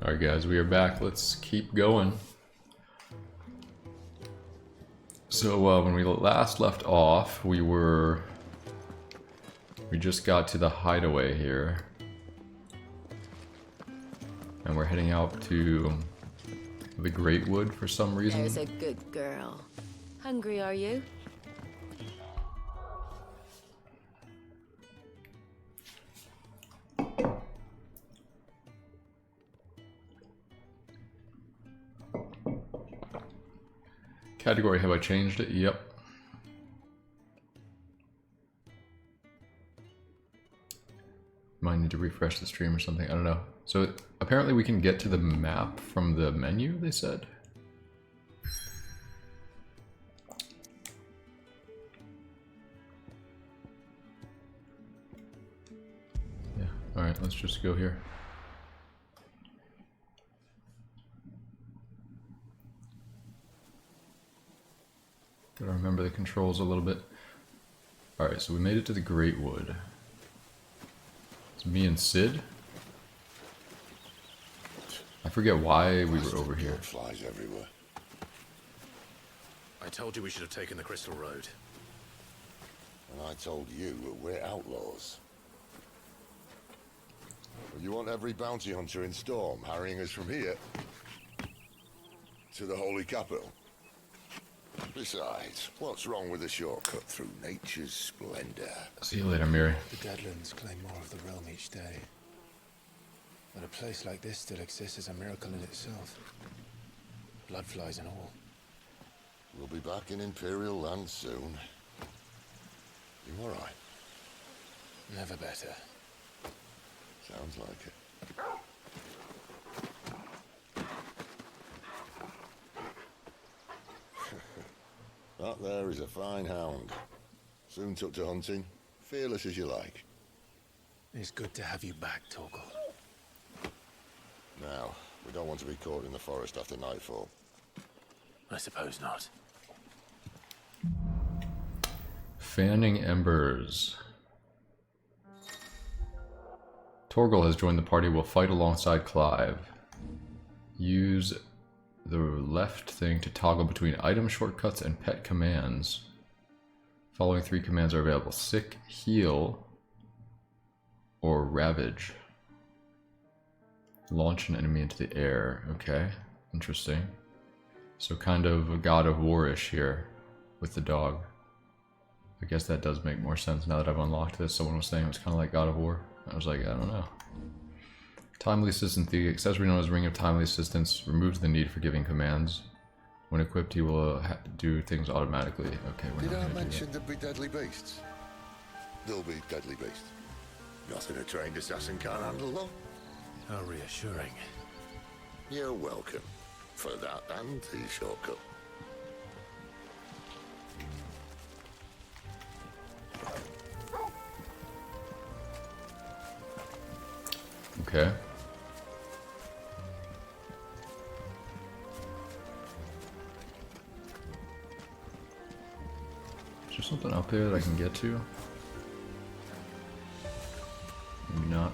Alright guys, we are back. Let's keep going. So when we last left off, we just got to the hideaway here. And we're heading out to the Great Wood for some reason. There's a good girl. Hungry, are you? Category, have I changed it? Yep. Might need to refresh the stream or something, I don't know. So apparently we can get to the map from the menu, they said. Yeah, alright, let's just go here. Gotta remember the controls a little bit. Alright, so we made it to the Great Wood. It's me and Sid. I forget why we were over here. Flies everywhere. I told you we should have taken the Crystal Road. And I told you that we're outlaws. Well, you want every bounty hunter in Storm harrying us from here to the Holy Capital? Besides, what's wrong with a shortcut through nature's splendor? See you later, Miri. The Deadlands claim more of the realm each day. But a place like this still exists is a miracle in itself. Bloodflies and all. We'll be back in Imperial land soon. You alright? Never better. Sounds like it. That there is a fine hound. Soon took to hunting. Fearless as you like. It's good to have you back, Torgal. Now, we don't want to be caught in the forest after nightfall. I suppose not. Fanning Embers. Torgal has joined the party. Will fight alongside Clive. Use the left thing to toggle between item shortcuts and pet commands. Following 3 commands are available: Sick, Heal, or Ravage. Launch an enemy into the air. Okay, interesting. So kind of a God of War-ish here with the dog. I guess that does make more sense now that I've unlocked this. Someone was saying it was kind of like God of War. I was like, I don't know. Timely Assistance. The accessory known as Ring of Timely Assistance removes the need for giving commands. When equipped, he will do things automatically. Okay, we're Did not I going to do mention that. there'd be deadly beasts? There'll be deadly beasts. Nothing a trained assassin can't handle, though. How reassuring. You're welcome. For that and the shortcut. Okay. Is there something up there that I can get to? Maybe not.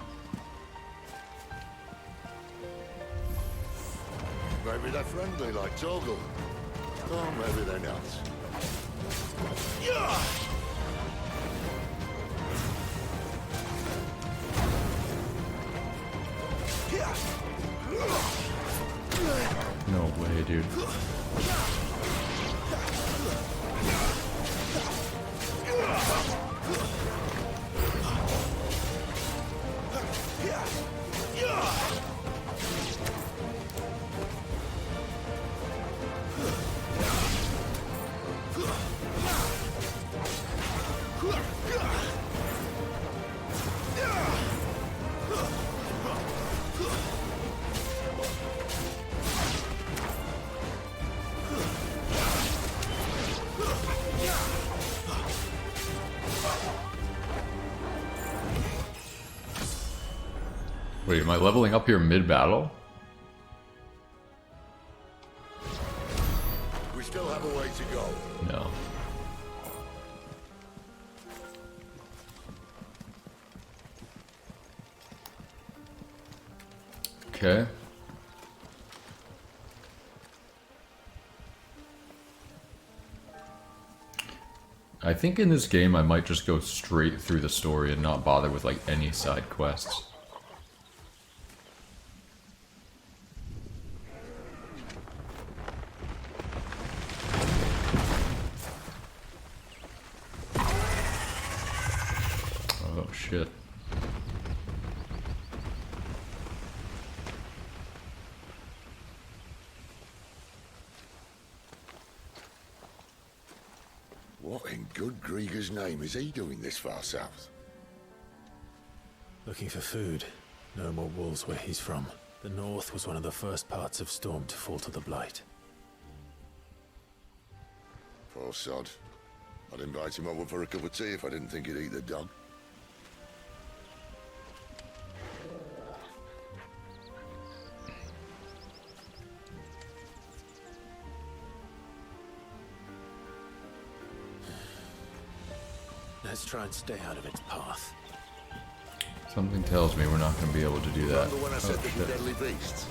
Maybe they're friendly like Torgal. Or maybe they're not. Yeah! No way, dude. Wait, am I leveling up here mid-battle? We still have a way to go. No. Okay. I think in this game I might just go straight through the story and not bother with like any side quests. Oh shit. What in good Grieger's name is he doing this far south? Looking for food. No more wolves where he's from. The north was one of the first parts of Storm to fall to the Blight. Poor sod. I'd invite him over for a cup of tea if I didn't think he'd eat the dog. Let's try and stay out of its path. Something tells me we're not going to be able to do that. Remember when I said Oh, they shit. were deadly beasts?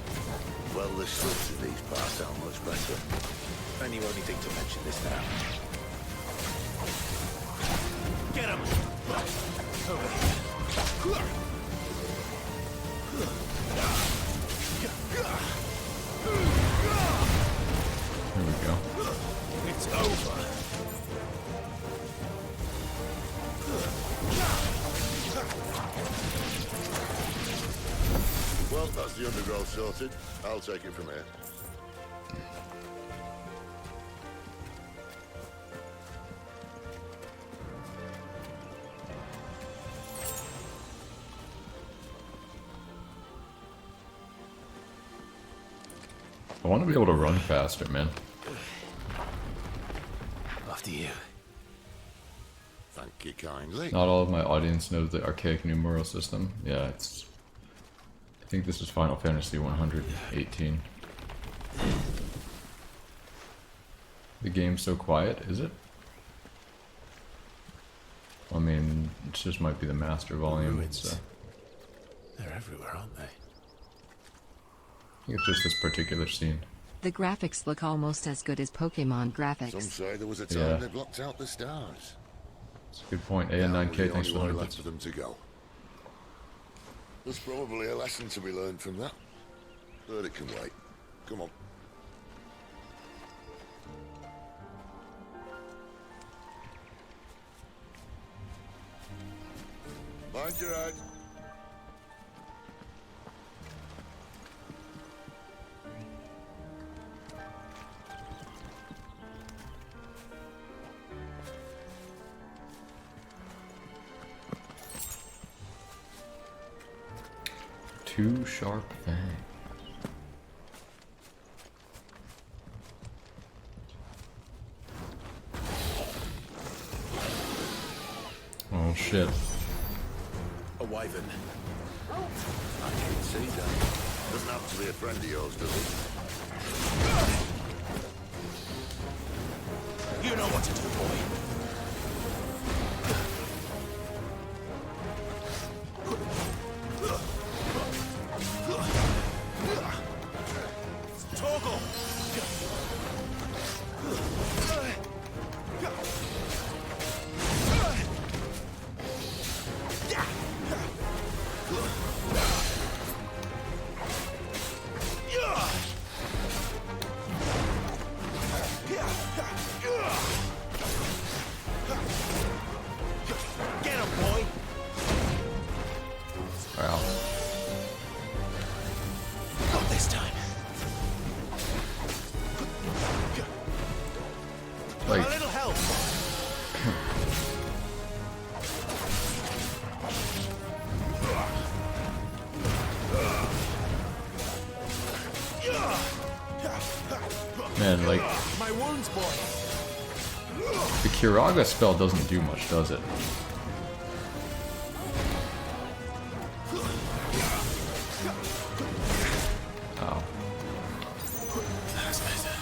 Well, the slugs in these parts are much better. And you only think to mention this now. Get him! Over here. Here we go. It's over. Well, that's the undergrowth sorted. I'll take it from here. I want to be able to run faster, man. After you. Thank you kindly. Not all of my audience knows the archaic numeral system. Yeah, it's... I think this is Final Fantasy 118. The game's so quiet, is it? I mean, it just might be the master volume. Ruins. So. They're everywhere, aren't they? I think it's just this particular scene. The graphics look almost as good as Pokemon Some graphics. say there was a time Yeah. they blocked out the stars. It's a good point. A and Now 9K, we're the thanks only for one the left for them to go. There's probably a lesson to be learned from that. But it can wait. Come on. Mind your head. Too sharp thing. Oh shit. A wyvern. I can see that. Doesn't have to be a friend of yours, does it? You know what to do, boy. Toggle! Get him, boy! Wow. Not this time. Like, A little help. man, like, My wounds, boy. the Kiraga spell doesn't do much, does it? Ow. That's better.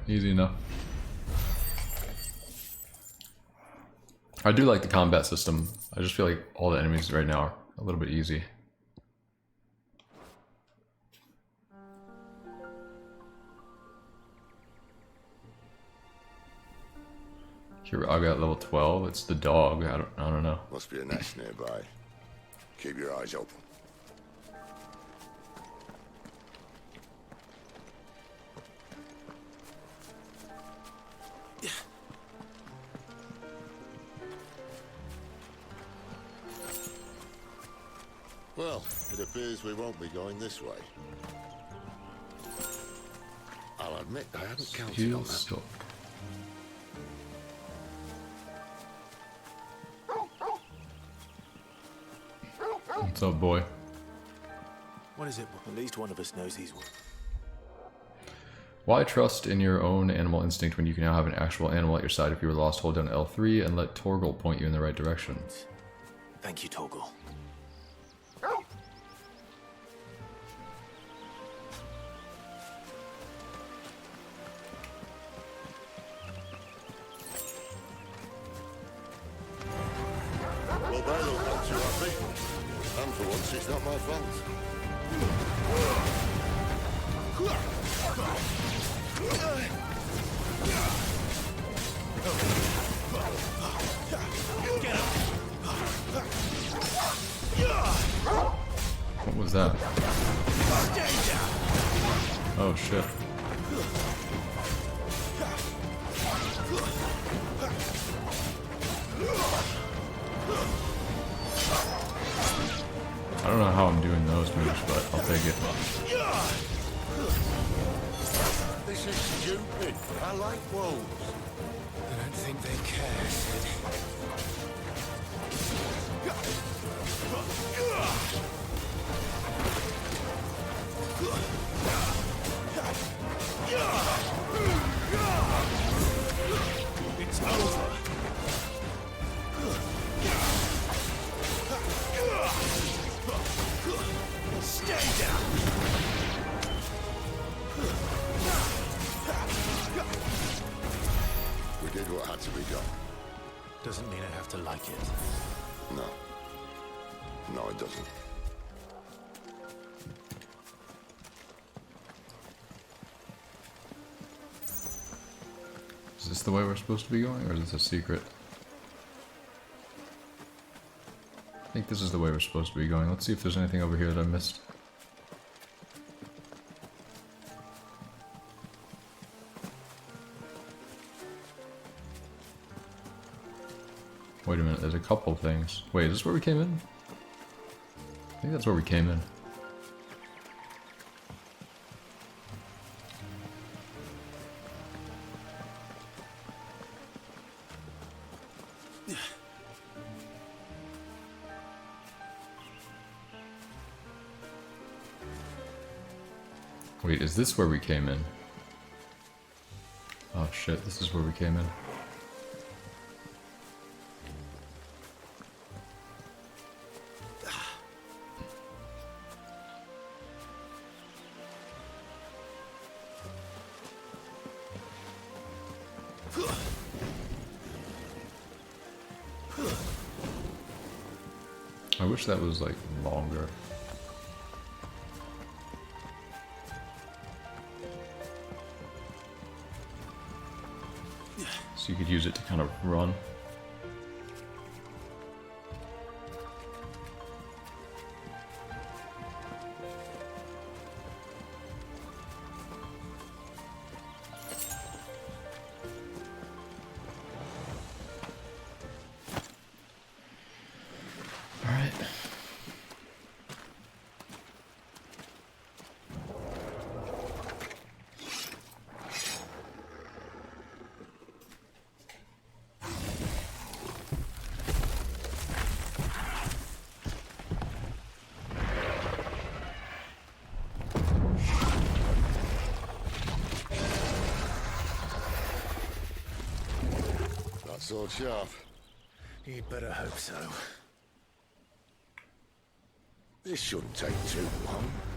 Easy enough. I do like the combat system. I just feel like all the enemies right now are a little bit easy. Here I got level 12. It's the dog. I don't know. Must be a nest nearby. Keep your eyes open. Well, it appears we won't be going this way. I'll admit I hadn't counted Steel on that. silk. What's up, boy? What is it? At least one of us knows he's one. Why trust in your own animal instinct when you can now have an actual animal at your side? If you were lost, hold down L3 and let Torgal point you in the right direction. Thank you, Torgal. Well, they look not too happy. And for once, it's not my fault. What was that? Oh shit. I don't know how I'm doing those moves, but I'll take it. This is stupid. I like wolves. I don't think they care, Sid. It's over. Stay down. We did what had to be done. Doesn't mean I have to like it. No. No, it doesn't. Is this the way we're supposed to be going, or is this a secret? I think this is the way we're supposed to be going. Let's see if there's anything over here that I missed. Wait a minute, there's a couple things. Wait, is this where we came in? I think that's where we came in. Wait, is this where we came in? Oh shit, this is where we came in. I wish that was like longer. So you could use it to kind of run. Alright. That sword sharp. You'd better hope so. This shouldn't take too long.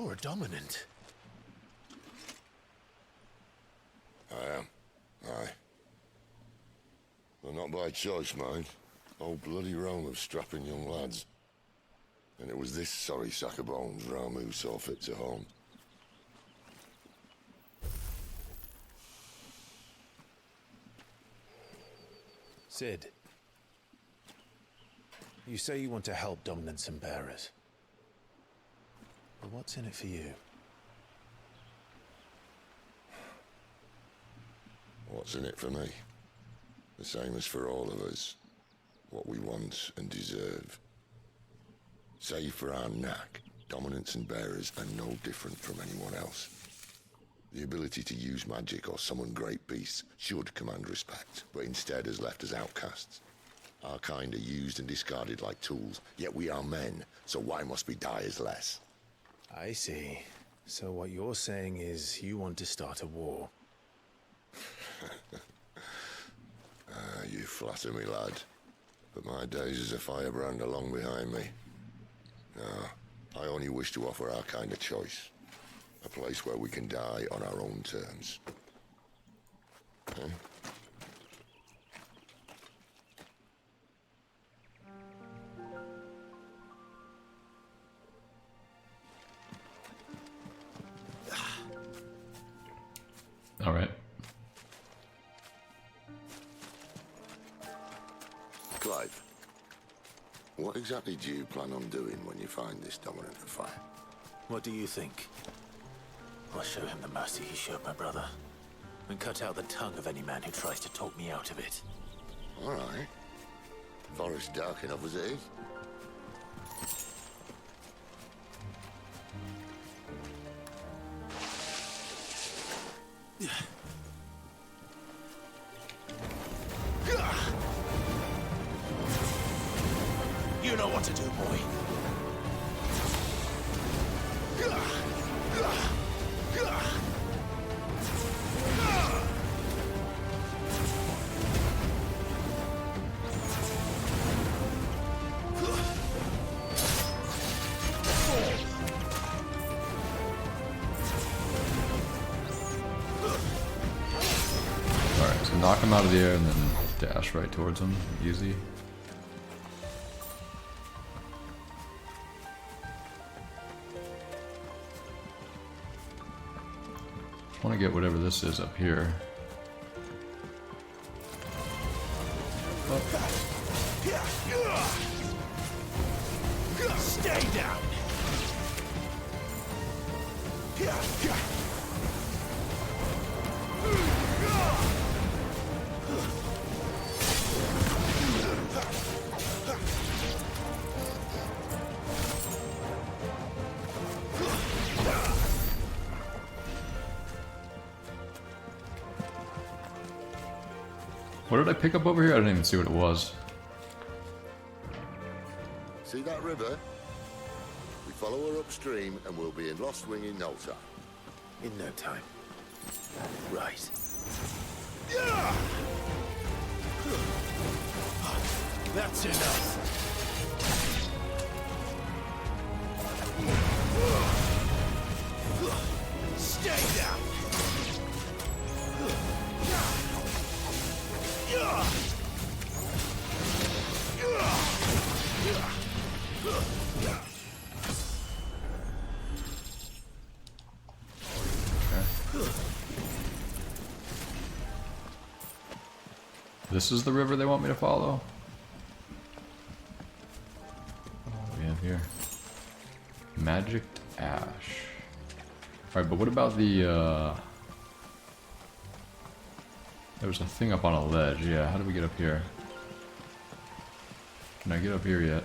You're a dominant. I am. Aye. Well, not by choice, mind. Old bloody Rome of strapping young lads. And it was this sorry sack of bones Ramu saw fit to home. Sid. You say you want to help dominants and bearers. But what's in it for you? What's in it for me? The same as for all of us. What we want and deserve. Save for our knack, dominants and bearers are no different from anyone else. The ability to use magic or summon great beasts should command respect, but instead has left us outcasts. Our kind are used and discarded like tools, yet we are men, so why must we die as less? I see. So what you're saying is you want to start a war. You flatter me, lad. But my days as a firebrand are long behind me. No, I only wish to offer our kind of choice. A place where we can die on our own terms. Huh? All right. Clive, what exactly do you plan on doing when you find this dominant of fire? What do you think? I'll show him the mercy he showed my brother, and cut out the tongue of any man who tries to talk me out of it. All right. Forest dark enough as it is. You know what to do, boy. Alright, so knock him out of the air and then dash right towards him. Easy. I want to get whatever this is up here. Stay down. What did I pick up over here? I didn't even see what it was. See that river? We follow her upstream and we'll be in Lost Wing in no time. In no time. Right. That's enough. Stay down. This is the river they want me to follow? What do we have here? Magicked ash. Alright, but what about the, there was a thing up on a ledge. Yeah, how do we get up here? Can I get up here yet?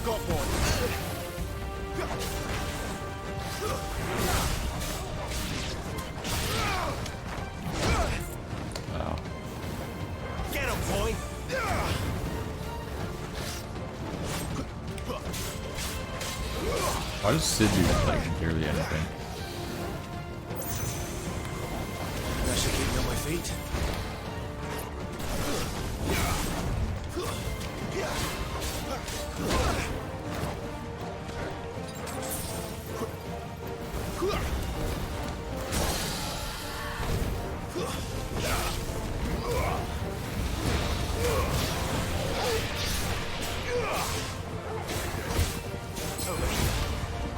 got, boy? Wow. Get him, boy! Why does Sid do like barely anything? That should keep me on my feet.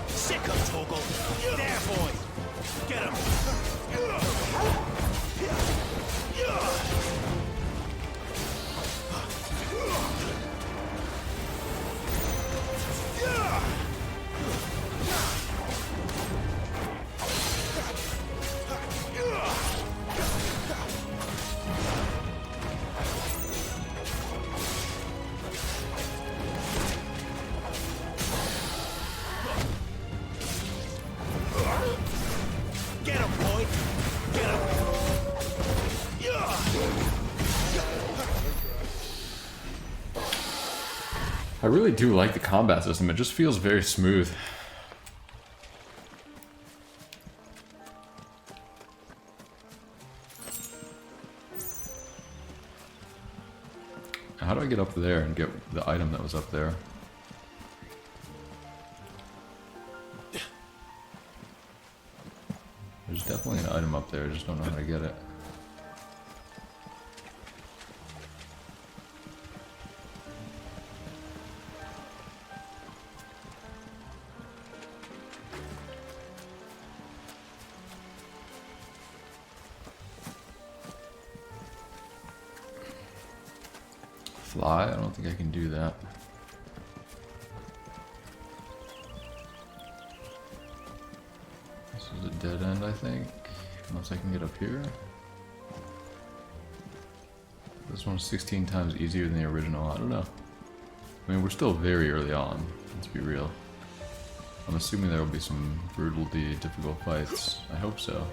Sick of Torgal! There, boy! Get him! Get him, boy! Get him! I really do like the combat system. It just feels very smooth. How do I get up there and get the item that was up there? There's definitely an item up there, I just don't know how to get it. Fly? I don't think I can do that. This is a dead end, I think. Unless I can get up here. This one's 16 times easier than the original. I don't know. I mean, we're still very early on. Let's be real. I'm assuming there will be some brutally difficult fights. I hope so.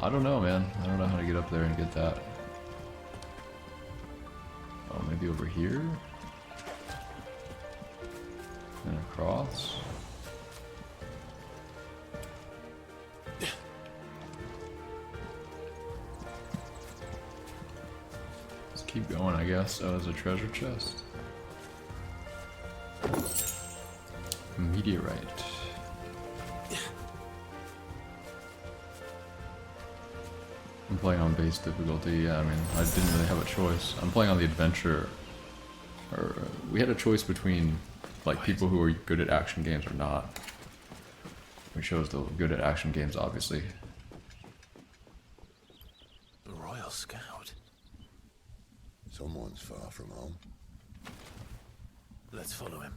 I don't know, man. I don't know how to get up there and get that. Oh, maybe over here? And across? Let's keep going, I guess. Oh, there's a treasure chest. Meteorite. I'm playing on base difficulty, yeah, I mean, I didn't really have a choice. I'm playing on the adventure. We had a choice between, like, people who are good at action games or not. We chose the good at action games, obviously. The Royal Scout. Someone's far from home. Let's follow him.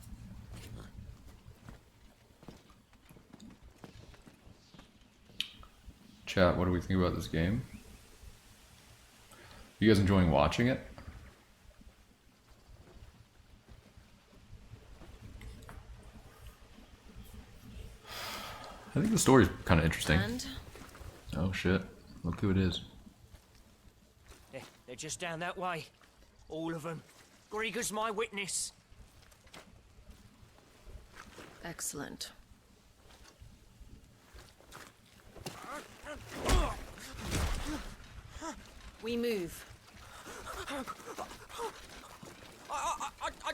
Chat, what do we think about this game? You guys enjoying watching it? I think the story's kind of interesting. And Oh shit, look who it is. They're just down that way. All of them. Grieger's my witness. excellent. We move. I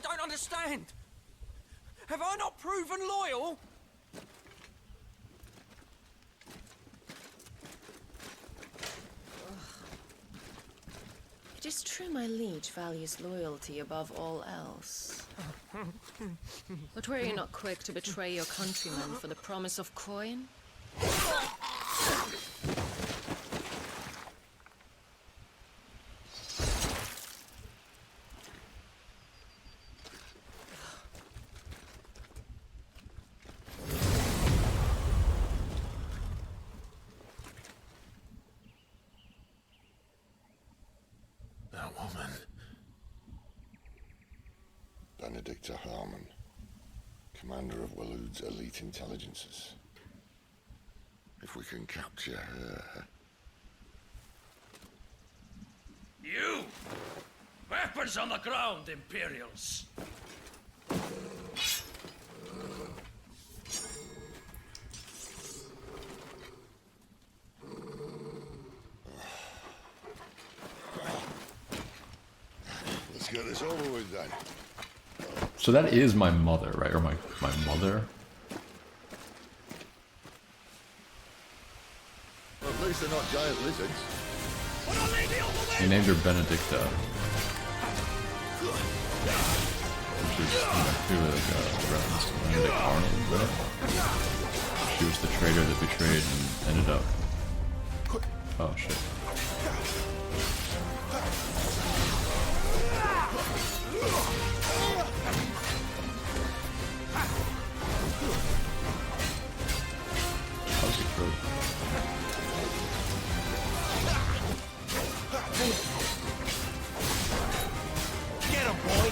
don't understand. Have I not proven loyal? It is true my liege values loyalty above all else. But were you not quick to betray your countrymen for the promise of coin? Aurateur Harmon, commander of Waloed's elite intelligences. If we can capture her... You! Weapons on the ground, Imperials! Let's get this over with then. So that is my mother, right? Or my mother? Well, at least they're not giant lizards. He named her Benedicta. Which is clearly like a reference to Benedict Arnold, right? She was the traitor that betrayed and ended up... Oh shit. How's your throat? Get him, boy!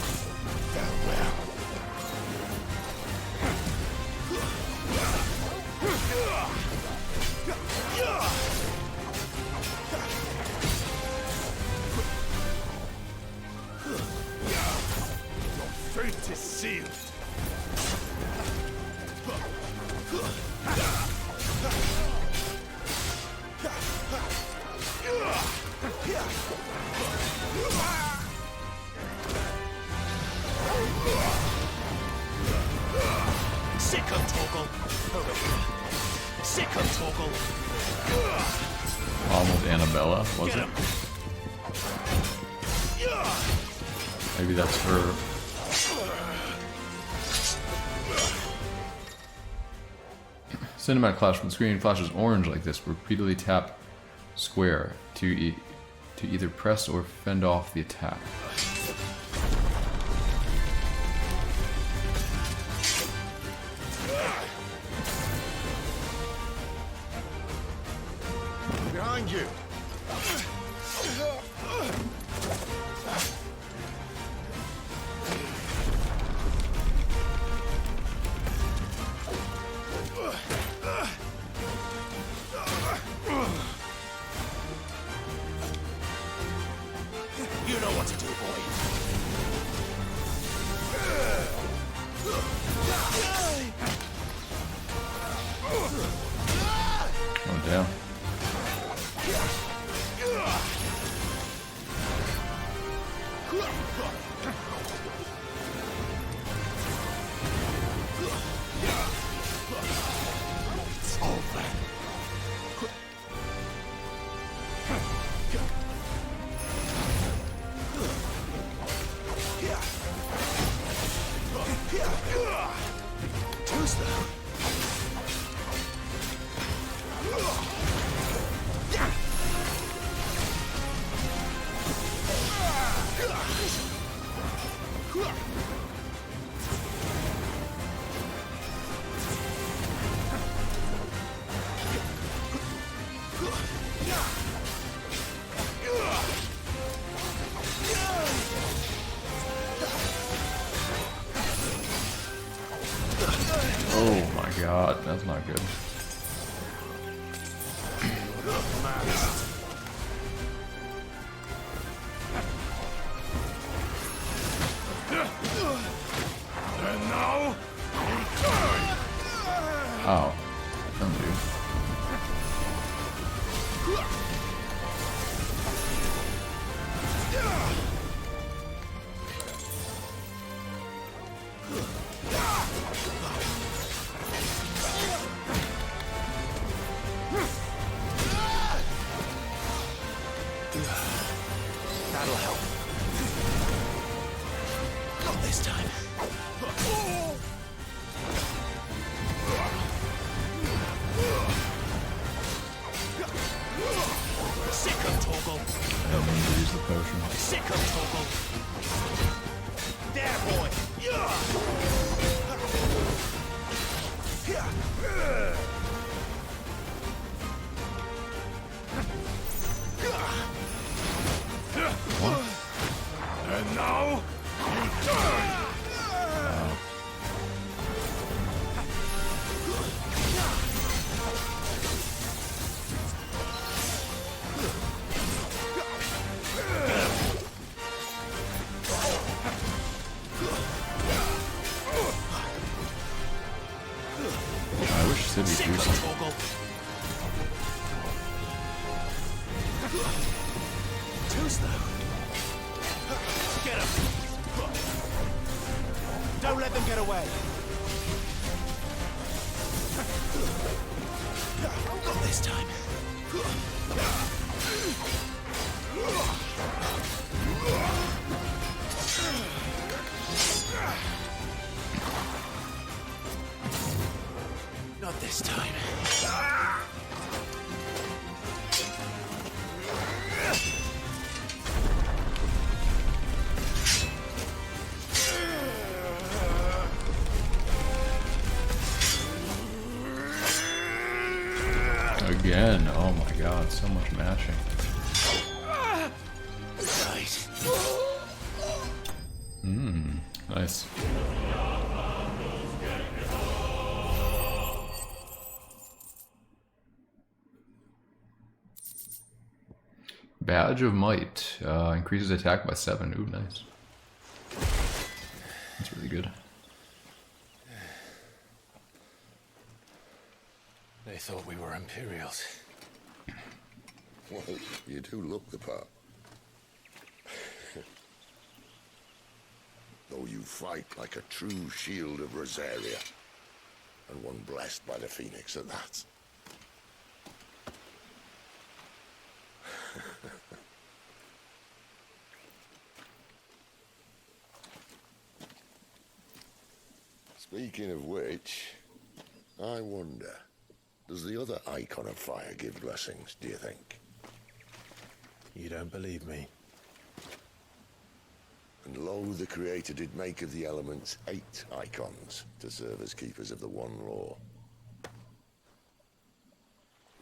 Fate is sealed. Sick of Torgal! Sick of Torgal! Almost Annabella, was it? Maybe that's her. Cinematic flash when the screen flashes orange like this. Repeatedly tap square to either press or fend off the attack. Behind you! You know what to do, boy. Oh damn. It's over. Who's that? Oh my god, that's not good. And now, return! Ow. Don't do. That'll help. Not this time. Sick of Torgal. I don't mean to use the potion. Sick of Torgal. There, boy. What? And now, return! close, though. Get him! Don't let them get away! Not this time. Not this time. Again, oh my god, so much matching. Nice. Nice. Badge of Might. Increases attack by 7. Ooh, nice. That's really good. They thought we were Imperials. Well, you do look the part. Though you fight like a true shield of Rosaria. And one blessed by the Phoenix at that. Speaking of which, I wonder, does the other icon of fire give blessings, do you think? You don't believe me? And lo, the Creator did make of the elements 8 icons to serve as keepers of the one law.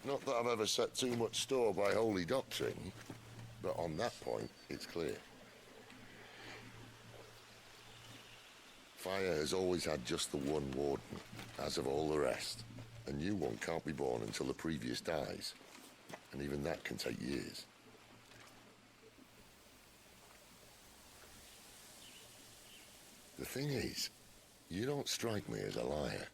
Not that I've ever set too much store by holy doctrine, but on that point, it's clear. Fire has always had just the one warden, as of all the rest. A new one can't be born until the previous dies, and even that can take years. The thing is, you don't strike me as a liar.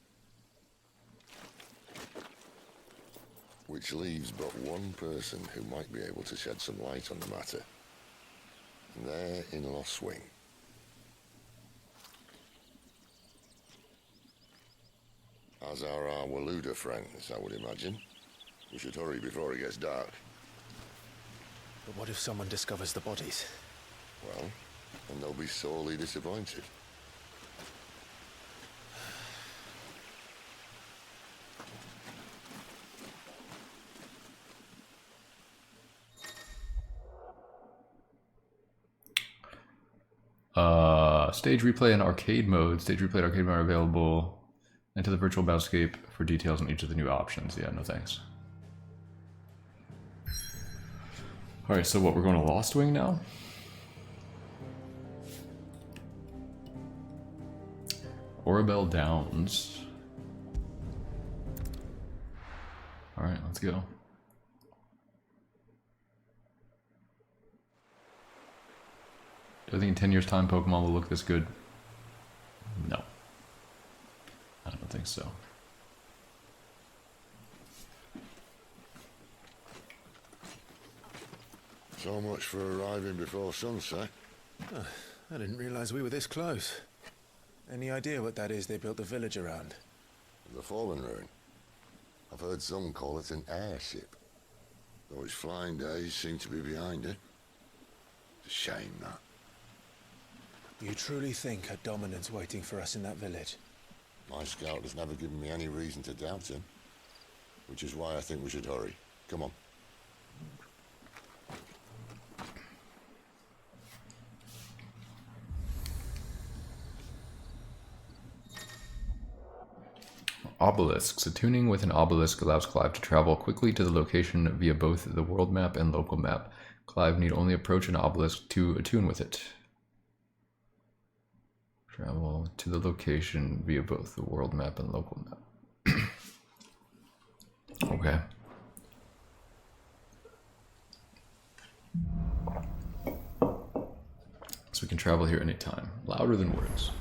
Which leaves but one person who might be able to shed some light on the matter. And they're in Lost Swing. As are our Waluda friends, I would imagine. We should hurry before it gets dark. But what if someone discovers the bodies? Well, and they'll be sorely disappointed. Stage replay and arcade mode. Stage replay and arcade mode are available. Enter the virtual battlescape for details on each of the new options. Yeah, no thanks. Alright, so what, we're going to Lost Wing now? Orabelle Downs. Alright, let's go. Do I think in 10 years' time Pokemon will look this good? No. I don't think so. So much for arriving before sunset. I didn't realize we were this close. Any idea what that is they built the village around? The Fallen Ruin. I've heard some call it an airship. Though its flying days seem to be behind it. It's a shame, that. You truly think a dominant's waiting for us in that village? My scout has never given me any reason to doubt him. Which is why I think we should hurry. Come on. Obelisks. Attuning with an obelisk allows Clive to travel quickly to the location via both the world map and local map. Clive need only approach an obelisk to attune with it. Travel to the location via both the world map and local map. Okay. So we can travel here anytime. Louder than words.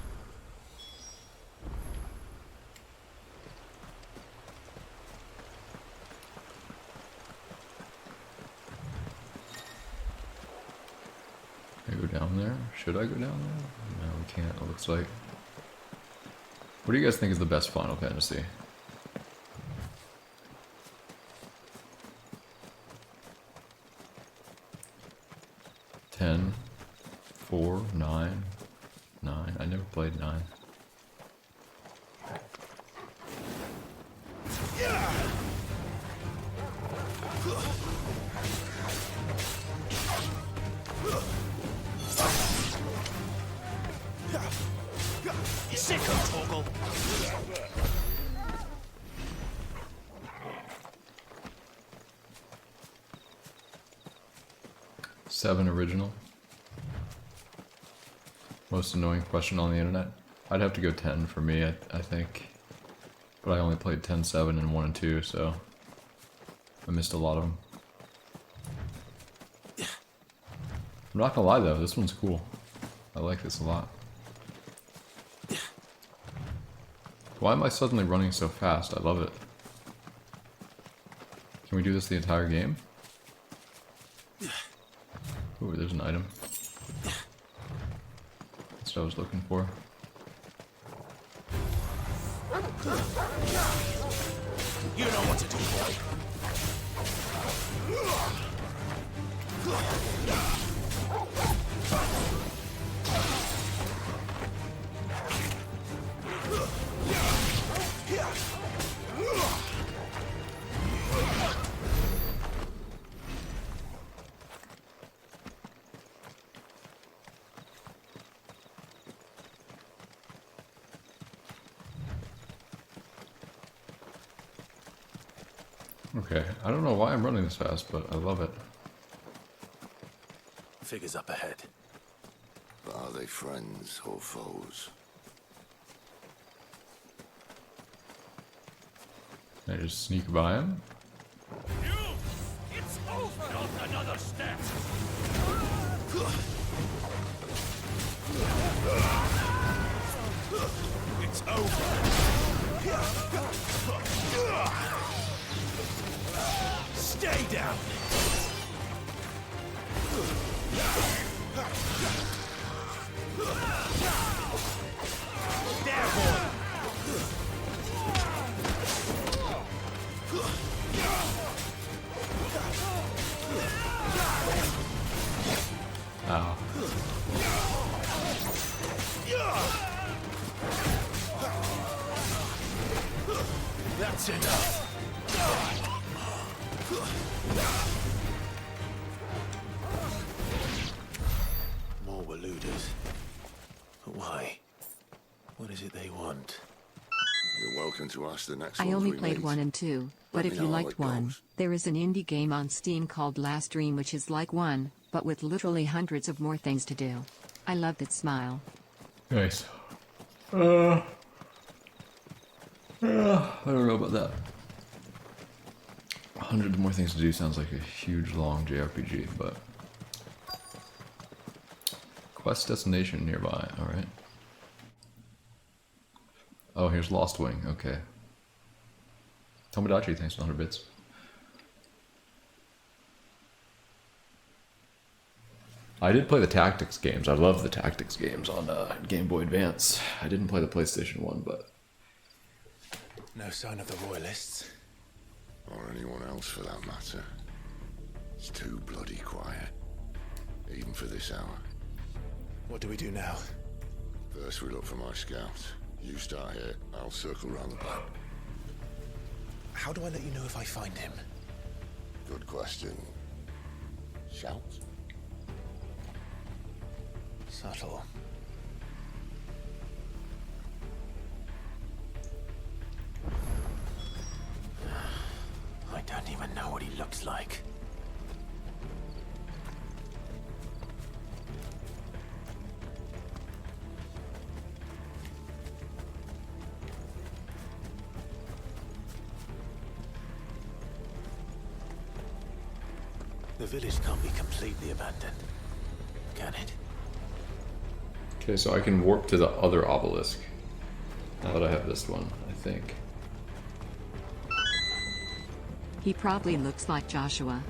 go down there? Should I go down there? No, we can't, it looks like. What do you guys think is the best Final Fantasy? Ten, 4, 9, 9. I never played 9. Sicko, Torgal. 7 original. Most annoying question on the internet. I'd have to go 10 for me, I think. But I only played 10, 7, and 1 and 2, so I missed a lot of them. I'm not gonna lie though, this one's cool. I like this a lot. Why am I suddenly running so fast? I love it. Can we do this the entire game? Ooh, there's an item. That's what I was looking for. You know what to do, boy. Okay, I don't know why I'm running this fast, but I love it. Figures up ahead. But are they friends or foes? Can I just sneak by him? You! It's over! Not another step! It's over! Stay down! There, boy! Ow. That's enough! More Waluders. But why? What is it they want? You're welcome to ask the next I ones only we played meet. 1 and 2, but Let if me you know how liked it 1, goes. there is an indie game on Steam called Last Dream which is like 1, but with literally hundreds of more things to do. I loved its smile. Nice. I don't know about that. 100 more things to do sounds like a huge long JRPG, but... Quest destination nearby, alright. Oh, here's Lost Wing, okay. Tomodachi, thanks for 100 bits. I did play the tactics games. I love the tactics games on Game Boy Advance. I didn't play the PlayStation 1, but... No sign of the Royalists. Or anyone else for that matter. It's too bloody quiet. Even for this hour. What do we do now? First we look for my scout. You start here, I'll circle round the back. How do I let you know if I find him? Good question. Shout? Subtle. I don't even know what he looks like. The village can't be completely abandoned, can it? Okay, so I can warp to the other obelisk. Now that I have this one, I think. He probably looks like Joshua.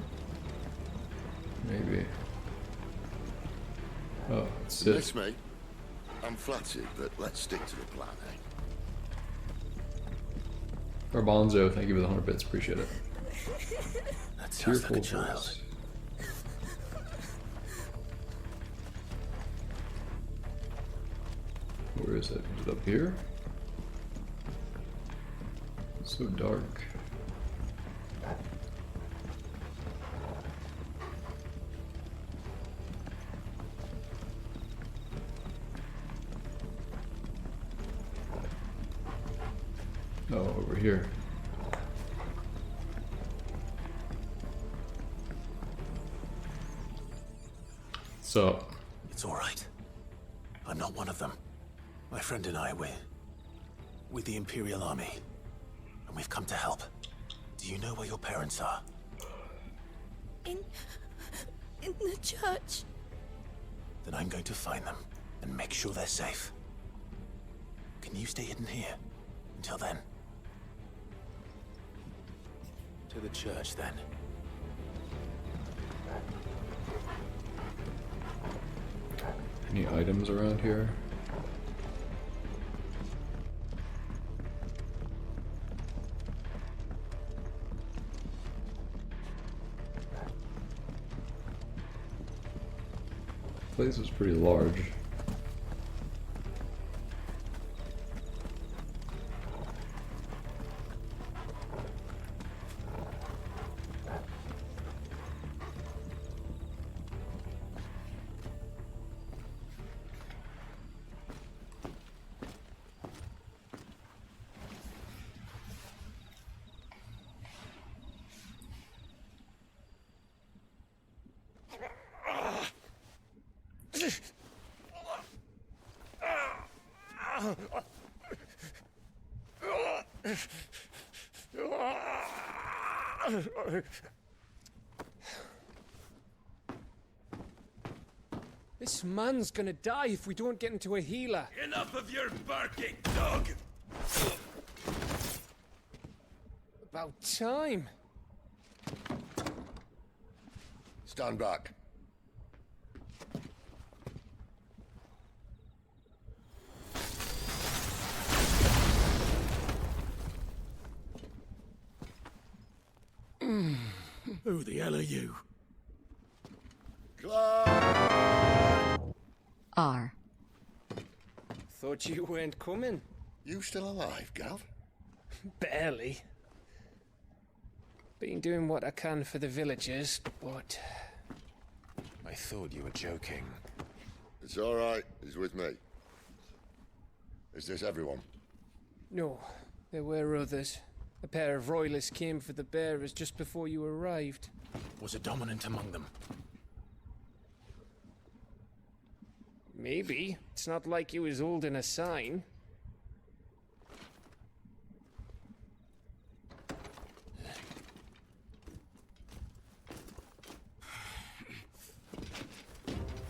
Maybe. Oh, it's Miss me? I'm flattered, but let's stick to the plan, eh? Garbanzo, thank you for the 100 bits. Appreciate it. That sounds like a Tearful child. voice. Where is it? Is it up here? It's so dark. Oh, over here. So, It's all right. I'm not one of them. My friend and I, we're with the Imperial Army, and we've come to help. Do you know where your parents are? In the church. Then I'm going to find them and make sure they're safe. Can you stay hidden here until then? To the church, then. any items around here? Place is pretty large. This man's gonna die if we don't get into a healer. Enough of your barking, dog! About time. Stand back. Who the hell are you? R. Thought you weren't coming. You still alive, Gav? Barely. Been doing what I can for the villagers, but I thought you were joking. It's all right. He's with me. Is this everyone? no, there were others. A pair of royalists came for the bearers just before you arrived. Was a dominant among them? Maybe. It's not like he was holding a sign.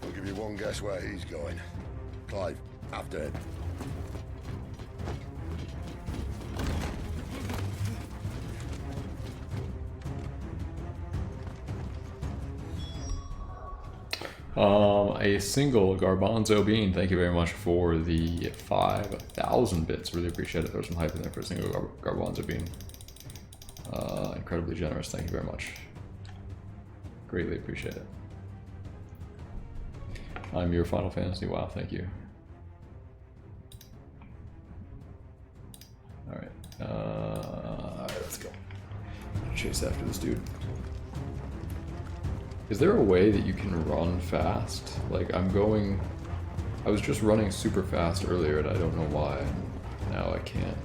I'll give you one guess where he's going. Clive, after him. A single Garbanzo bean. Thank you very much for the 5,000 bits. Really appreciate it. There's some hype in there for a single Garbanzo bean. Incredibly generous. Thank you very much. Greatly appreciate it. I'm your Final Fantasy. Wow, thank you. Alright. Alright, let's go. Chase after this dude. Is there a way that you can run fast? Like, I was just running super fast earlier and I don't know why. Now I can't.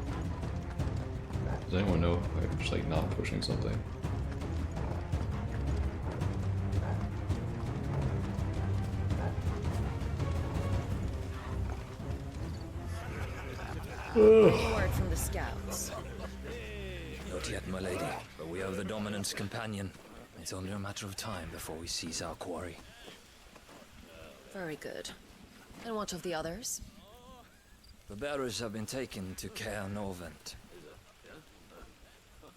Does anyone know if I'm just like not pushing something? Word from the scouts. Not yet, my lady, but we have the Dominant's companion. It's only a matter of time before we seize our quarry. Very good. And what of the others? The bearers have been taken to Caer Novent.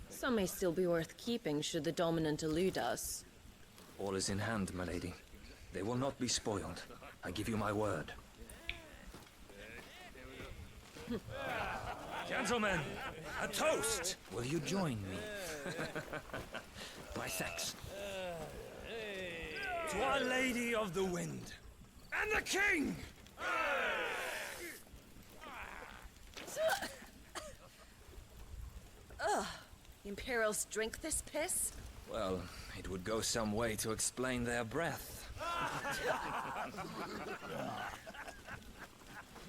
Some may still be worth keeping should the dominant elude us. All is in hand, my lady. They will not be spoiled. I give you my word. Gentlemen, a toast! Will you join me? My thanks. To Our Lady of the Wind. And the King! Ugh. Imperials drink this piss? Well, it would go some way to explain their breath.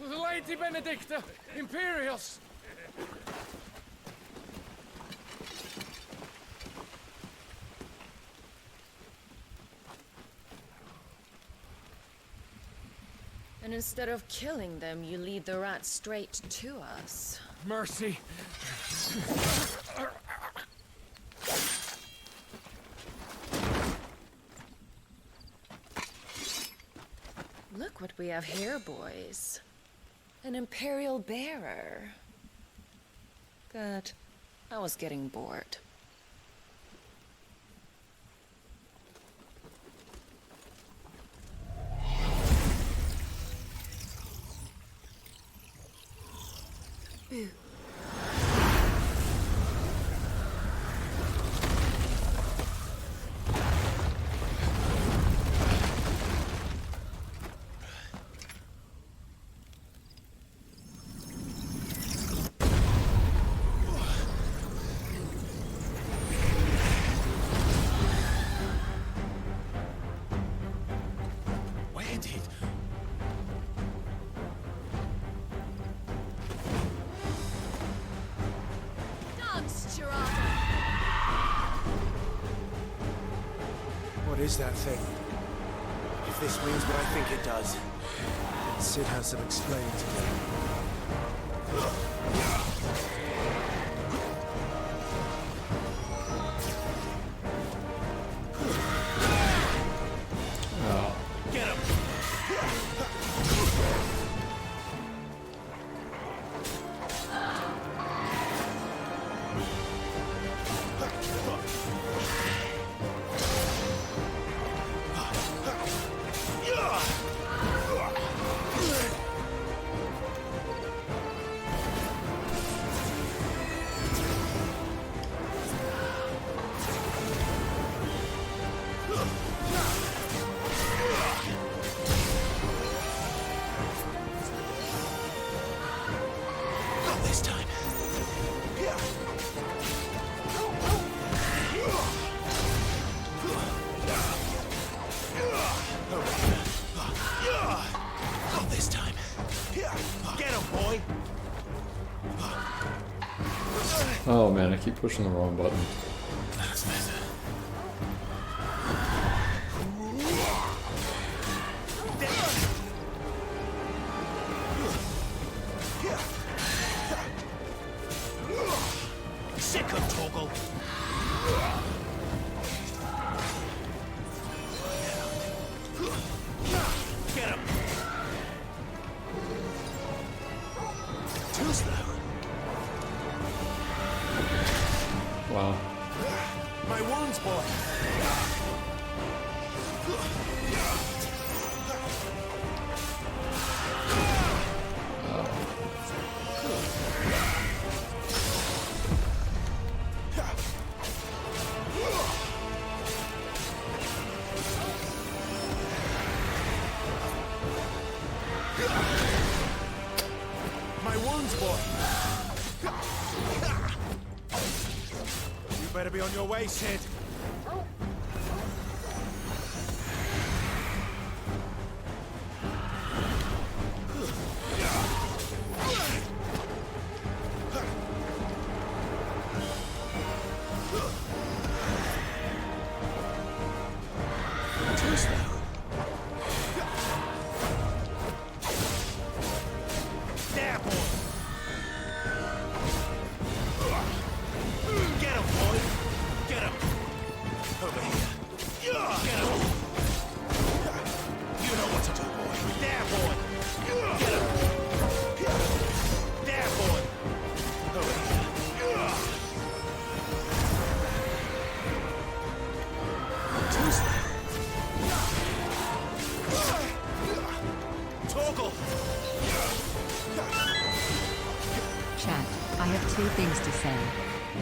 Lady Benedicta, Imperials! And instead of killing them, you lead the rats straight to us. Mercy. Look what we have here, boys. An Imperial bearer. Good. I was getting bored. Ooh. Where did... What is that thing? If this means what I think it does, then Sid has some explaining to do. Get him! Not this time. Not this time. Get him, boy! Oh man, I keep pushing the wrong button. That's better. Sick of Toggle. Get him. Too slow. Wow. My wounds, boy. My wounds, boy. You better be on your way, Sid. Too slow. There, boy. Get him, boy. Get him. Over here. Get him. You know what to do, boy. There, boy. Get him. There, boy. Over here. Too slow. say.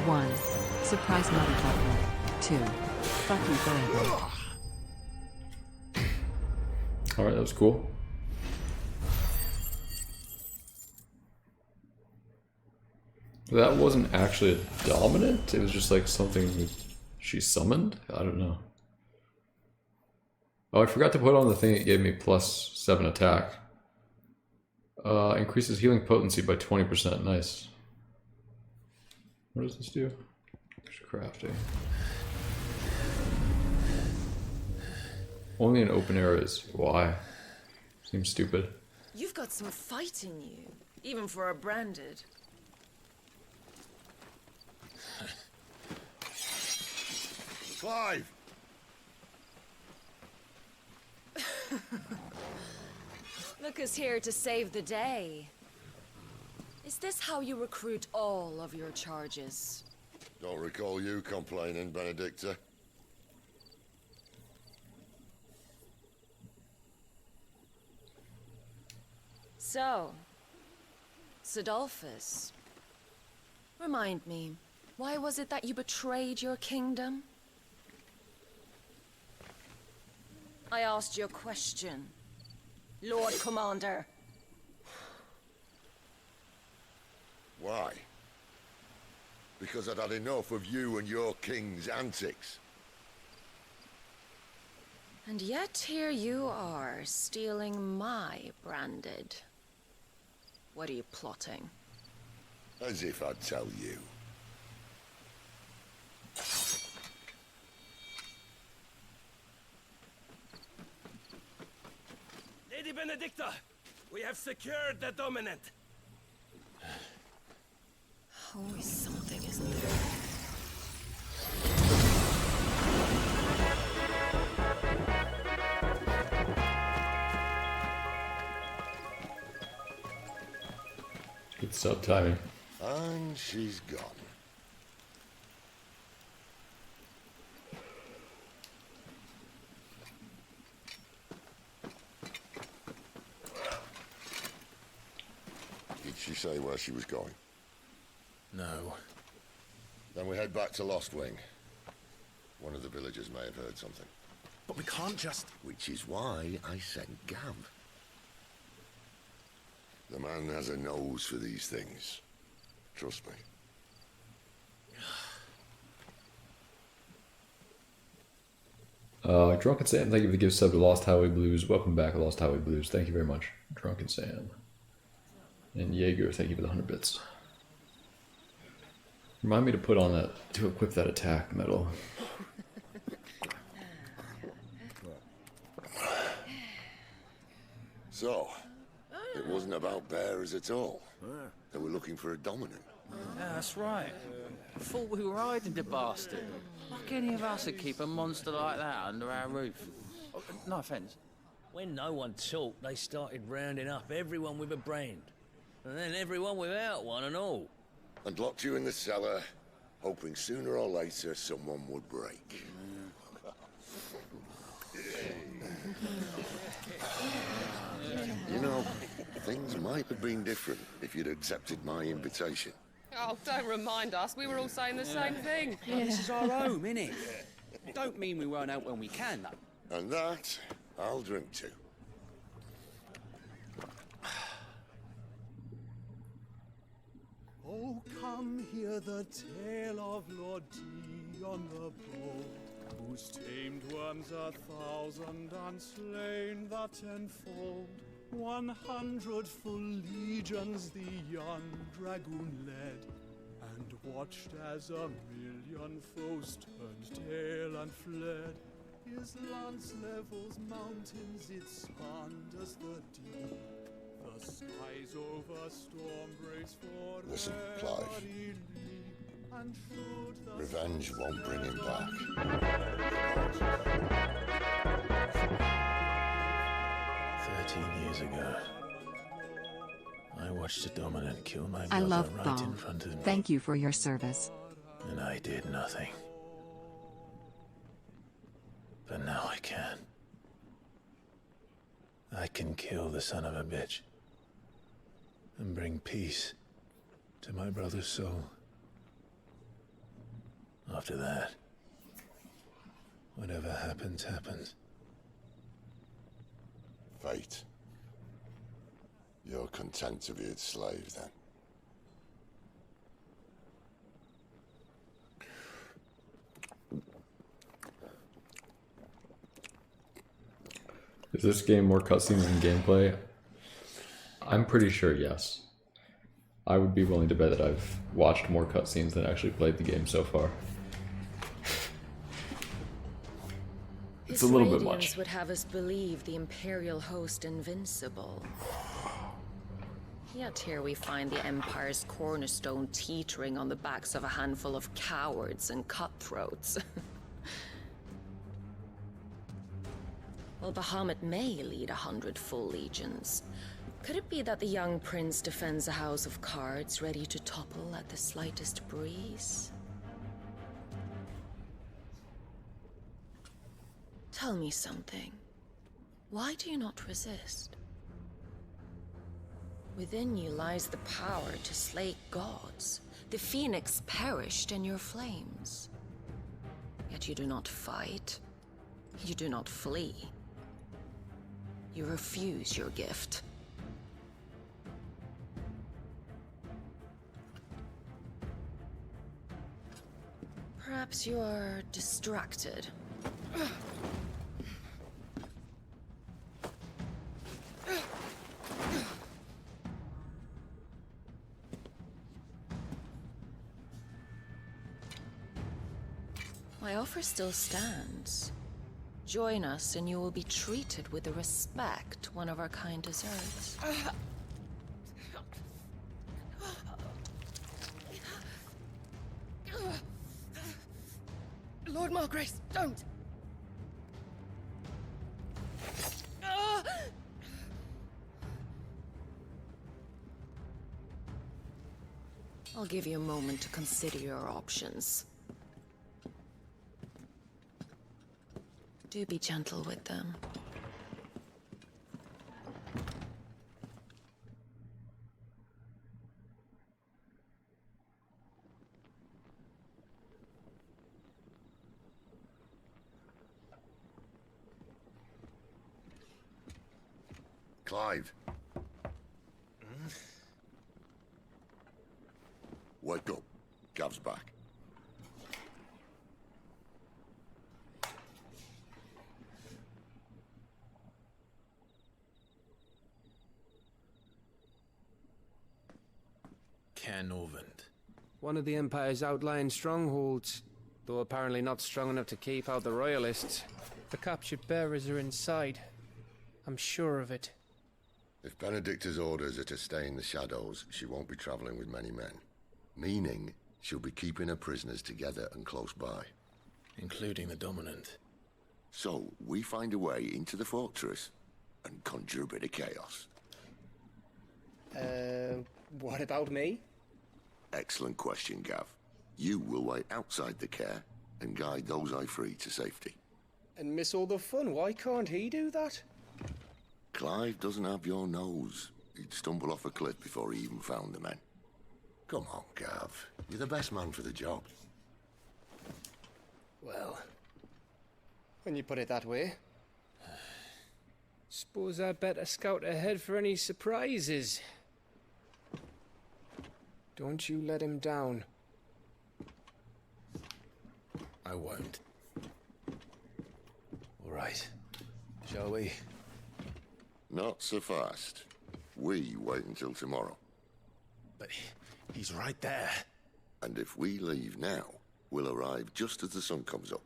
1. Surprise motherfucker. 2. Fuck you forever. Alright, that was cool. That wasn't actually a dominant, it was just like something she summoned? I don't know. Oh, I forgot to put on the thing it gave me +7 attack. Increases healing potency by 20%, nice. What does this do? Crafting. Only in open areas. Why? Seems stupid. You've got some fight in you, even for a branded. Clive! Look who's here to save the day. Is this how you recruit all of your charges? Don't recall you complaining, Benedicta. So, Sidolphus, remind me, why was it that you betrayed your kingdom? I asked you a question, Lord Commander. Why? Because I'd had enough of you and your king's antics. And yet here you are, stealing my branded. What are you plotting? As if I'd tell you. Lady Benedicta, we have secured the dominant. Always something, isn't there? Good sub timing. And she's gone. Did she say where she was going? No. Then we head back to Lost Wing. One of the villagers may have heard something. But we can't just... Which is why I sent Gav. The man has a nose for these things. Trust me. Drunken Sam, thank you for the gift sub to Lost Highway Blues. Welcome back, Lost Highway Blues. Thank you very much, Drunken Sam. And Jaeger, thank you for the 100 bits. Remind me to put on that, to equip that attack medal. So, it wasn't about bearers at all. They were looking for a dominant. Yeah, that's right. Thought we were hiding the bastard. Like any of us would keep a monster like that under our roof. Oh, no offence. When no one talked, they started rounding up everyone with a brand. And then everyone without one and all. And locked you in the cellar, hoping sooner or later someone would break. You know, things might have been different if you'd accepted my invitation. Oh, don't remind us. We were all saying the same thing. This is our home, innit? Don't mean we won't out when we can, though. And that, I'll drink to. Oh, come hear the tale of Lord T on the bow, whose tamed worms 1,000 and slain the tenfold. 100 full legions the young dragoon led, and watched as 1,000,000 foes turned tail and fled. His lance levels mountains, it spanders the deep. The skies over storm breaks for Listen, Clive. and should the Revenge won't bring him back. 13 years ago, I watched a dominant kill my I brother love right Ball. in front of me. Thank you for your service. And I did nothing. But now I can. I can kill the son of a bitch. And bring peace to my brother's soul. After that, whatever happens, happens. Fate. You're content to be its slave, then? Is this game more cutscenes than gameplay? I'm pretty sure yes. I would be willing to bet that I've watched more cutscenes than actually played the game so far. It's a little bit much. Would have us believe the Imperial host invincible. Yet here we find the Empire's cornerstone teetering on the backs of a handful of cowards and cutthroats. Well, Bahamut may lead 100 full legions. Could it be that the young prince defends a house of cards ready to topple at the slightest breeze? Tell me something. Why do you not resist? Within you lies the power to slay gods. The phoenix perished in your flames. Yet you do not fight. You do not flee. You refuse your gift. Perhaps you are distracted. My offer still stands. Join us and you will be treated with the respect one of our kind deserves. Lord Margrace, don't! I'll give you a moment to consider your options. Do be gentle with them. Clive. Wake up. Gav's back. Norvend. One of the Empire's outlying strongholds, though apparently not strong enough to keep out the Royalists. The captured bearers are inside. I'm sure of it. If Benedicta's orders are to stay in the shadows, she won't be traveling with many men. Meaning, she'll be keeping her prisoners together and close by. Including the Dominant. So, we find a way into the fortress and conjure a bit of chaos. What about me? Excellent question, Gav. You will wait outside the care and guide those I free to safety. And miss all the fun. Why can't he do that? Clive doesn't have your nose. He'd stumble off a cliff before he even found the men. Come on, Gav. You're the best man for the job. Well, when you put it that way. Suppose I'd better scout ahead for any surprises. Don't you let him down. I won't. All right. Shall we? Not so fast. We wait until tomorrow. But he's right there. And if we leave now, we'll arrive just as the sun comes up.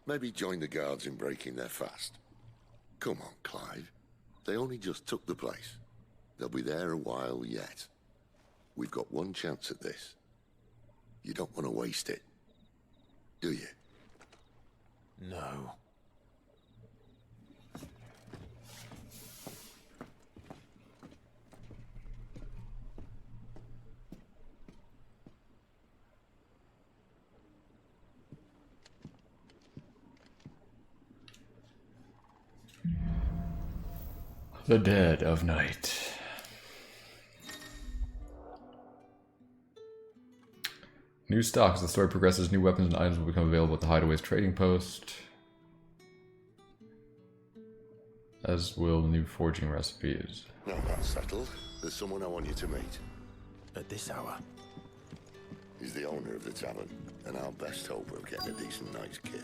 Maybe join the guards in breaking their fast. Come on, Clive. They only just took the place. They'll be there a while yet. We've got one chance at this. You don't want to waste it, do you? No. The dead of night. New stock. As the story progresses, new weapons and items will become available at the Hideaway's trading post. As will new forging recipes. Now that's settled. There's someone I want you to meet. At this hour? He's the owner of the tavern, and our best hope of getting a decent night's kip.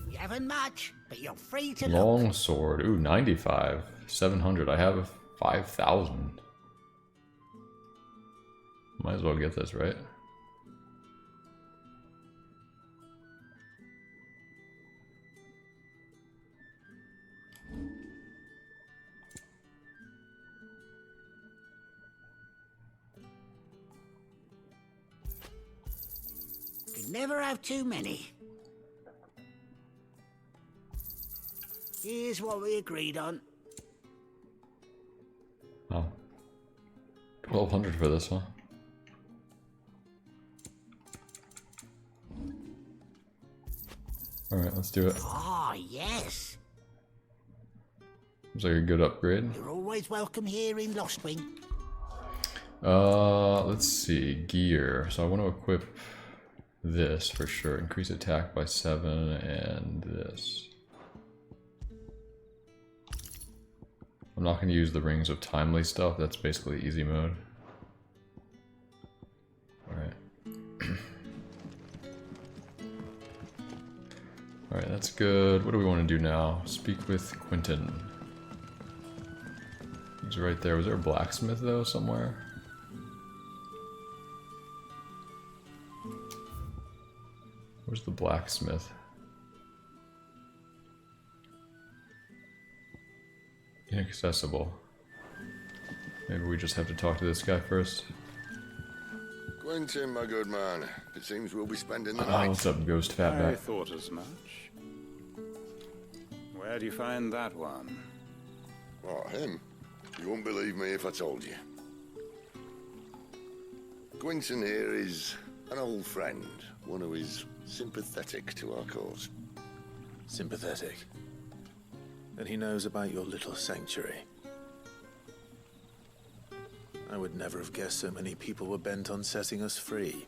You haven't much, but you're free to Long look. sword. Ooh, 95. 700. I have 5,000. Might as well get this, right? Could never have too many. Here's what we agreed on. Oh. 1,200 for this, huh? Alright, let's do it. Ah, yes. Looks like a good upgrade. You're always welcome here in Lostwing. Let's see. Gear. So I want to equip this for sure. Increase attack by 7 and this. I'm not going to use the Rings of Timely stuff. That's basically easy mode. Alright. Alright, that's good. What do we want to do now? Speak with Quentin. He's right there. Was there a blacksmith though somewhere? Where's the blacksmith? Inaccessible. Maybe we just have to talk to this guy first. Quentin, my good man. It seems we'll be spending the Oh, night. what's up, Ghost Fatback? I thought as much. Where do you find that one? What, him? You wouldn't believe me if I told you. Quentin here is an old friend, one who is sympathetic to our cause. Sympathetic? And he knows about your little sanctuary. I would never have guessed so many people were bent on setting us free.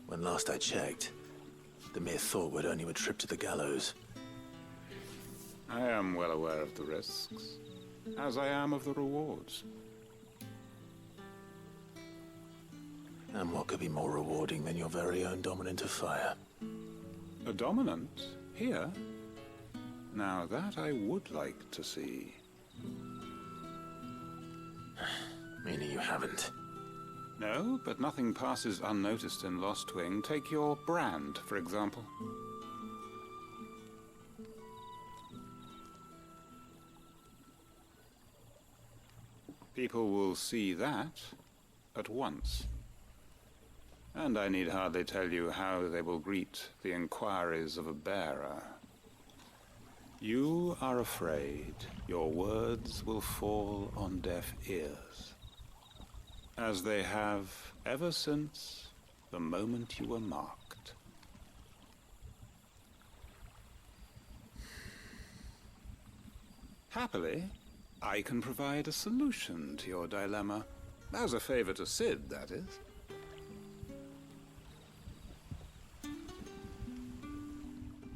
When last I checked, the mere thought would earn you a trip to the gallows. I am well aware of the risks, as I am of the rewards. And what could be more rewarding than your very own dominant of fire? A dominant? Here? Now that I would like to see. Meaning you haven't? No, but nothing passes unnoticed in Lostwing. Take your brand, for example. People will see that at once. And I need hardly tell you how they will greet the inquiries of a bearer. You are afraid your words will fall on deaf ears, as they have ever since the moment you were marked. Happily, I can provide a solution to your dilemma, as a favor to Sid, that is.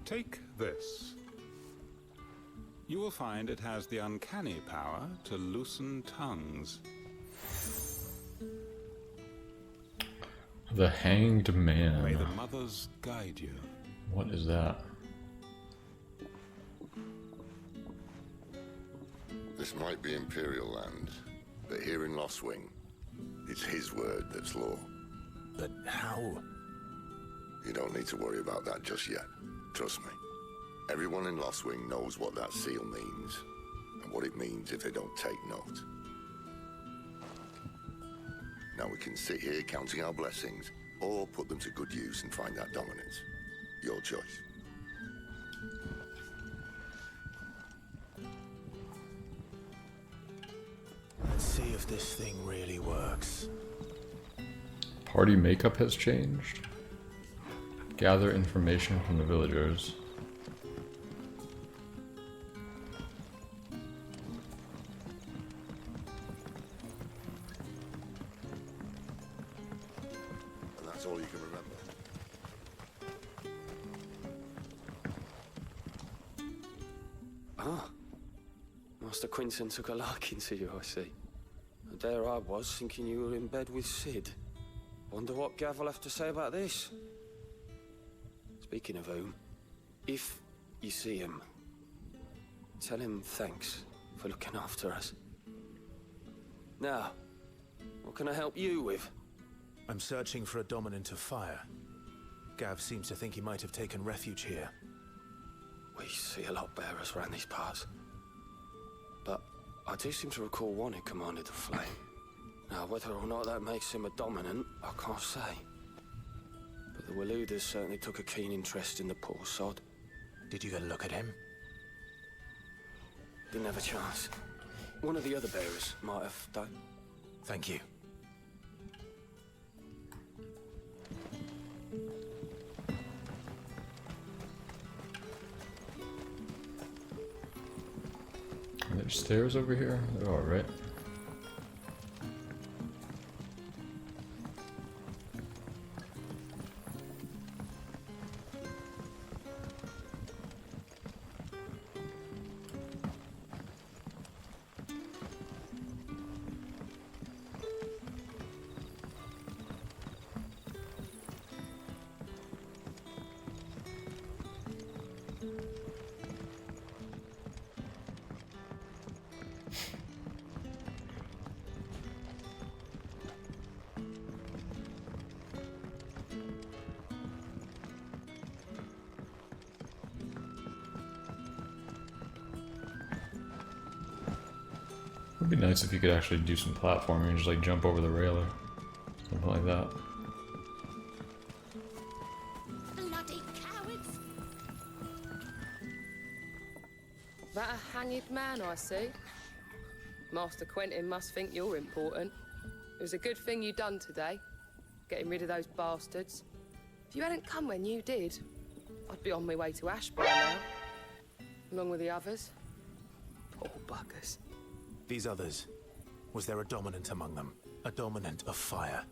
Take this. You will find it has the uncanny power to loosen tongues. The Hanged Man. May the mothers guide you. What is that? This might be Imperial land, but here in Lostwing, it's his word that's law. But how? You don't need to worry about that just yet. Trust me. Everyone in Lostwing knows what that seal means, and what it means if they don't take note. Now we can sit here counting our blessings, or put them to good use and find that dominance. Your choice. Let's see if this thing really works. Party makeup has changed. Gather information from the villagers. all you can remember. Ah. Master Quinton took a liking to you, I see. And there I was, thinking you were in bed with Sid. Wonder what Gav will have to say about this. Speaking of whom, if you see him, tell him thanks for looking after us. Now, what can I help you with? I'm searching for a dominant of fire. Gav seems to think he might have taken refuge here. We see a lot bearers around these parts. But I do seem to recall one who commanded the flame. Now, whether or not that makes him a dominant, I can't say. But the Waluders certainly took a keen interest in the poor sod. Did you get a look at him? Didn't have a chance. One of the other bearers might have done. Thank you. Are there stairs over here? They're all right. It'd be nice if you could actually do some platforming and just like jump over the rail or something like that. Bloody cowards! That a hanged man I see? Master Quentin must think you're important. It was a good thing you done today, getting rid of those bastards. If you hadn't come when you did, I'd be on my way to Ashby now, along with the others. Poor buggers. These others, was there a dominant among them? A dominant of fire?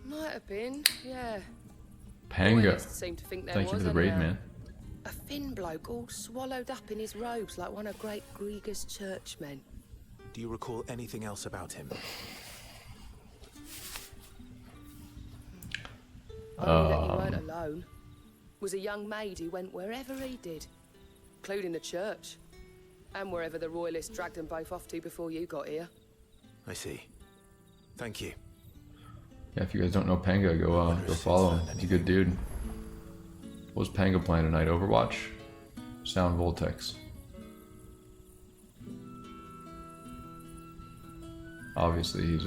Might have been, yeah. Panga. Royalists seem to think there Thank you was for the raid, anyhow. man. A thin bloke all swallowed up in his robes like one of great Grieger's churchmen. Do you recall anything else about him? Only that he weren't alone. Was a young maid who went wherever he did, including the church. And wherever the Royalists dragged them both off to before you got here. I see. Thank you. Yeah, if you guys don't know Panga, go follow him. He's a good dude. What was Panga playing tonight? Overwatch? Sound Voltex. Obviously, he's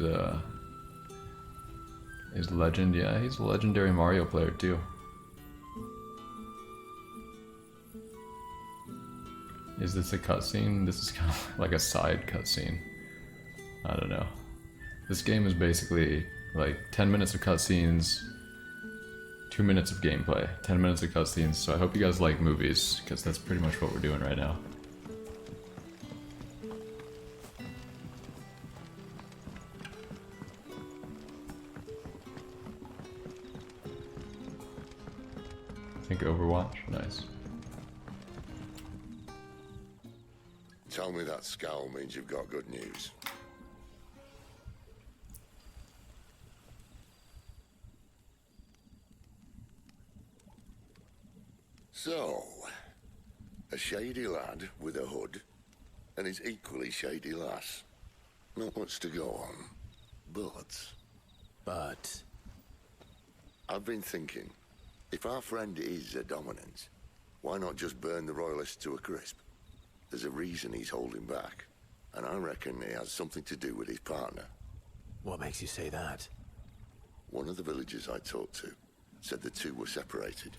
legend. Yeah, he's a legendary Mario player too. Is this a cutscene? This is kind of like a side cutscene. I don't know. This game is basically like 10 minutes of cutscenes, 2 minutes of gameplay, 10 minutes of cutscenes. So I hope you guys like movies, because that's pretty much what we're doing right now. I think Overwatch, nice. Tell me that scowl means you've got good news. So, a shady lad with a hood, and his equally shady lass. Not much to go on, but... I've been thinking, if our friend is a dominant, why not just burn the Royalists to a crisp? There's a reason he's holding back, and I reckon it has something to do with his partner. What makes you say that? One of the villagers I talked to said the two were separated.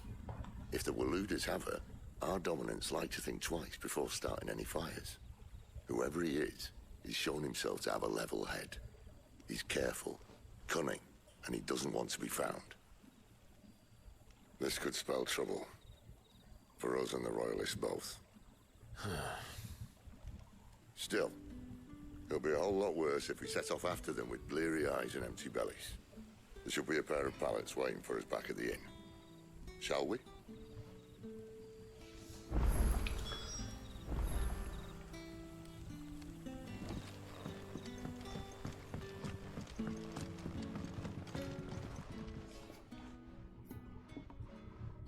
If the Waluders have her, our dominants like to think twice before starting any fires. Whoever he is, he's shown himself to have a level head. He's careful, cunning, and he doesn't want to be found. This could spell trouble. For us and the Royalists both. Still, it'll be a whole lot worse if we set off after them with bleary eyes and empty bellies. There should be a pair of pallets waiting for us back at the inn. Shall we?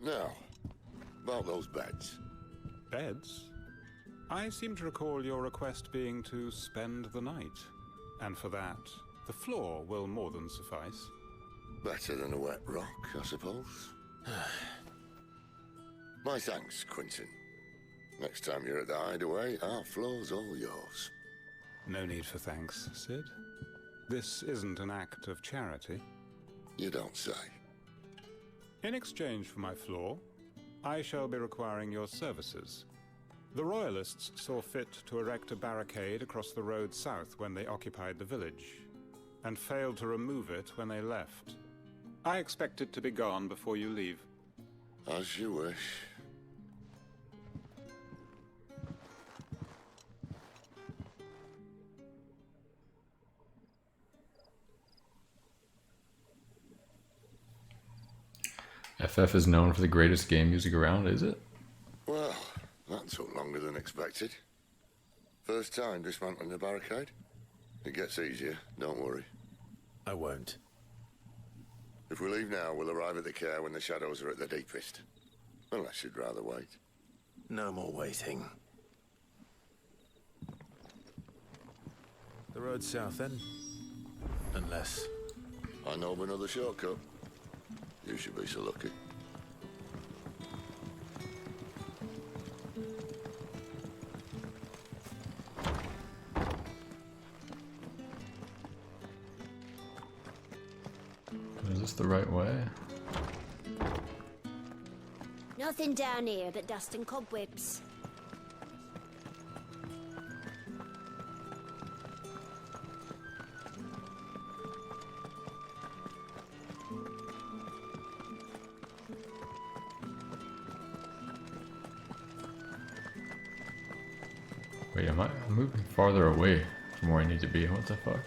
Now, about those beds. Beds? I seem to recall your request being to spend the night. And for that, the floor will more than suffice. Better than a wet rock, I suppose. My thanks, Quinton. Next time you're at the hideaway, our floor's all yours. No need for thanks, Sid. This isn't an act of charity. You don't say. In exchange for my floor, I shall be requiring your services. The Royalists saw fit to erect a barricade across the road south when they occupied the village, and failed to remove it when they left. I expect it to be gone before you leave. As you wish. FF is known for the greatest game music around, is it? Well, that took longer than expected. First time dismantling the barricade? It gets easier, don't worry. I won't. If we leave now, we'll arrive at the care when the shadows are at their deepest. Unless you'd rather wait. No more waiting. The road south then? Unless... I know of another shortcut. You should be so lucky. Is this the right way? Nothing down here but dust and cobwebs. Wait, I'm moving farther away from where I need to be. What the fuck?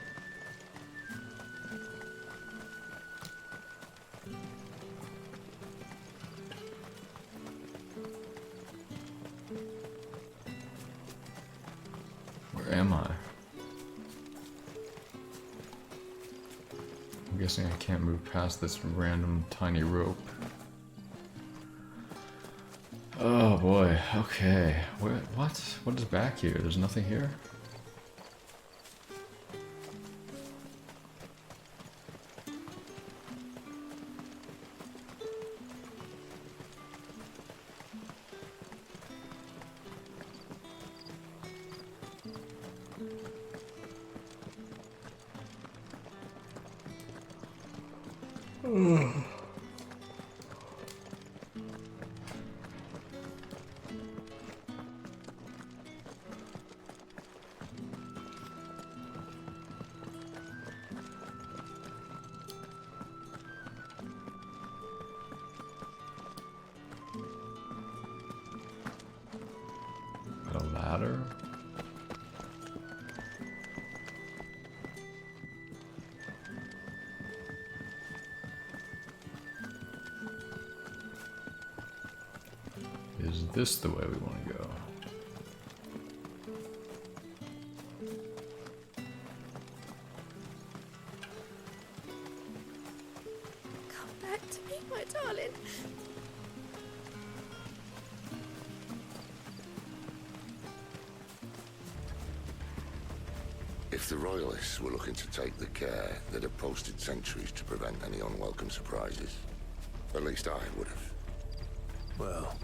Where am I? I'm guessing I can't move past this random tiny rope. Oh boy, okay. What? What is back here? There's nothing here? A ladder? Is this the way we want to go? Come back to me, my darling. If the Royalists were looking to take the care, they'd have posted sentries to prevent any unwelcome surprises. At least I would have. Well,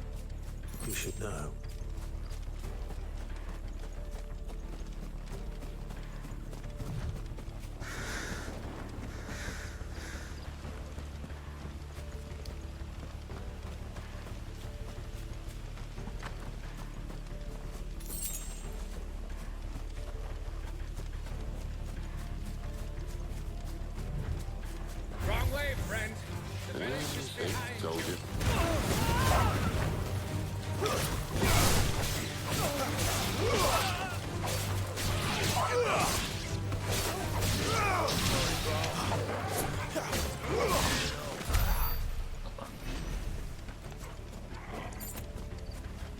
you should know. Wrong way, friend. The village is behind. Told you.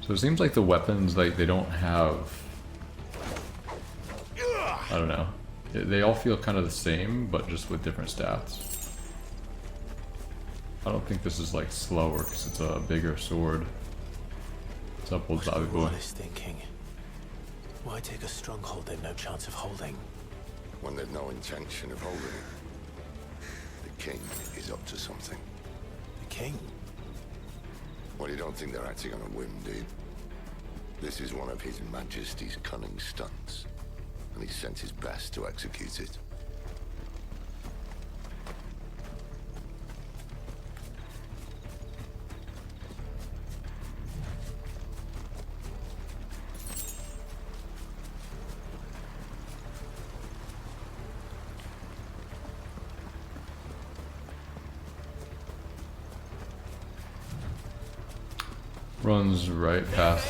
So it seems like the weapons, like, they don't have... I don't know. They all feel kind of the same, but just with different stats. I don't think this is, like, slower, because it's a bigger sword. What's up, old Bobby boy? What is thinking? Why take a stronghold they've no chance of holding? When they've no intention of holding it. The king is up to something. The king? Well, you don't think they're acting on a whim, do you? This is one of His Majesty's cunning stunts, and he's sent his best to execute it. Runs right past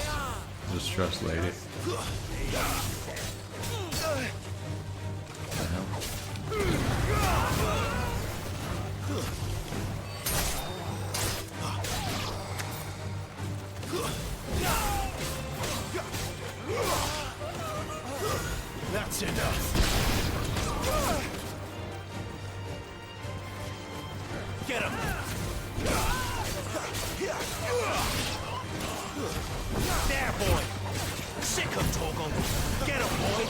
the distressed lady. That's enough. Get him. There, boy. Sick of Torgal. Get him, boy.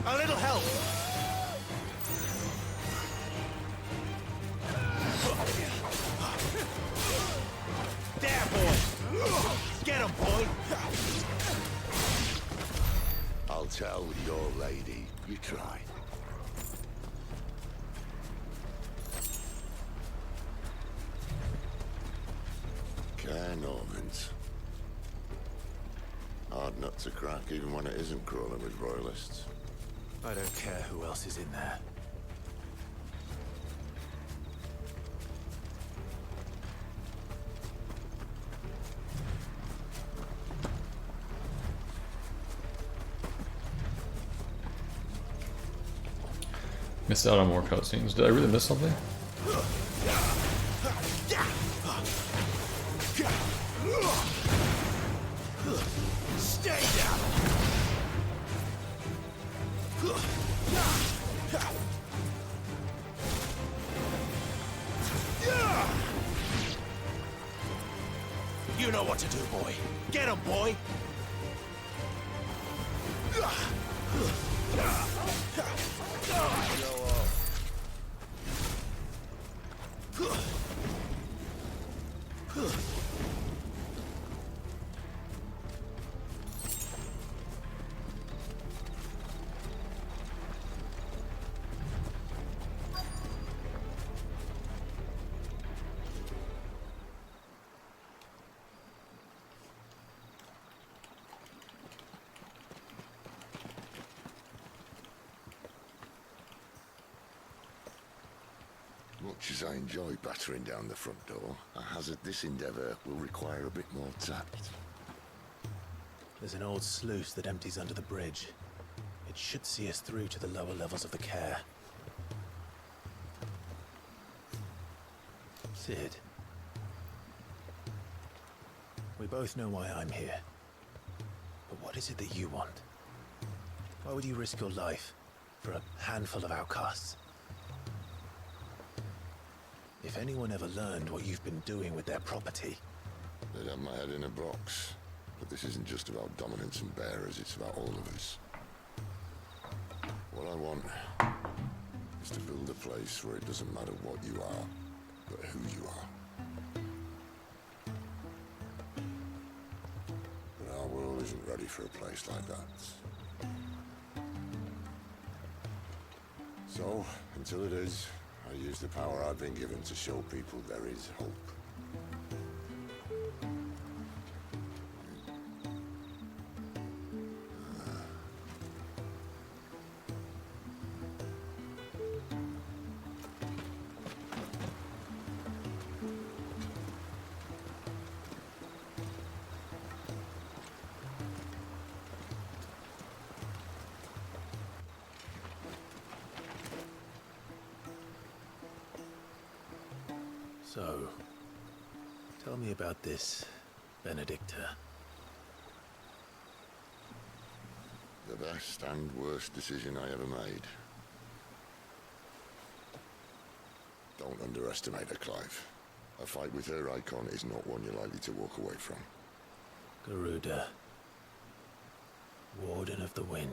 A little help. There, boy. Get him, boy. I'll tell your lady you tried. Cairnormans. Hard nut to crack, even when it isn't crawling with royalists. I don't care who else is in there. Missed out on more cutscenes. Did I really miss something? Stay down. You know what to do, boy. Get him, boy. Much as I enjoy battering down the front door, I hazard this endeavour will require a bit more tact. There's an old sluice that empties under the bridge. It should see us through to the lower levels of the care. Sid. We both know why I'm here. But what is it that you want? Why would you risk your life for a handful of outcasts? If anyone ever learned what you've been doing with their property... They'd have my head in a box. But this isn't just about dominance and bearers, it's about all of us. What I want is to build a place where it doesn't matter what you are, but who you are. But our world isn't ready for a place like that. So, until it is, I use the power I've been given to show people there is hope. So, tell me about this Benedicta. The best and worst decision I ever made. Don't underestimate her, Clive. A fight with her icon is not one you're likely to walk away from. Garuda. Warden of the Wind.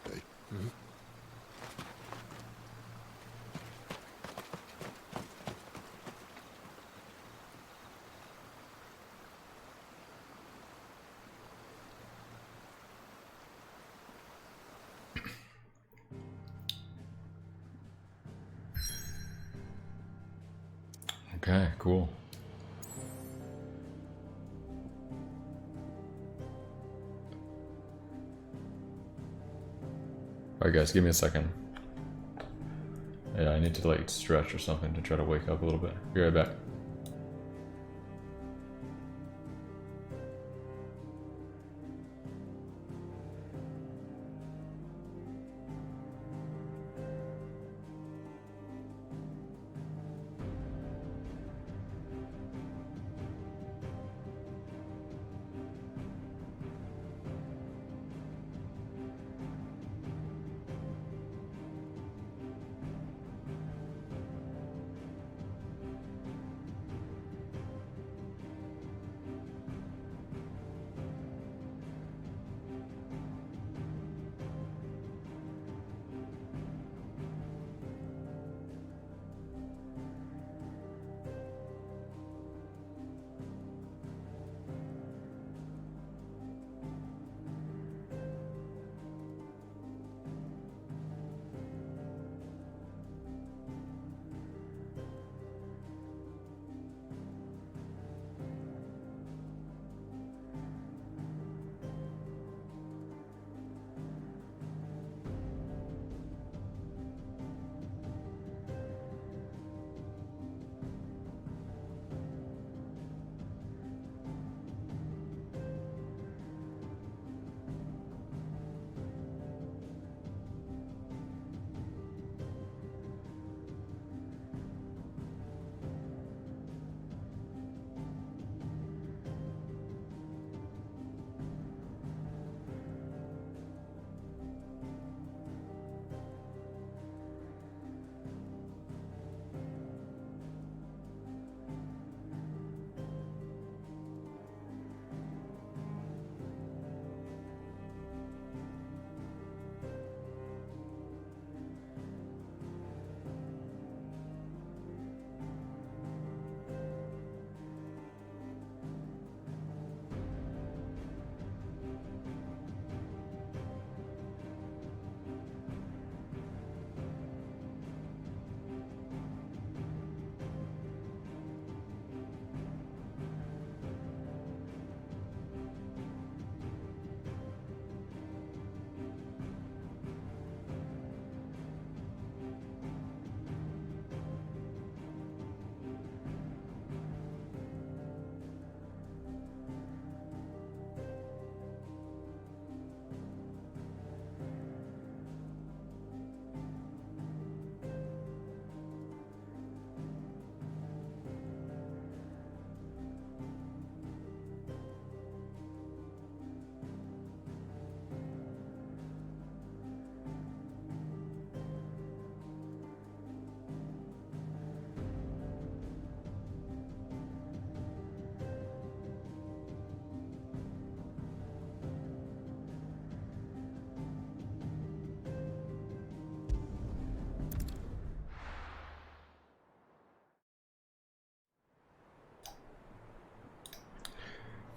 Hey. Hmm? Okay, cool. Alright guys, give me a second. Yeah, I need to like stretch or something to try to wake up a little bit. Be right back.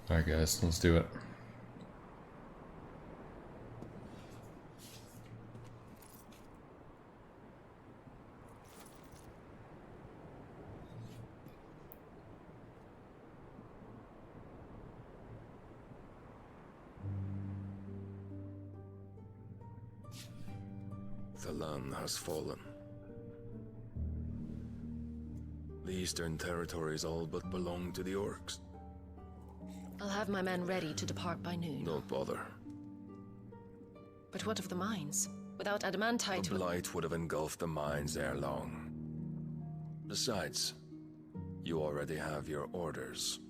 Alright guys, let's do it. The land has fallen. The Eastern Territories all but belong to the Orcs. I'll have my men ready to depart by noon. Don't bother. But what of the mines? Without adamantite... The blight would have engulfed the mines ere long. Besides, you already have your orders.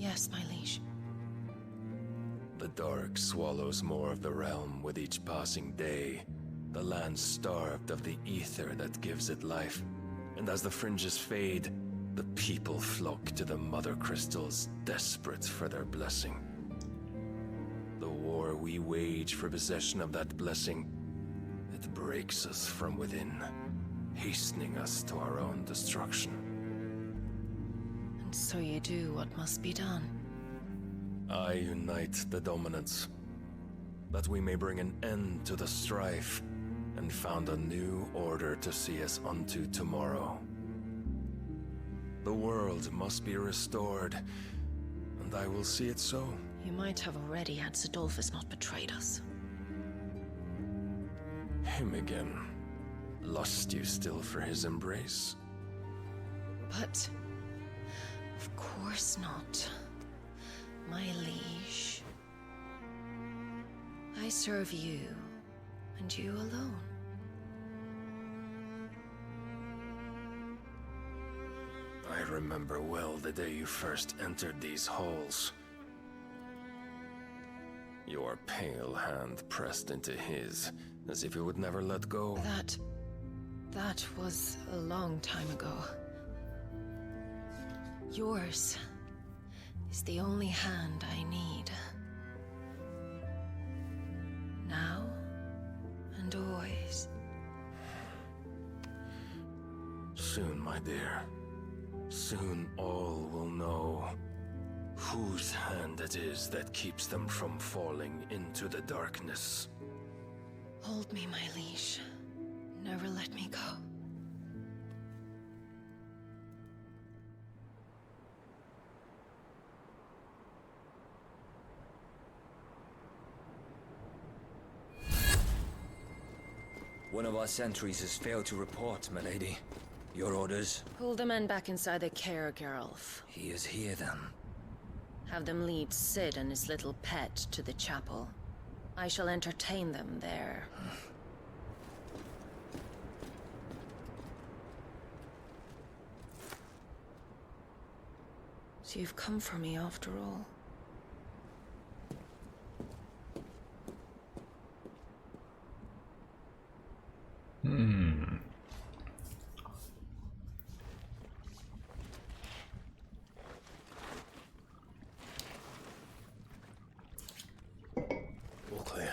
Yes, my liege. The dark swallows more of the realm with each passing day. The land starved of the ether that gives it life. And as the fringes fade, the people flock to the mother crystals, desperate for their blessing. The war we wage for possession of that blessing, it breaks us from within, hastening us to our own destruction. And so you do what must be done. I unite the dominants, that we may bring an end to the strife, and found a new order to see us unto tomorrow. The world must be restored, and I will see it so. You might have already had Sidolphus not betrayed us. Him again. Lust you still for his embrace? But... of course not. My liege. I serve you, and you alone. I remember well the day you first entered these halls. Your pale hand pressed into his, as if you would never let go. That was a long time ago. Yours is the only hand I need. Now and always. Soon, my dear. Soon all will know whose hand it is that keeps them from falling into the darkness. Hold me, my liege. Never let me go. One of our sentries has failed to report, milady. Your orders? Pull the men back inside their care, Geralf. He is here, then. Have them lead Sid and his little pet to the chapel. I shall entertain them there. So you've come for me after all. All clear.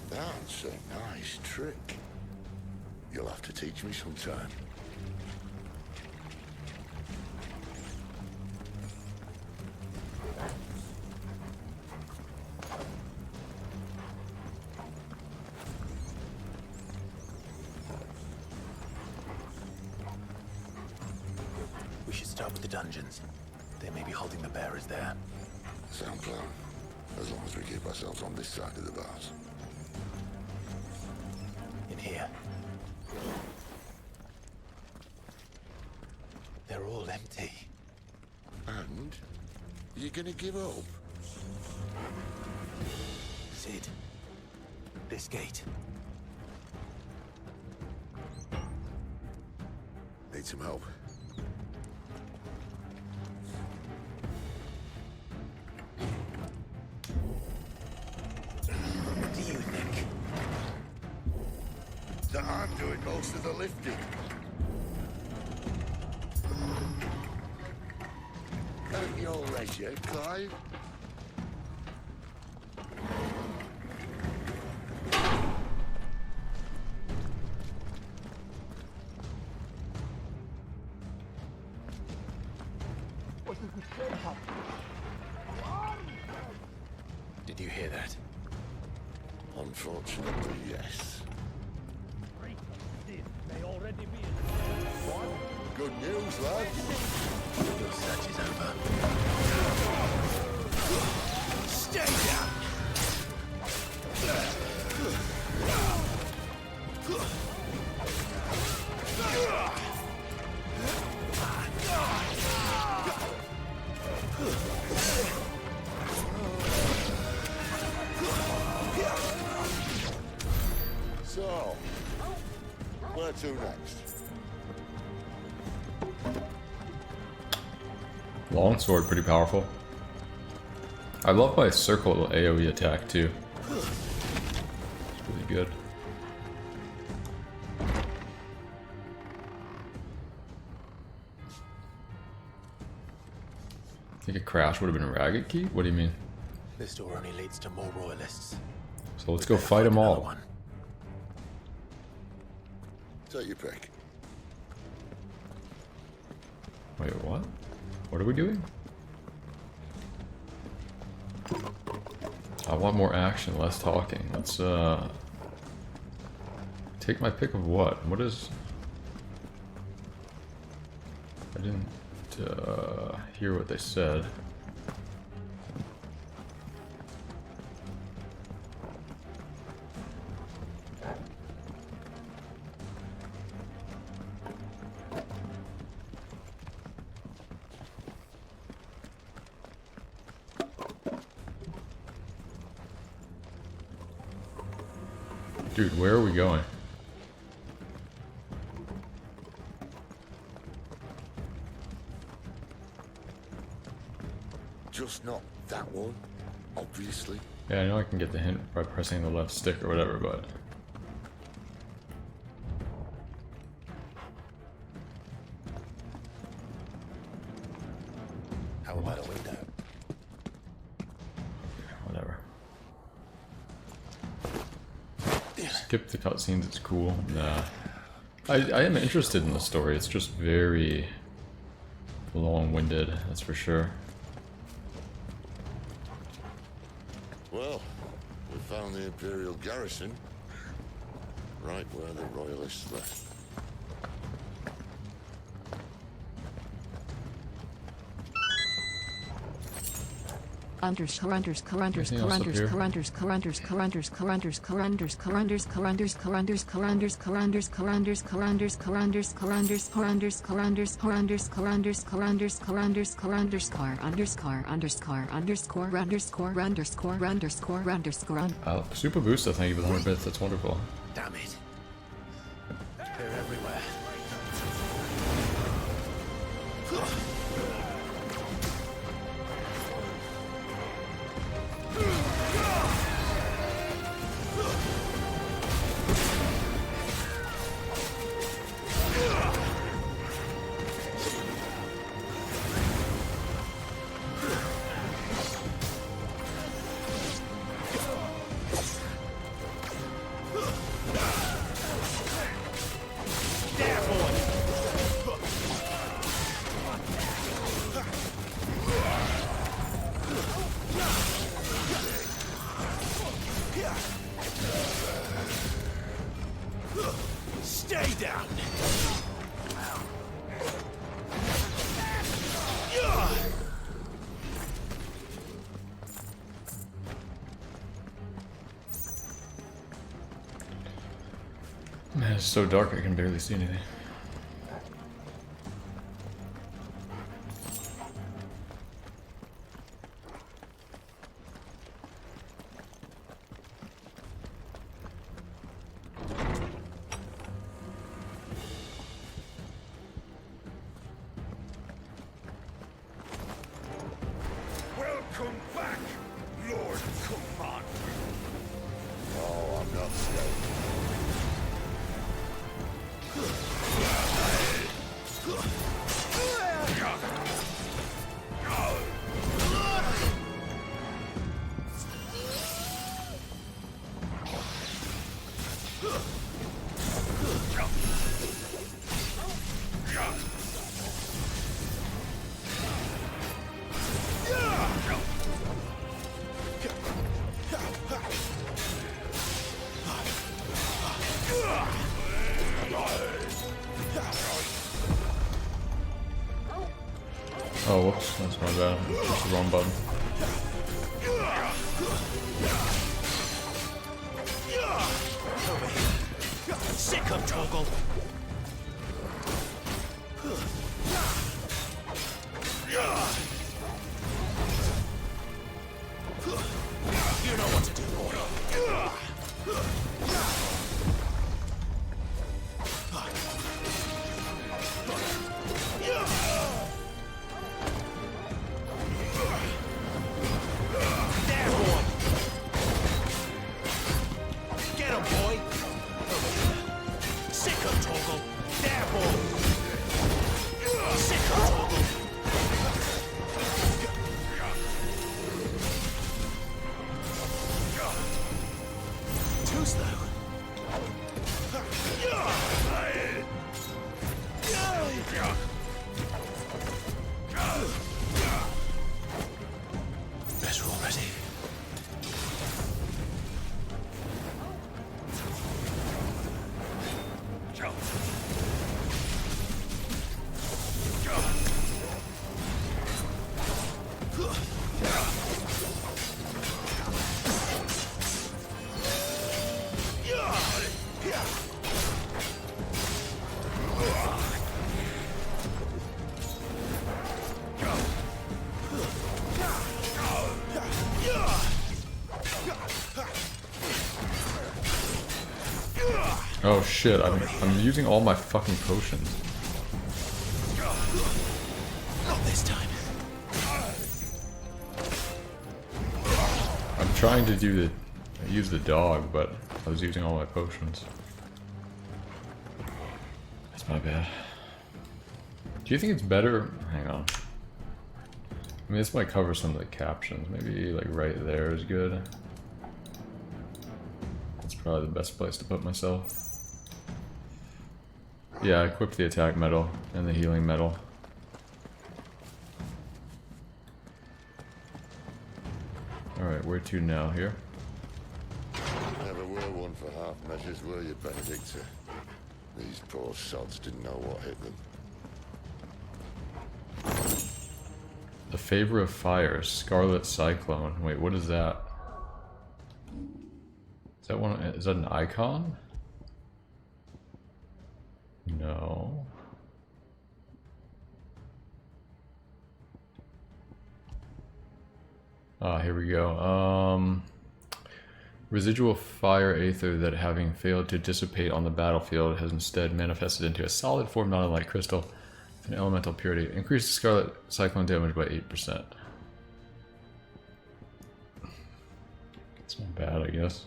That's a nice trick. You'll have to teach me sometime. We should start with the dungeons. They may be holding the bearers there. Sound plan. As long as we keep ourselves on this side of the bars. In here. They're all empty. And? You gonna give up? Sid. This gate. Need some help. What do you think? That I'm doing most of the lifting. At your leisure, Clive. Did you hear that? Unfortunately, yes. May already be Good news, lad. Your search is over. Stay down! Where to next? Longsword, pretty powerful. I love my circle AoE attack too. It's really good. I think a crash would have been a ragged key? What do you mean? This door only leads to more royalists. So let's go fight them all. Take your pick. Wait, what? What are we doing? I want more action, less talking. Let's take my pick of what? What is... I didn't hear what they said. Dude, where are we going? Just not that one, obviously. Yeah, I know I can get the hint by pressing the left stick or whatever, but... How about a window? Whatever. Skip the cutscenes, it's cool. Nah. I am interested in the story, it's just very long-winded, that's for sure. Well, we found the Imperial garrison, right where the Royalists left. Super Booster, thank you for the 100 bits, that's wonderful. Damn it. They're everywhere. Stay down! Man, it's so dark I can barely see anything. Welcome back, Lord Commander. Oh, I'm not slow. Oh, whoops, that's my bad. That's the wrong button. Sick of Toggle! You know what to do, Mortal. goes, though. Better already. Oh shit, I'm using all my fucking potions. Not this time. I'm trying to do use the dog, but I was using all my potions. That's my bad. Do you think it's better? Hang on. I mean, this might cover some of the captions. Maybe like right there is good. That's probably the best place to put myself. Yeah, I equipped the attack medal and the healing medal. Alright, where to now here? Never were one for half measures, were you, Benedicta? These poor sods didn't know what hit them. The Favor of Fire, Scarlet Cyclone. Wait, what is that? Is that one? Is that an icon? No. Ah, here we go. Residual fire aether that, having failed to dissipate on the battlefield, has instead manifested into a solid form not unlike crystal and elemental purity. Increases Scarlet Cyclone damage by 8%. It's not bad, I guess.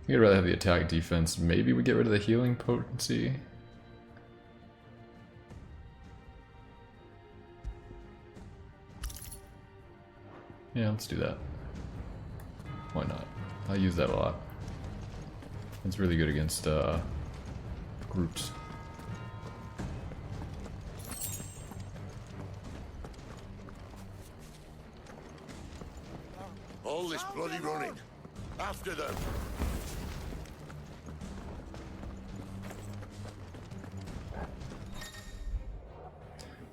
I'd rather have the attack defense. Maybe we get rid of the healing potency. Yeah, let's do that. Why not? I use that a lot. It's really good against groups. All this bloody running. After them.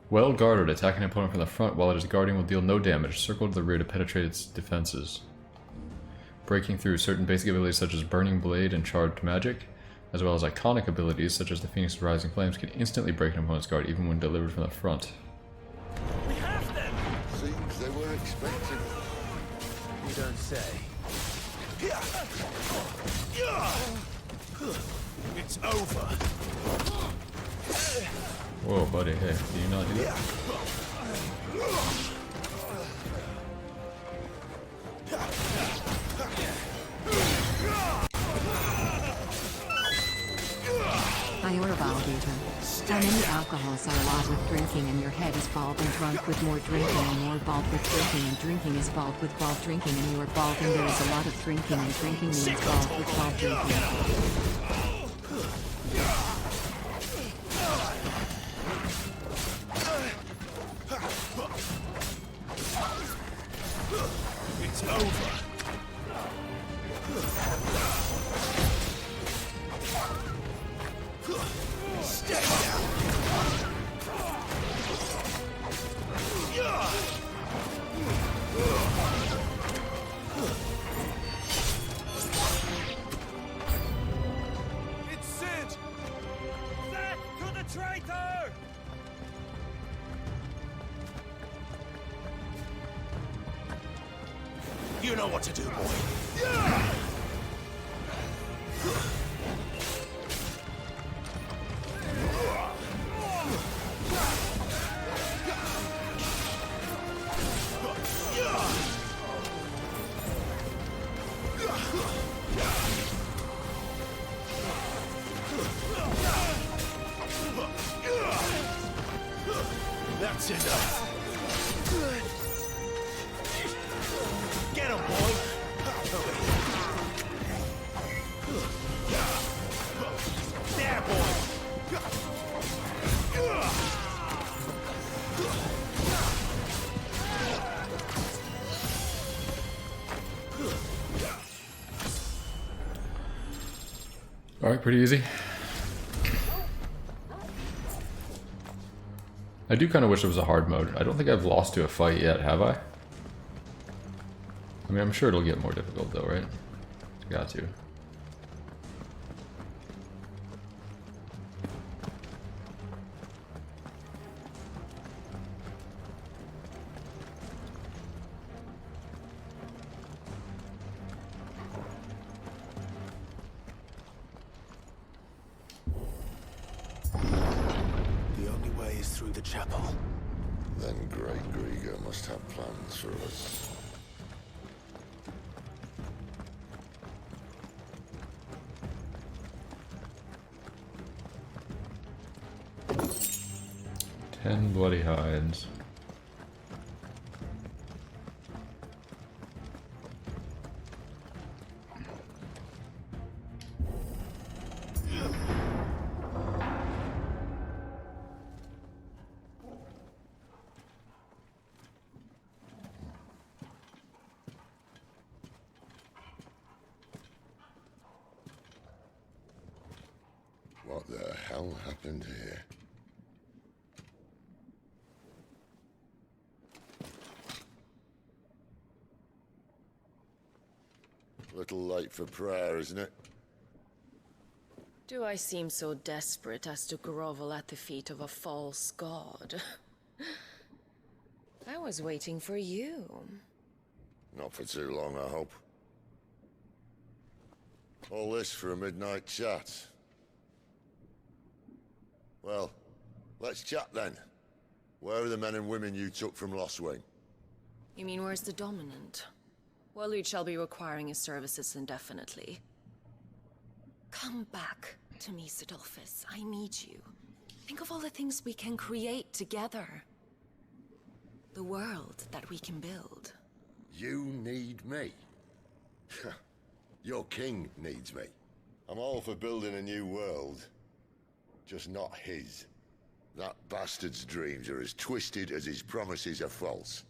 Well guarded, attacking an opponent from the front while it is guarding will deal no damage. Circle to the rear to penetrate its defenses. Breaking through certain basic abilities such as Burning Blade and Charged Magic, as well as iconic abilities such as the Phoenix's Rising Flames, can instantly break an opponent's guard even when delivered from the front. We have them! Seems they were expecting. You don't say. It's over. Whoa, buddy, hey, do you not do that? How many alcohols are bald with drinking and your head is bald and drunk with more drinking and more bald with drinking and drinking is bald with bald drinking and you are bald and there is a lot of drinking and drinking means bald with bald drinking. It's over. Stay down. It's Sid. Back to the traitor. You know what to do, boy. That's enough. Get him, boy. Alright, pretty easy. I do kind of wish it was a hard mode. I don't think I've lost to a fight yet, have I? I mean, I'm sure it'll get more difficult though, right? Got to. The only way is through the chapel. Then Great Grieger must have plans for us. Ten bloody hides. What the hell happened here? Little late for prayer, isn't it? Do I seem so desperate as to grovel at the feet of a false god? I was waiting for you. Not for too long, I hope. All this for a midnight chat. Well, let's chat then. Where are the men and women you took from Lostwing? You mean where's the dominant? Waleed shall be requiring his services indefinitely. Come back to me, Sidolphus. I need you. Think of all the things we can create together. The world that we can build. You need me? Your king needs me. I'm all for building a new world. Just not his. That bastard's dreams are as twisted as his promises are false.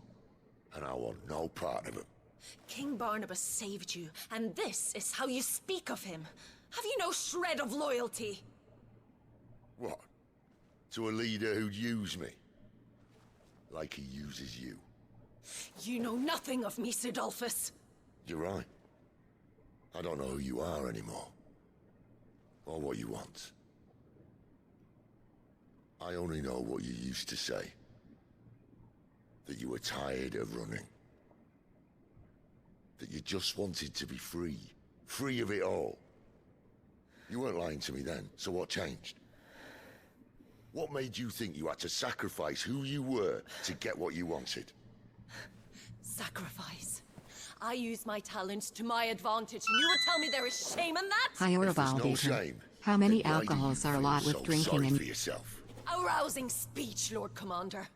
And I want no part of them. King Barnabas saved you, and this is how you speak of him. Have you no shred of loyalty? What? To a leader who'd use me? Like he uses you. You know nothing of me, Sidolphus. You're right. I don't know who you are anymore. Or what you want. I only know what you used to say. That you were tired of running. That you just wanted to be free. Free of it all. You weren't lying to me then, so what changed? What made you think you had to sacrifice who you were to get what you wanted? Sacrifice. I use my talents to my advantage, and you would tell me there is shame in that? Aurateur. How many alcohols are allowed with drinking and... for yourself. Arousing speech, Lord Commander.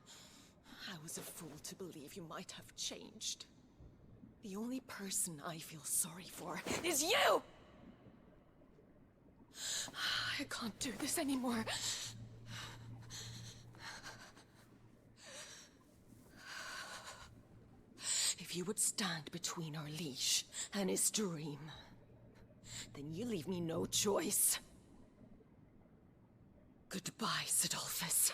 I was a fool to believe you might have changed. The only person I feel sorry for is you! I can't do this anymore. If you would stand between our leash and his dream, then you leave me no choice. Goodbye, Sidolphus.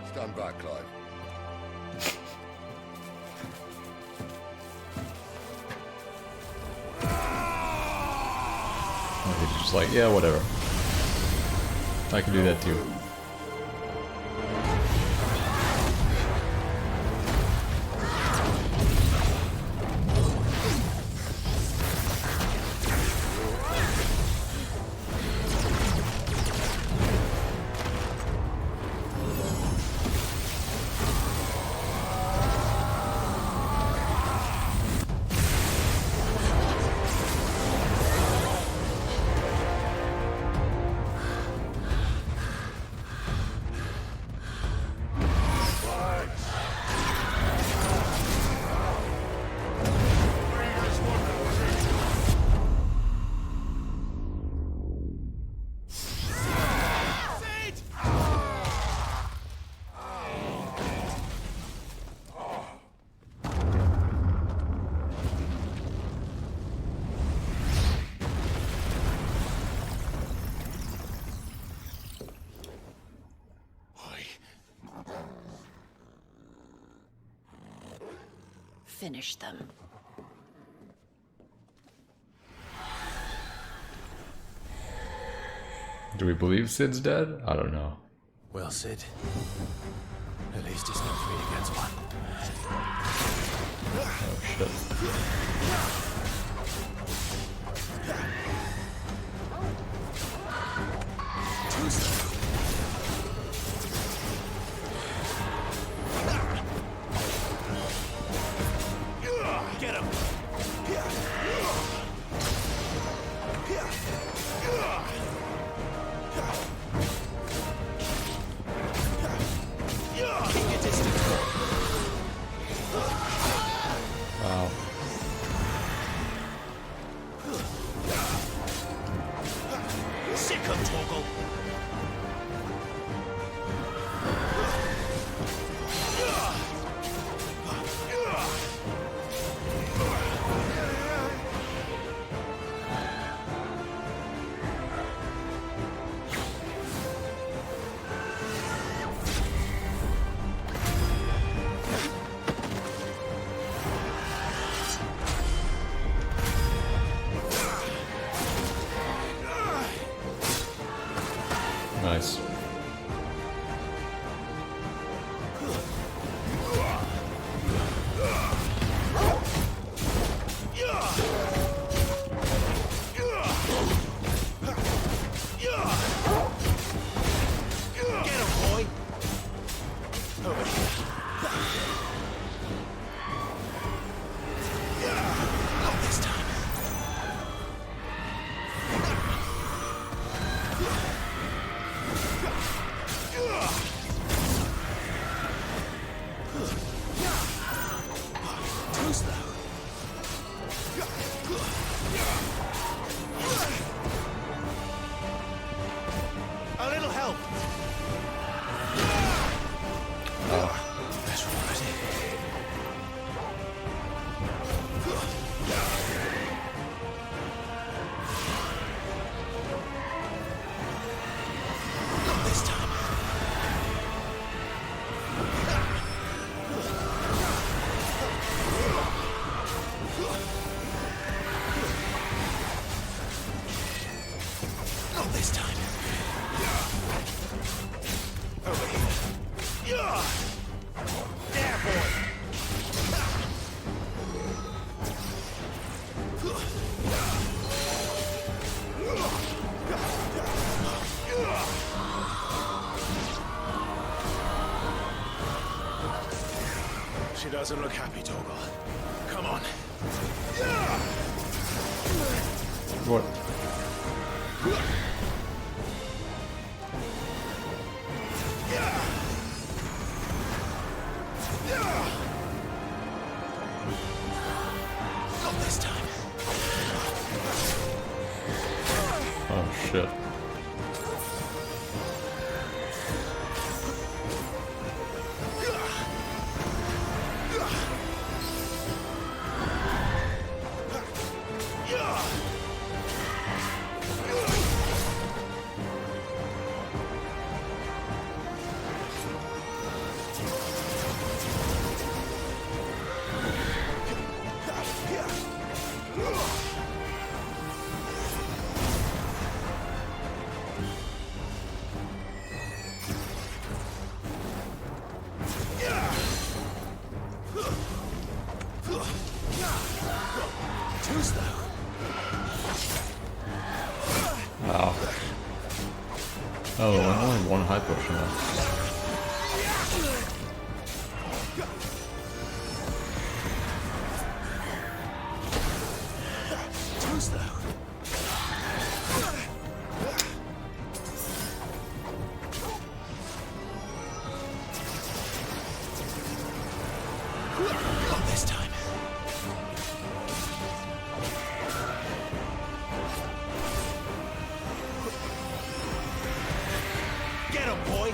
Stand back, Clive. He's just like, yeah, whatever. I can do that too. finish them. Do we believe Sid's dead? I don't know. Well, Sid, at least it's not 3 against 1. Oh shit. Get him! Wow. Sick of Torgal! Nice. A little help! That's right. Not this time. Not this time. Over here. There, boy. She doesn't look happy, Torgal. Come on. What? Not this time. Oh shit. Wow. Oh, only one high potion left. Not this time. Get him, boy!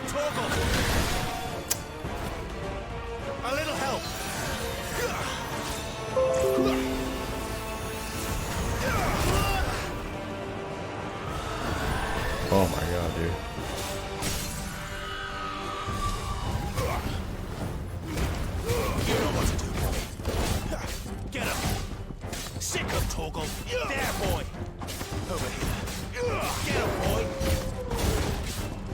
Torgal! A little help! Oh my god, dude. You know what Torgal. There, boy. Over here. Get him, boy.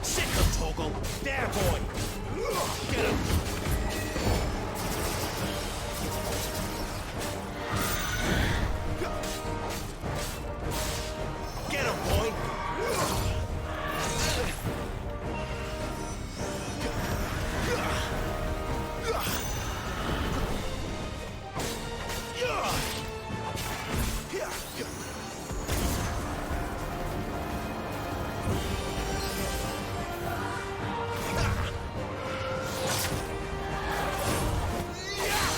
Sick him, Torgal. There, boy. Get him. Get him, boy.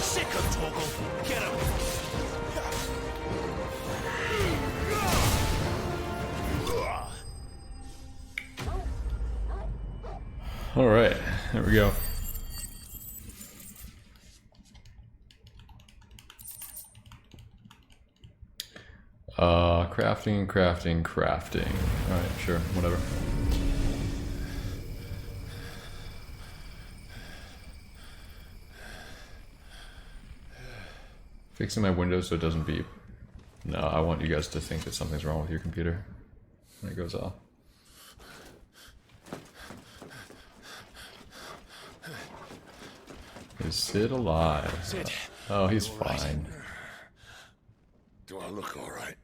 Sick him, Torgal. Get him. All right, there we go. Crafting. All right, sure, whatever. Fixing my Windows so it doesn't beep. No, I want you guys to think that something's wrong with your computer when it goes off. Is Sid alive? Sid. Oh, he's fine. Do I look all right?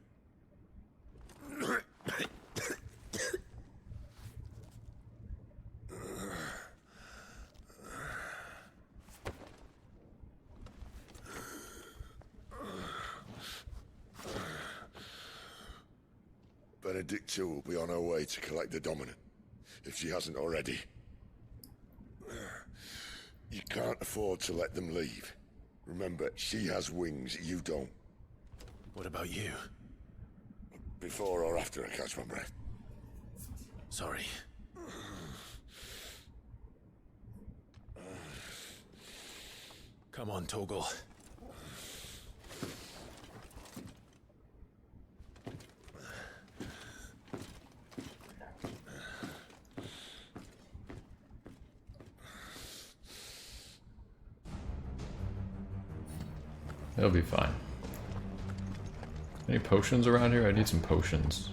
Benedicta will be on her way to collect the Dominant, if she hasn't already. You can't afford to let them leave. Remember, she has wings, you don't. What about you? Before or after I catch my breath? Sorry. Come on, Torgal. It'll be fine. Any potions around here? I need some potions.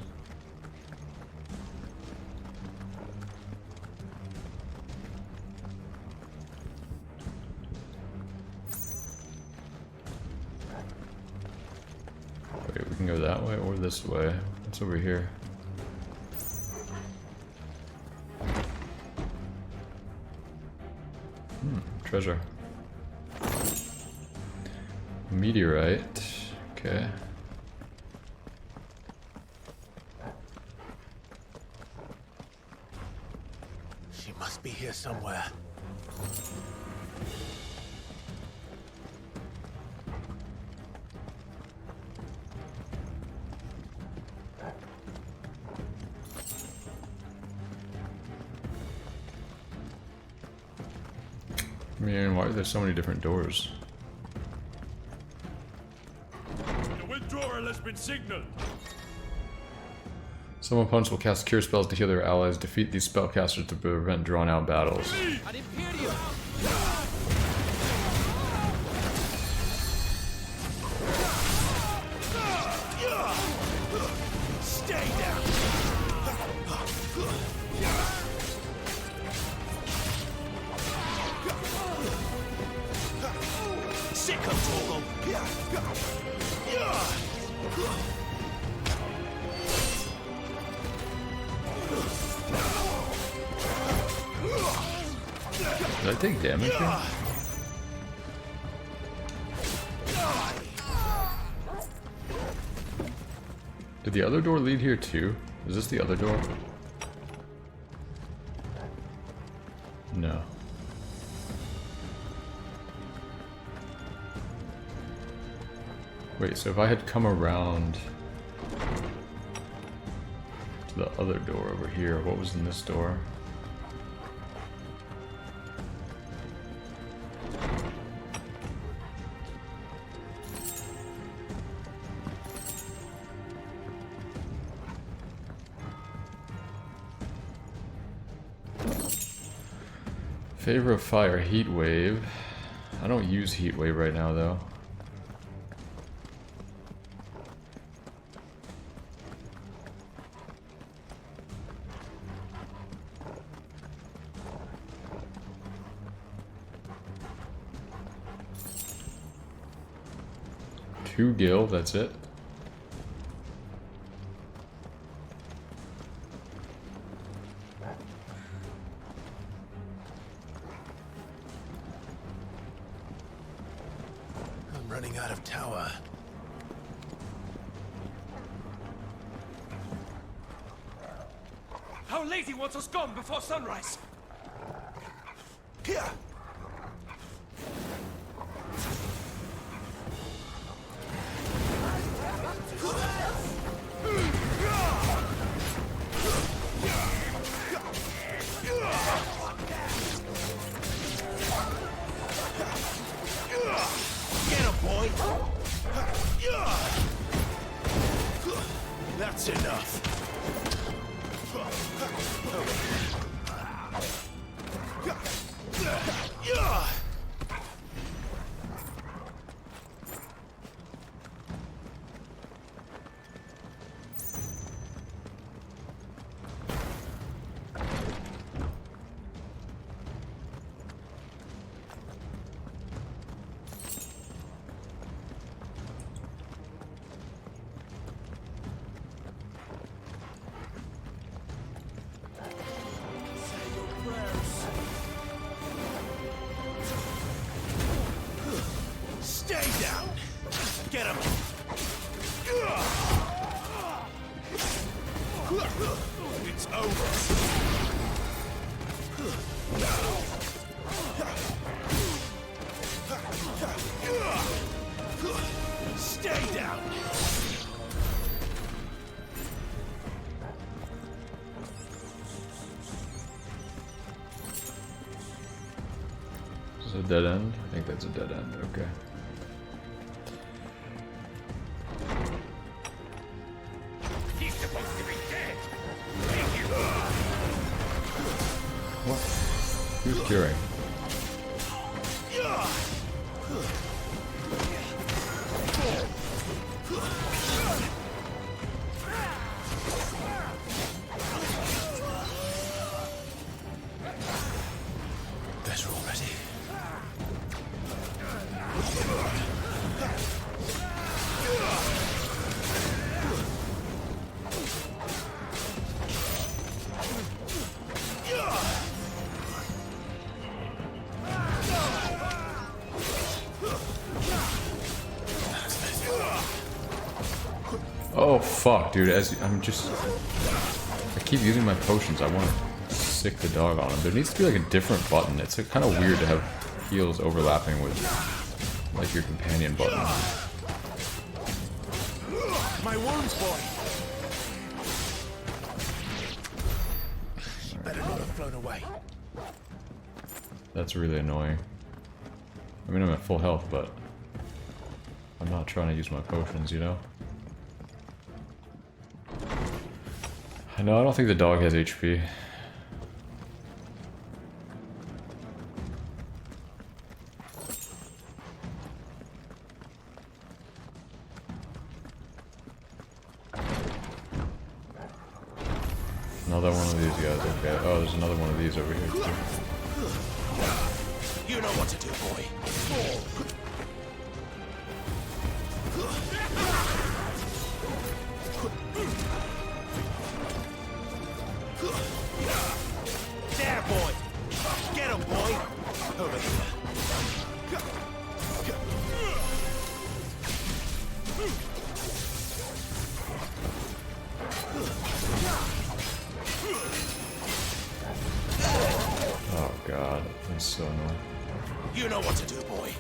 Wait, we can go that way or this way. What's over here? Treasure. Meteorite. Okay. She must be here somewhere. Man, why are there so many different doors? The withdrawal has been signaled. Some opponents will cast cure spells to heal their allies. Defeat these spellcasters to prevent drawn-out battles. Ad Imperium! Stay down! Sick of Torgal! Did I take damage here? Did the other door lead here too? Is this the other door? No. Wait, so if I had come around to the other door over here, what was in this door? Favor of fire, heat wave. I don't use heat wave right now though. 2 gil, that's it. I'm running out of tower. Our lady wants us gone before sunrise. Here. Get him, boy! That's enough. Stay down! Get him! It's over. Stay down! Is this a dead end? I think that's a dead end, okay. He's supposed to be dead. What? Who's curing? Better already. Oh fuck, dude! I'm just, I keep using my potions. I want to sick the dog on him. There needs to be like a different button. It's kind of weird to have heals overlapping with like your companion button. My wounds, boy! He better not have flown away. That's really annoying. I mean, I'm at full health, but I'm not trying to use my potions, you know? No, I don't think the dog has HP. Another one of these guys, okay. Oh, there's another one of these over here too. You know what to do, boy. There, boy! Get him, boy! Over here. Oh god, that's so annoying. You know what to do, boy.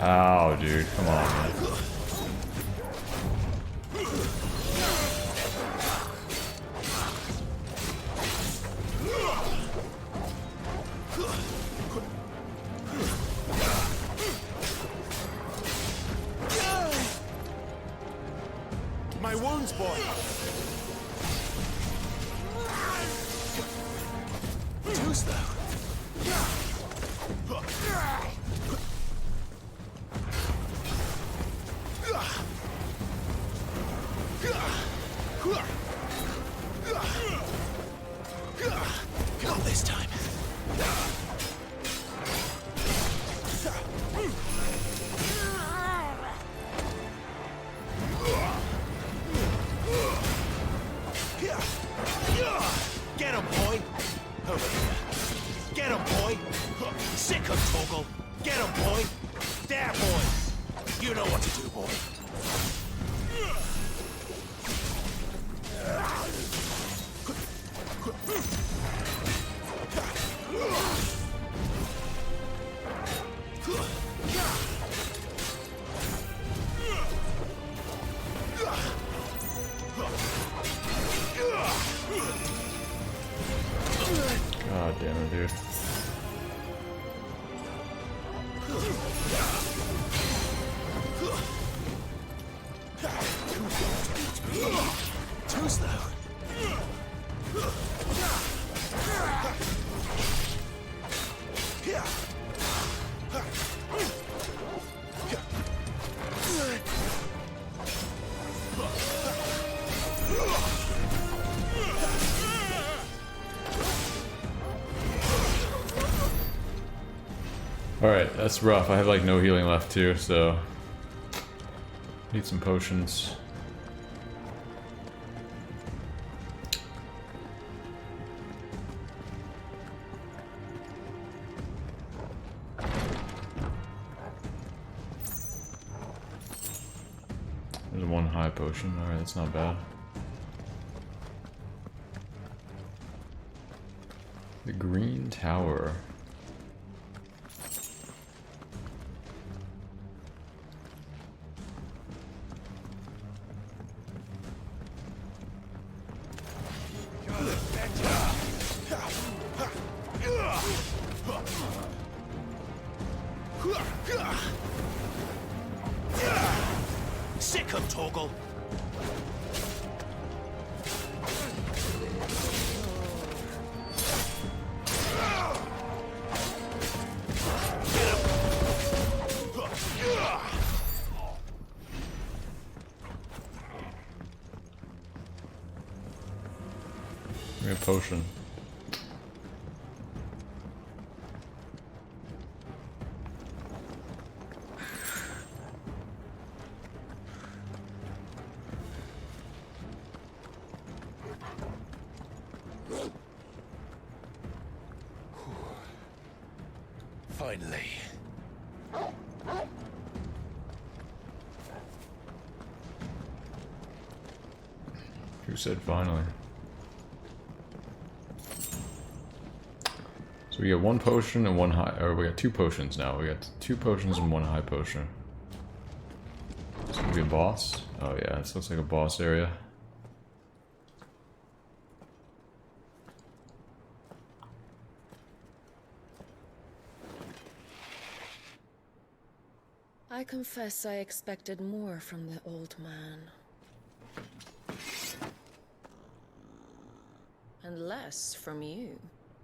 How, dude? Come on, man. My wounds, boy. Too slow. Not this time. Get him, boy! Over here. Get him, boy! Sick him, Toggle! Get him, boy! There, boy! You know what to do, boy. God damn it, dude. Too slow. Alright, that's rough. I have like no healing left too, so need some potions. There's one high potion. Alright, that's not bad. The Green Tower. Sick him, Toggle! Give me a potion. Finally. Who said finally? So we got one potion and one high, or we got two potions now. We got two potions and one high potion. This could be a boss. Oh yeah, this looks like a boss area. I confess I expected more from the old man. And less from you.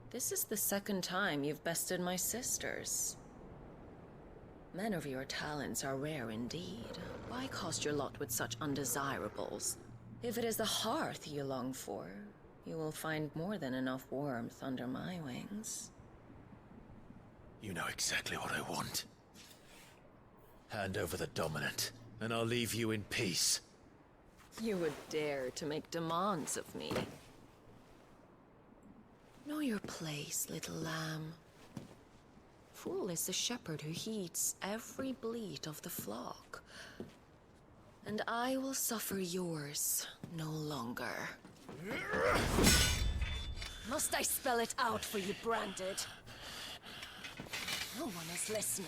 This is the second time you've bested my sisters. Men of your talents are rare indeed. Why cast your lot with such undesirables? If it is the hearth you long for, you will find more than enough warmth under my wings. You know exactly what I want. Hand over the dominant, and I'll leave you in peace. You would dare to make demands of me. Know your place, little lamb. Fool is the shepherd who heeds every bleat of the flock. And I will suffer yours no longer. Must I spell it out for you, Branded? No one is listening.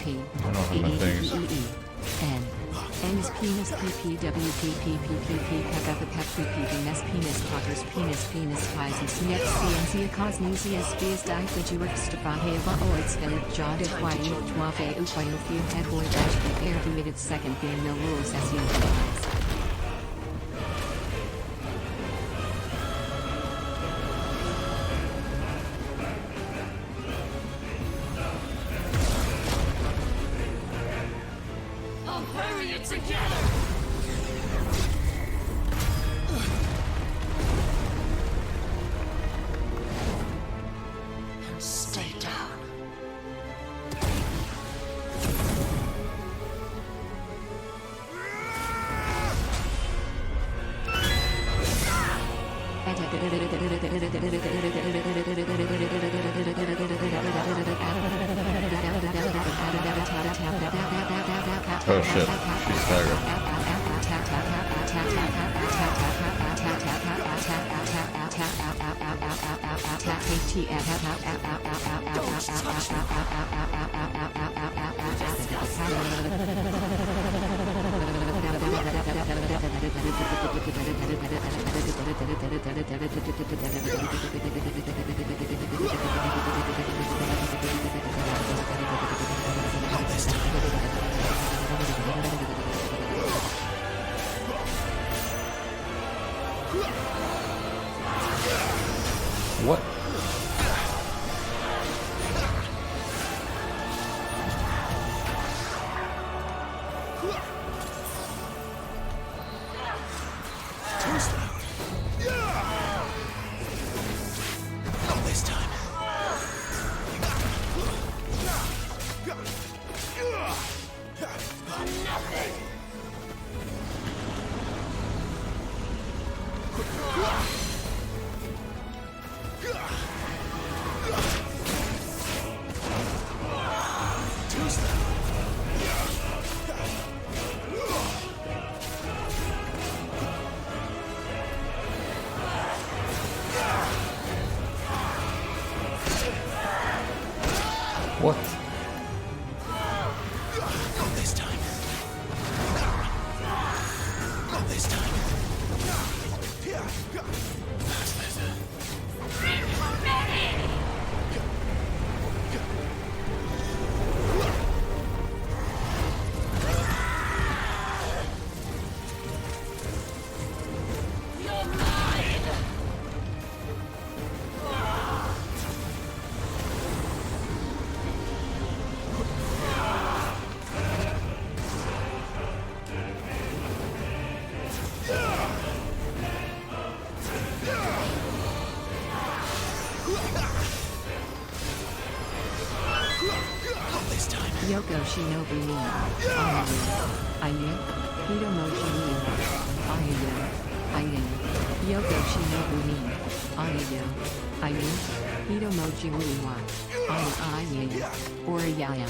P. I don't know what my thing is. N. N is penis, penis, penis, potters, penis, pies, and snip, CNC, cosnesius, beers, diphagurixtaphaheva, oitsveld, jod, wai, wafe, ufayo, few, head, boy, dash, air, committed, second, being no rules, as you advise. Oh shit, she's staggered. What? Not this time. Nothing! What? Not this time. Not this time. That's better. Yoko Shinobu ni Ayu Hitomoji ni Ayu Yoko Shinobu ni Ayu Hitomoji ni Ayu Oriyaya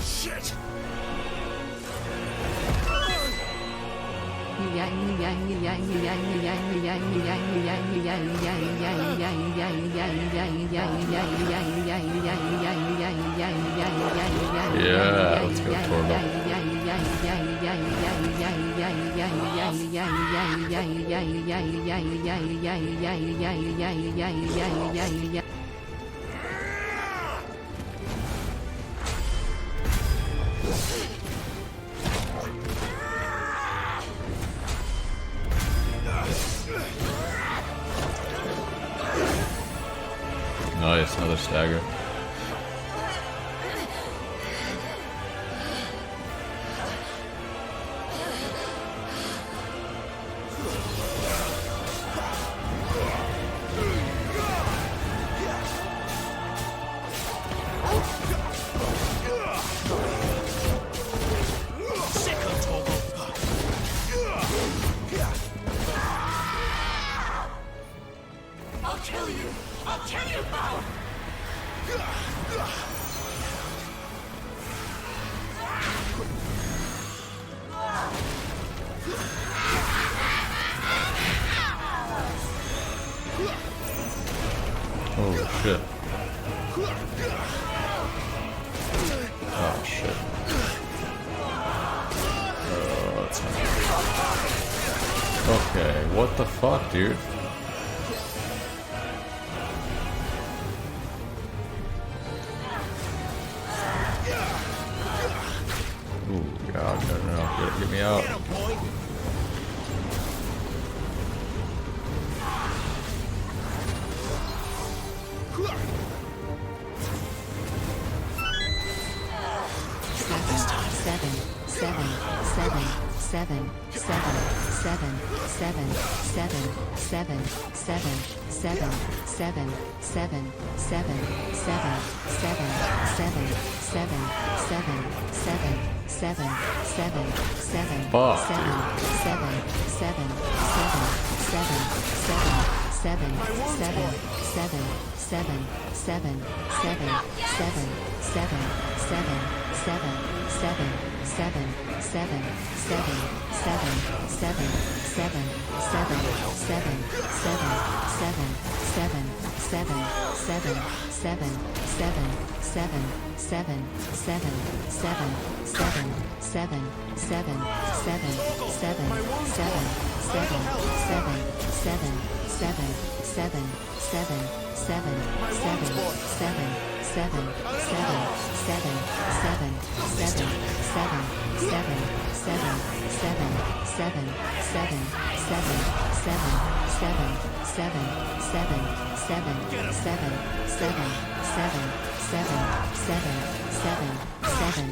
Shit! Yeah, let's go Torgal. Nice, another stagger. I'll kill you! I'll kill you, Power! Oh shit. Oh shit. Oh, that's not... Okay, what the fuck, dude? Ooh, God, no, get me out.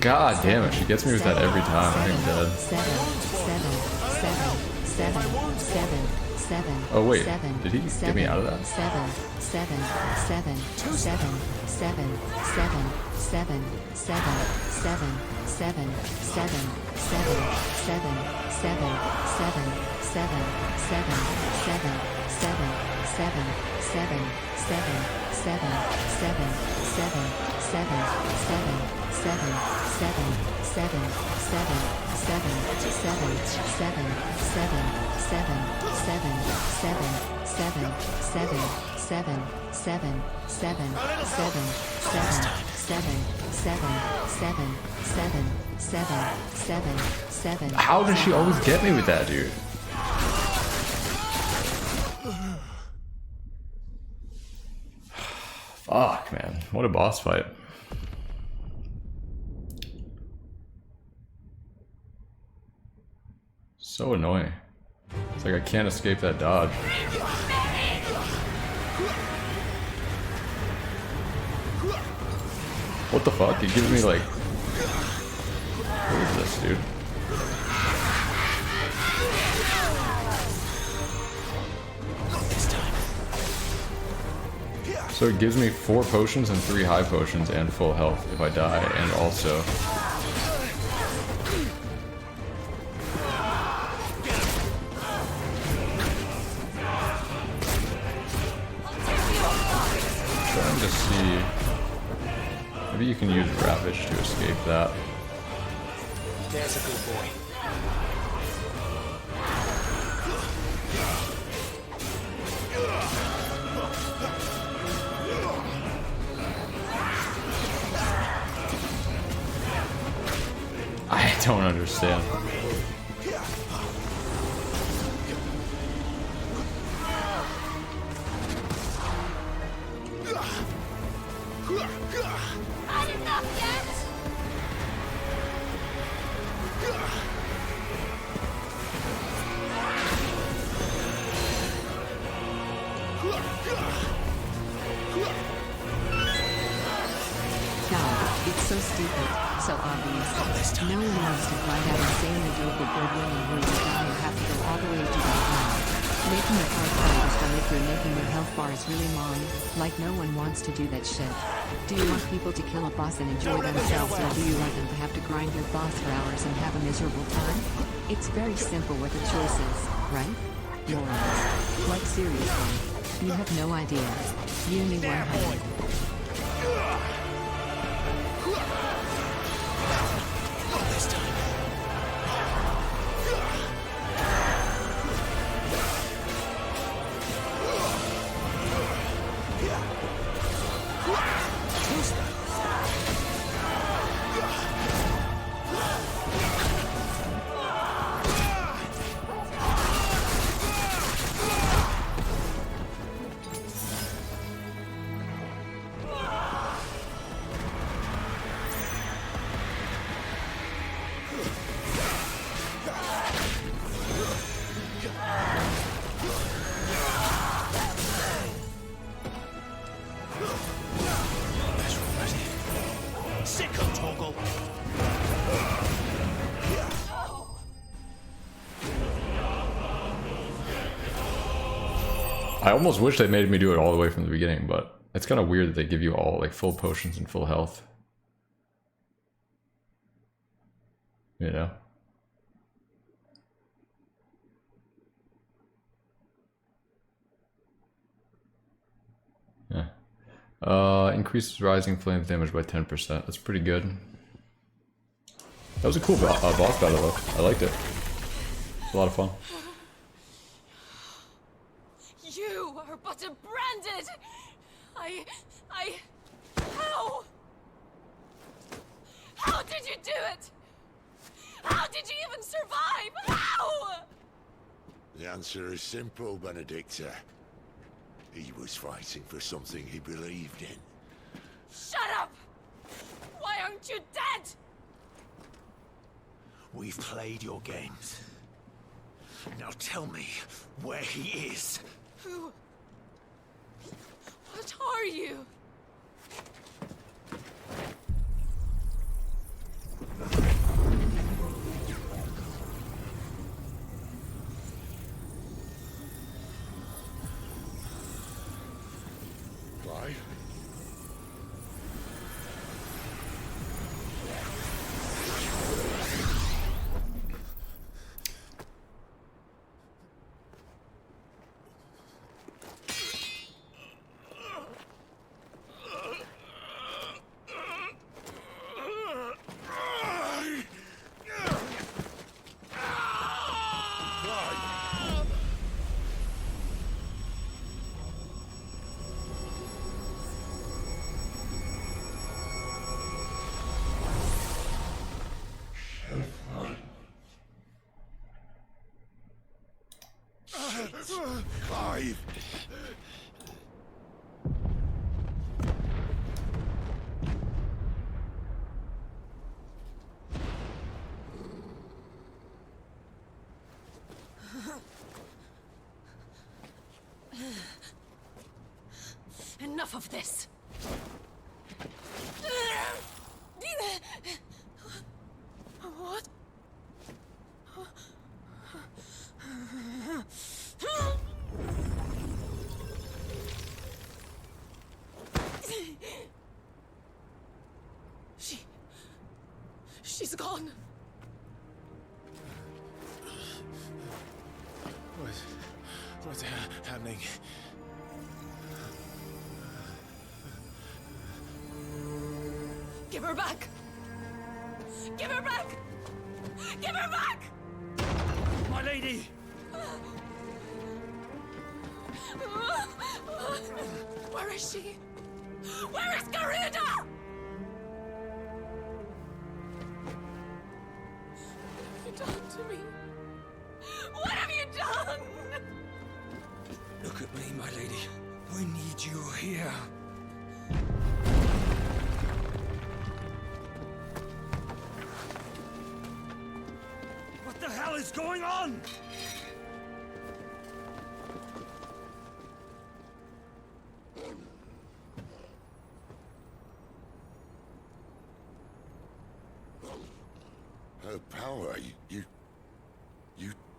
God damn it, she gets me with that every time. I think I'm dead. Oh wait, did he get me out of that? How does she always get me with that, dude? Fuck, man. What a boss fight. So annoying. It's like I can't escape that dodge. What the fuck? It gives me like... What is this, dude? So it gives me 4 potions and 3 high potions and full health if I die, and also... trying to see. Maybe you can use Ravage to escape that. There's a good boy. I don't understand. Not enough yet! God, it's so stupid, so obvious. No one wants to grind out insanely durable gold-winning runes down or have to go all the way to that now. Making a hard fight is done if you're making your health bars really long, like no one wants to do that shit. Do you want people to kill a boss and enjoy themselves, or do you want them to have to grind your boss for hours and have a miserable time? It's very simple what the choice is, right? Morons. Like seriously. You have no idea. Uni 100. This time. I almost wish they made me do it all the way from the beginning, but it's kind of weird that they give you all like full potions and full health. You know? Yeah. Increases rising flames damage by 10%. That's pretty good. That was a cool boss battle though. I liked it. It was a lot of fun. You are but a branded. How? How did you do it? How did you even survive? How? The answer is simple, Benedicta. He was fighting for something he believed in. Shut up! Why aren't you dead? We've played your games. Now tell me where he is. Who? What are you? Clive? Clive! Enough of this. What? She's gone. What's happening? Give her back! Give her back! Give her back! My lady! Where is she? Where is Garuda? What have you done to me? What have you done? Look at me, my lady. We need you here. What the hell is going on? Her power, you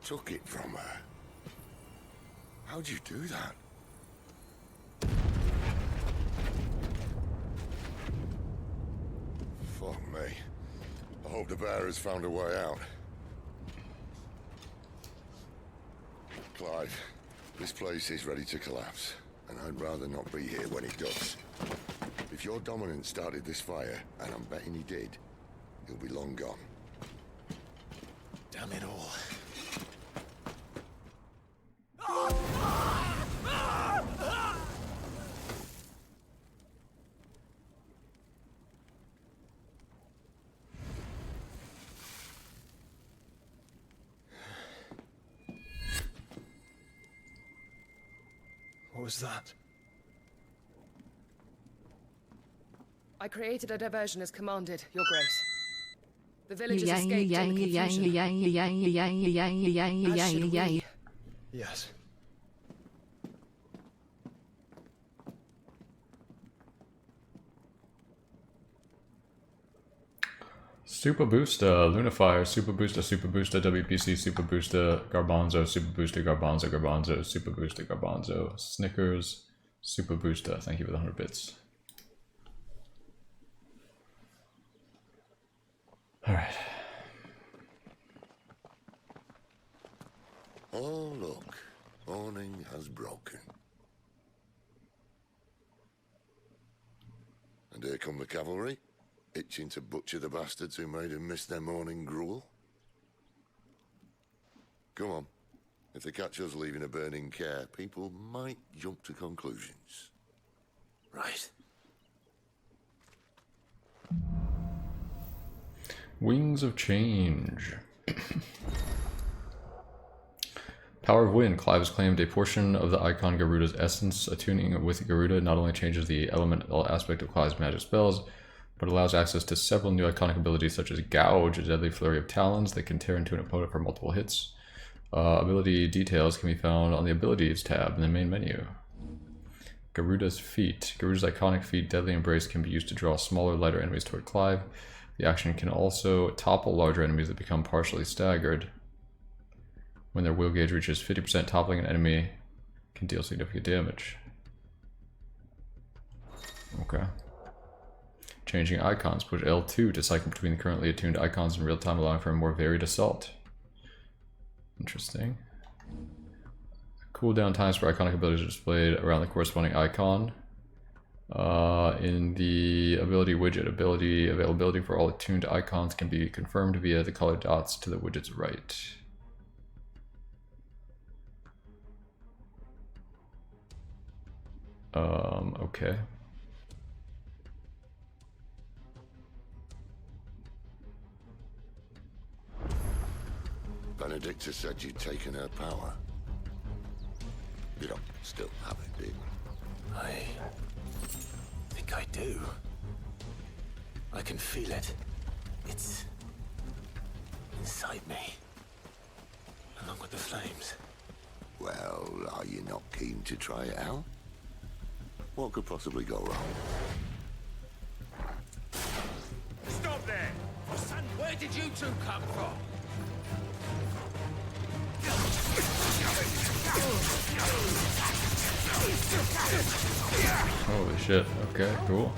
took it from her. How'd you do that? Fuck me. I hope the bearers found a way out. Clive, this place is ready to collapse, and I'd rather not be here when it does. If your dominant started this fire, and I'm betting he did, he'll be long gone. Damn it all. What was that? I created a diversion as commanded, Your Grace. The villagers escaped in the confusion. As should we. Yes. Super Booster, Lunafire, Super Booster, WPC, Super Booster, Garbanzo, Super Booster, Garbanzo, Super Booster, Garbanzo, Snickers, Super Booster. Thank you for the 100 bits. Alright. Oh, look. Morning has broken. And here come the cavalry, itching to butcher the bastards who made them miss their morning gruel. Come on. If they catch us leaving a burning care, people might jump to conclusions. Right. Wings of Change. Power of Wind. Clive has claimed a portion of the icon Garuda's essence. Attuning with Garuda not only changes the elemental aspect of Clive's magic spells, but allows access to several new iconic abilities such as Gouge, a deadly flurry of talons that can tear into an opponent for multiple hits. Ability details can be found on the Abilities tab in the main menu. Garuda's Feat. Garuda's iconic feat, Deadly Embrace, can be used to draw smaller, lighter enemies toward Clive. The action can also topple larger enemies that become partially staggered. When their will gauge reaches 50%, toppling an enemy can deal significant damage. Okay. Changing icons. Push L2 to cycle between the currently attuned icons in real time, allowing for a more varied assault. Interesting. Cooldown times for iconic abilities are displayed around the corresponding icon. In the ability widget, ability availability for all attuned icons can be confirmed via the colored dots to the widget's right. Okay. Benedicta said you'd taken her power. You don't still have it, do you? I think I do. I can feel it. It's inside me, along with the flames. Well, are you not keen to try it out? What could possibly go wrong? Stop there! Oh, son, where did you two come from? Holy shit. Okay, cool.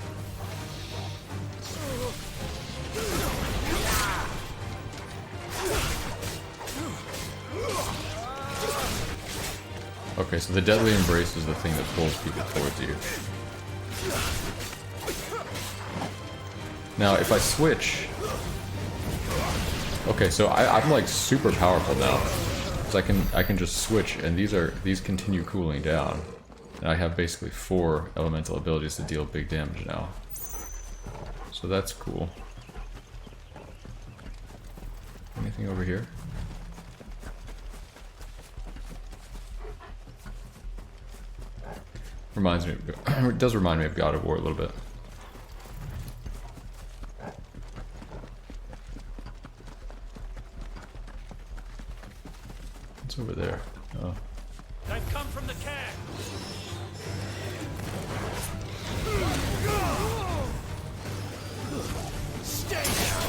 Okay, so the Deadly Embrace is the thing that pulls people towards you. Now, if I switch... Okay, so I'm like super powerful now. So I can just switch, and these continue cooling down. And I have basically 4 elemental abilities to deal big damage now. So that's cool. Anything over here? Reminds me, it does remind me of God of War a little bit. What's over there? Oh. They've come from the camp. Stay down.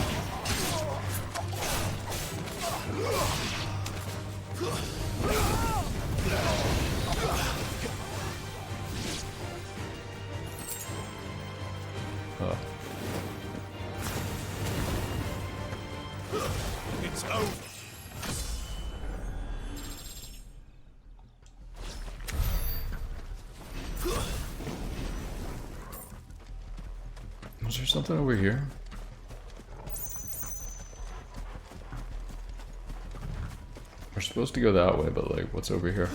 Oh. It's over. Was there something over here? We're supposed to go that way, but like, what's over here?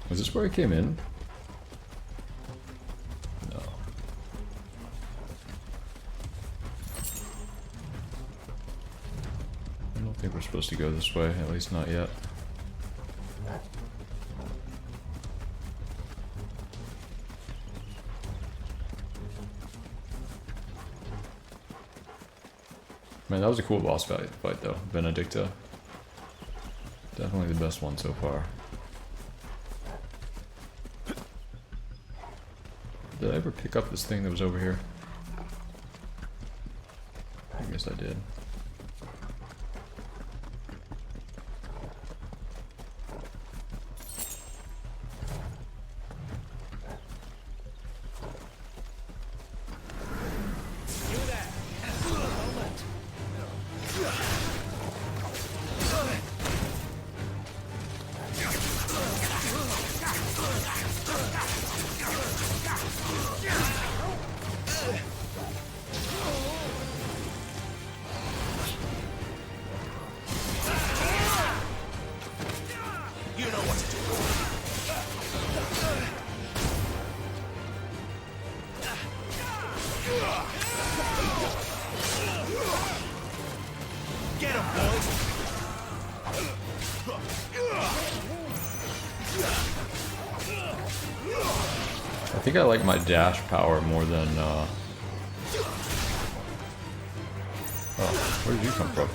Is this where I came in? No. I don't think we're supposed to go this way, at least not yet. Man, that was a cool boss fight though. Benedicta. Definitely the best one so far. Did I ever pick up this thing that was over here? I guess I did. I think I like my dash power more than, Oh, where did you come from?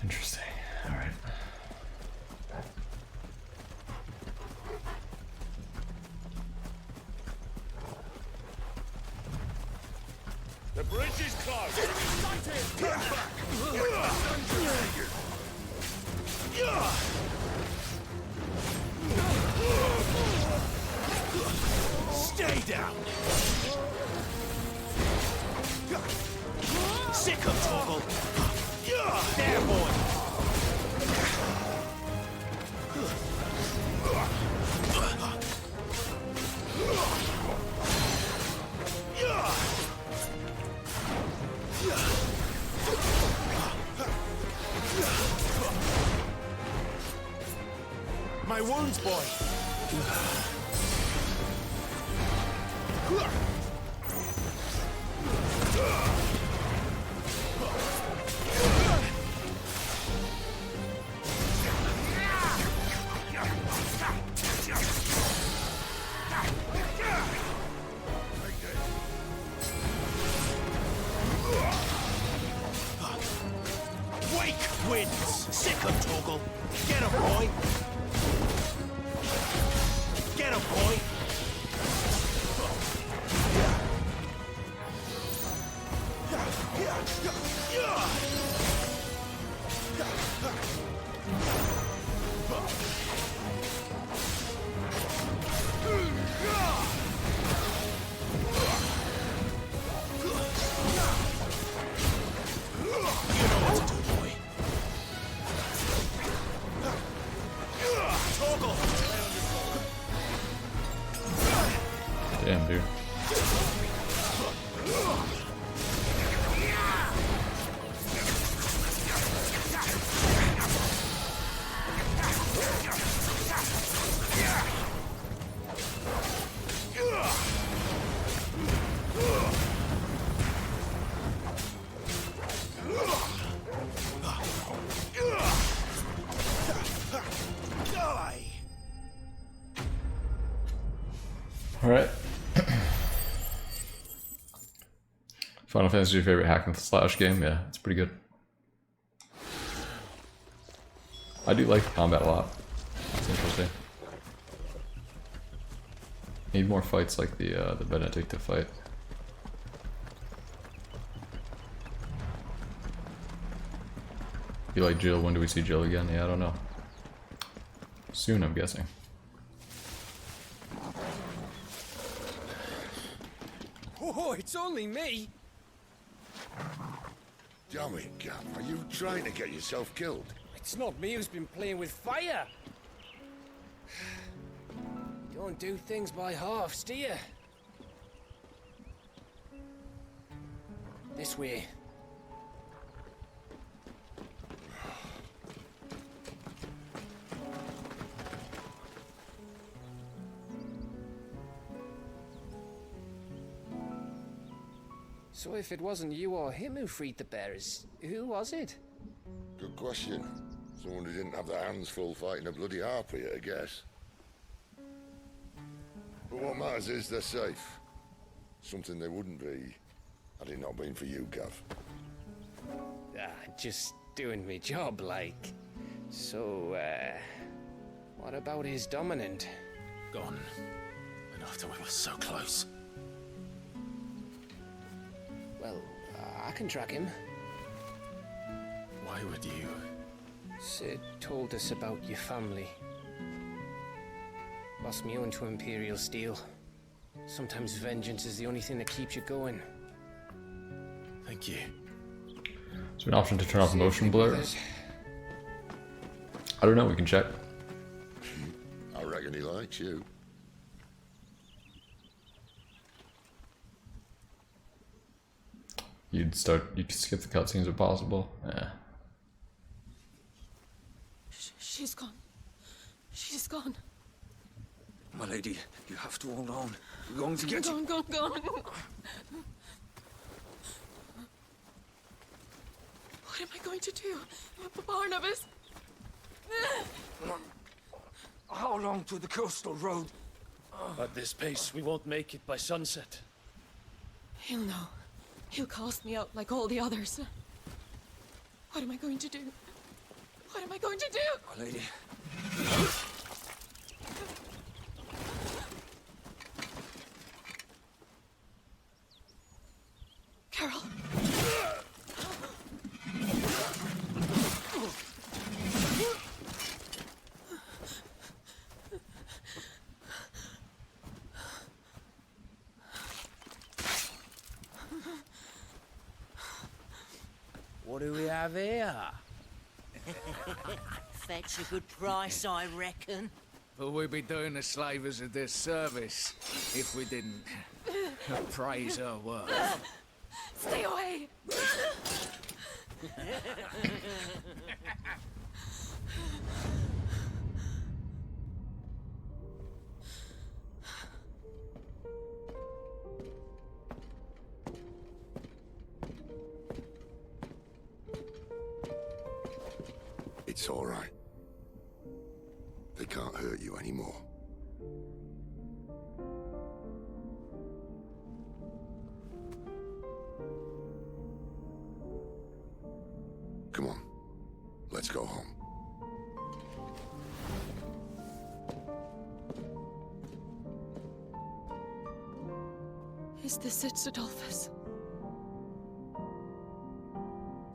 Interesting. All right. The bridge is closed. Turn back. Stay down. Sick of Toggle. There, boy. My wounds, boy. Wake wins. Sick of Toggle. Get him, boy. Get him, boy. Damn, dude. Alright. Final Fantasy, your favorite hack and slash game? Yeah, it's pretty good. I do like the combat a lot. It's interesting. Need more fights like the Benedicta fight. You like Jill? When do we see Jill again? Yeah, I don't know. Soon, I'm guessing. Oh, it's only me! Damn it, Gav, are you trying to get yourself killed? It's not me who's been playing with fire! Don't do things by halves, do you? This way. So if it wasn't you or him who freed the bearers, who was it? Good question. Someone who didn't have their hands full fighting a bloody harpy, I guess. But what matters is they're safe. Something they wouldn't be, had it not been for you, Gav. Just doing my job, like. So, what about his dominant? Gone. And after we were so close. Well, I can track him. Why would you? Sid told us about your family. Lost me own to Imperial Steel. Sometimes vengeance is the only thing that keeps you going. Thank you. Is there an option to turn off motion blur? I don't know, we can check. I reckon he likes you. You'd skip the cutscenes if possible. Yeah. She's gone. She's gone. My lady, you have to hold on. We're going to get you. Gone. What am I going to do? Barnabas? How long to the coastal road? At this pace, we won't make it by sunset. He'll know. He'll cast me out like all the others. What am I going to do? What am I going to do? My lady. Carol. What do we have here? Fetch a good price, I reckon. But we'd be doing the slavers a disservice if we didn't praise her work. Stay away! It's all right. They can't hurt you anymore. Come on, let's go home. Is this it, Adolphus?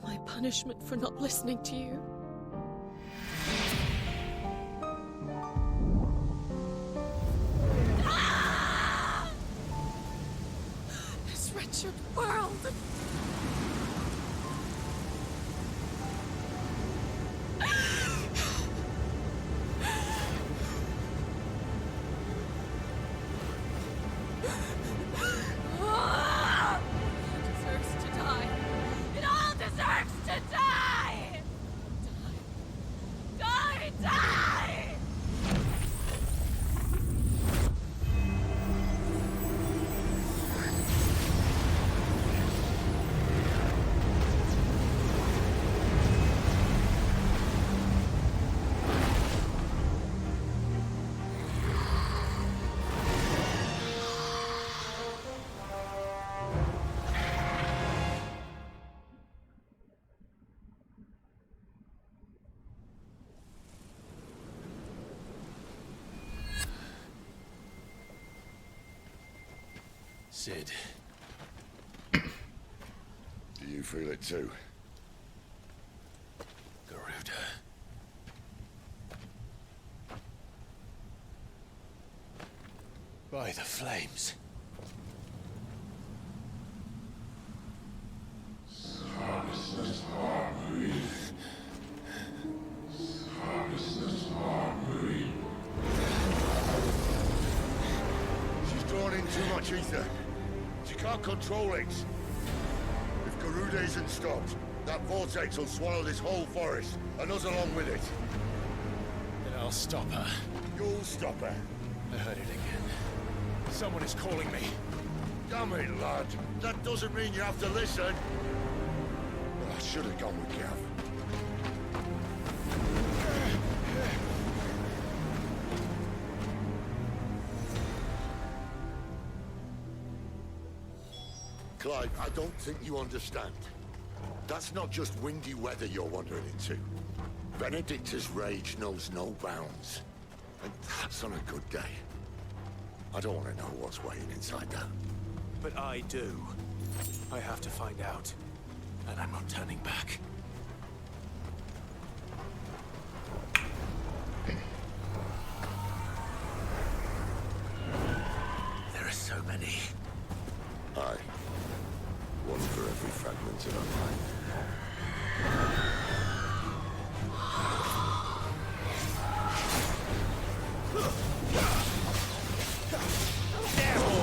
My punishment for not listening to you? This wretched world! Sid. Do you feel it too? Garuda. By the flames. She's drawn in too much ether. She can't control it. If Garuda isn't stopped, that vortex will swallow this whole forest, and us along with it. Then I'll stop her. You'll stop her. I heard it again. Someone is calling me. Damn it, lad. That doesn't mean you have to listen. I should have gone with Gav. Clive, I don't think you understand. That's not just windy weather you're wandering into. Benedicta's rage knows no bounds. And that's on a good day. I don't want to know what's waiting inside that. But I do. I have to find out. And I'm not turning back. There are so many. Aye. One for every fragment of our mind.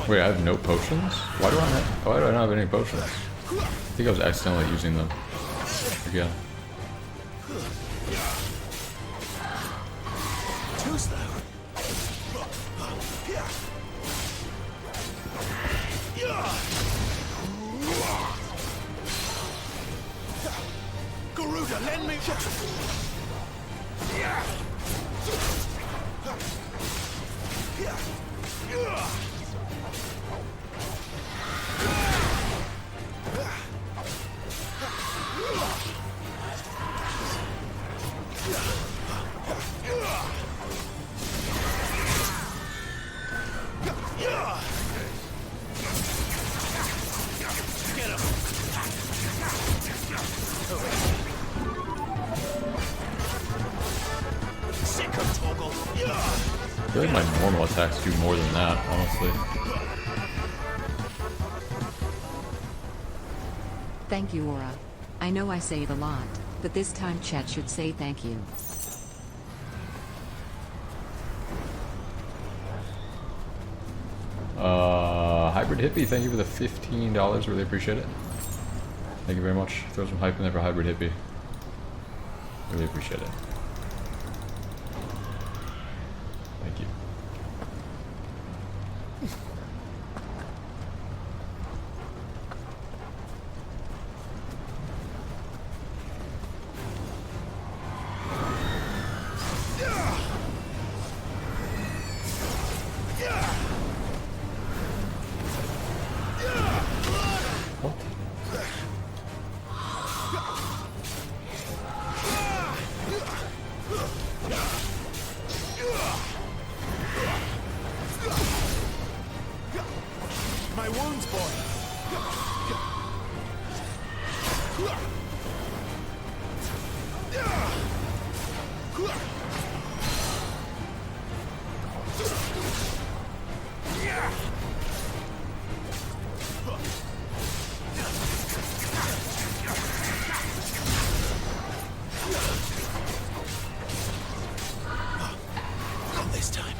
Wait, I have no potions? Why do I not have any potions? I think I was accidentally using them again. Too slow. Garuda, lend me. I feel like my normal attacks do more than that, honestly. Thank you, Aura. I know I say it a lot, but this time chat should say thank you. Hybrid Hippie, thank you for the $15. Really appreciate it. Thank you very much. Throw some hype in there for Hybrid Hippie. Really appreciate it. Thank you. My wounds, boy. Not this time.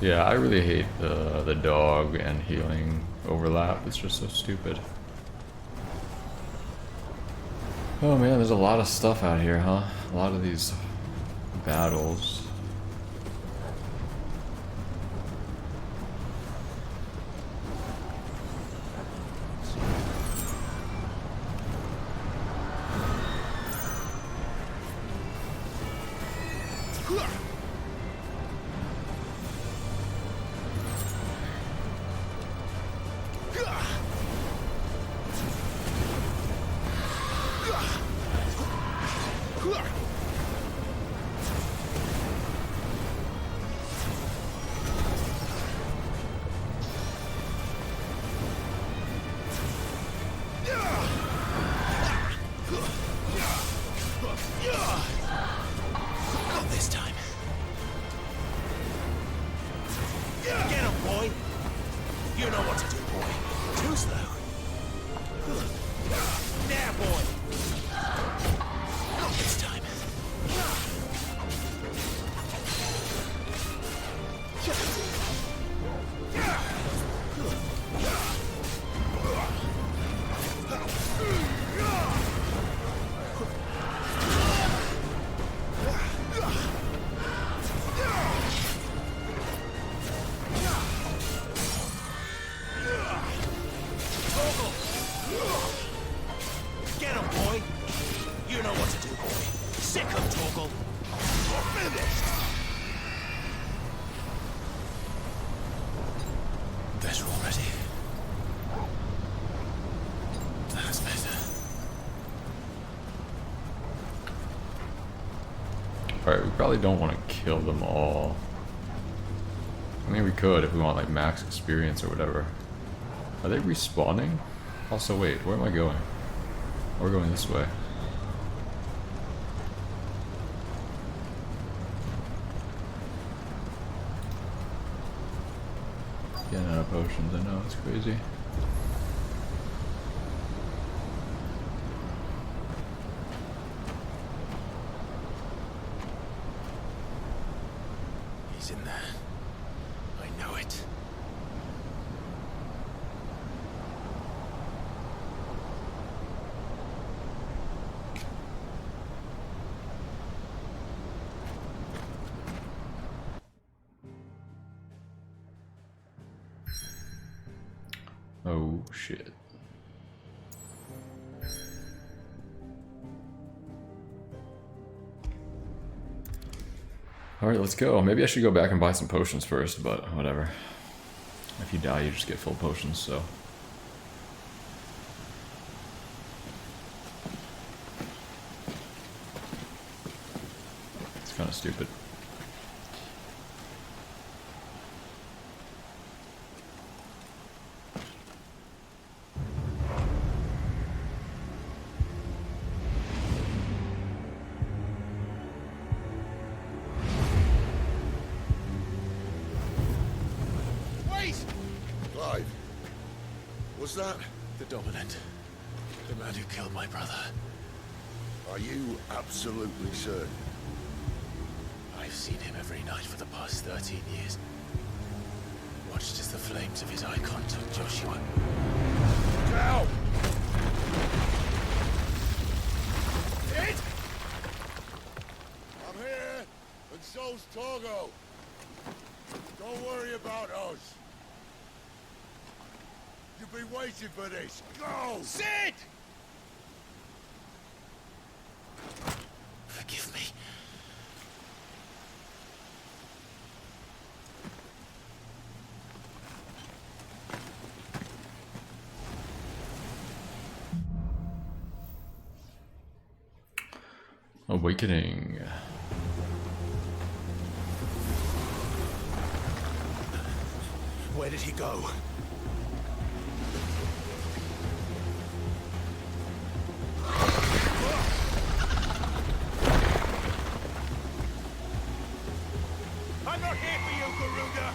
Yeah, I really hate the dog and healing overlap. It's just so stupid. Oh man, there's a lot of stuff out here, huh? A lot of these battles. You know what to do, boy. Too slow. There, boy. It's time. Get him, boy. You know what to do, boy. Sick him, Torgal. You're finished. Better already. That's better. Alright, we probably don't want to kill them all. I mean, we could if we want like max experience or whatever. Are they respawning? Also, wait, where am I going? We're going this way. Getting out of potions, I know, it's crazy. He's in there. I know it. Oh shit. Alright, let's go. Maybe I should go back and buy some potions first, but whatever. If you die, you just get full potions, so. It's kind of stupid. Clive, was that? The Dominant. The man who killed my brother. Are you absolutely certain? I've seen him every night for the past 13 years. Watched as the flames of his icon took Joshua. Down! It? I'm here, and so's Torgo. Don't worry about us. You've been waiting for this. Go! Sid! Forgive me. Awakening. Where did he go? I'm not here for you, Garuda!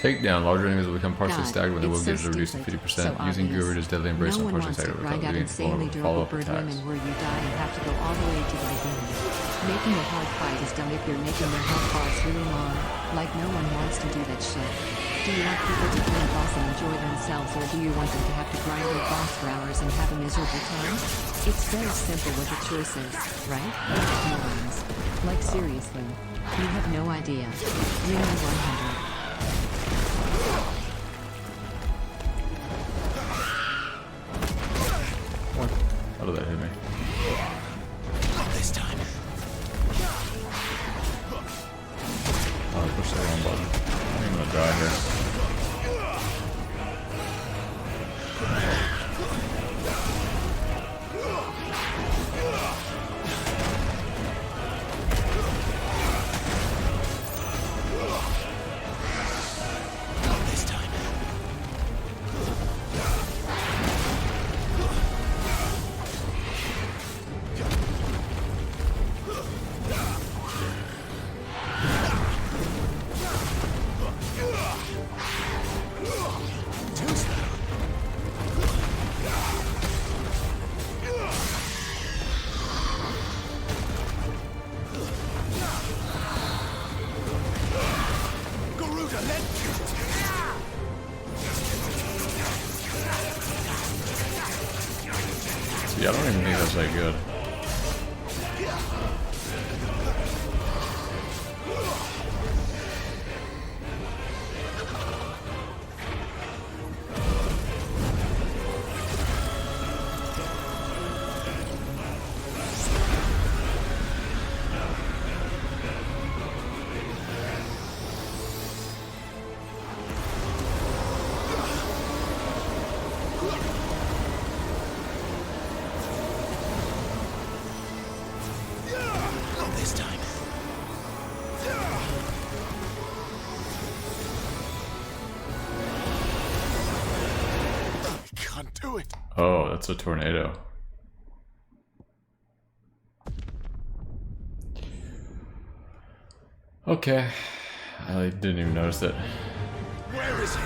Takedown. Larger enemies will become partially God, staggered when their will it's so gauge is reduced to stupid, 50%. so Using obvious. Guru is deadly embrace No on one partially wants to staggered grind without out being insanely durable follow-up bird attacks. women where you die and have to go all the way to the beginning. Making a hard fight is dumb if you're making their health bars really long. Like no one wants to do that shit. Do you want people to kill a boss and enjoy themselves, or do you want them to have to grind their boss for hours and have a miserable time? It's very simple what the choice is, right? Morons. Like seriously. You have no idea. Ring 100. What? How did that hit me? Not this time. Oh, I pushed the wrong button. I'm gonna die here. Not this time. Too slow. Garuda, let See, I don't even think that's that good. Not this time. I can't do it. Oh, that's a tornado. Okay. I didn't even notice it. Where is he?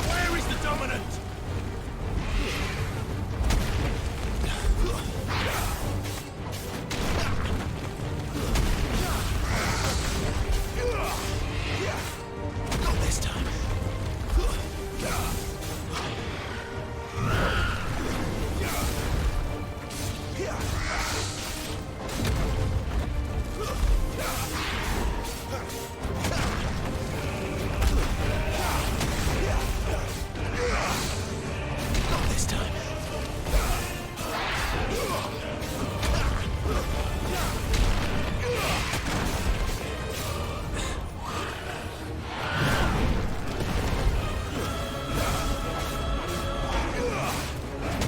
Where is the dominant? Not this time.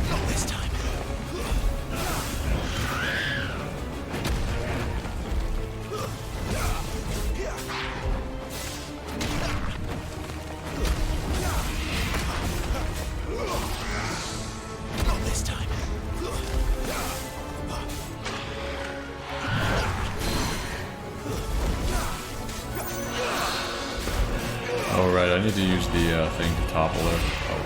Not this time. Not this time. Not this time. Oh, right, I need to use the thing to topple her. Oh.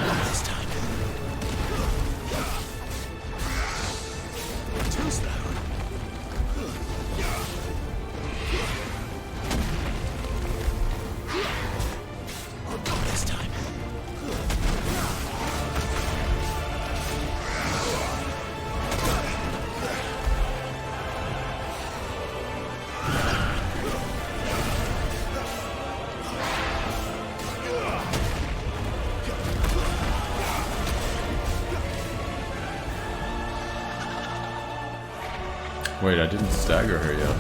Not this time. Too slow. Not this time. Wait, I didn't stagger her yet.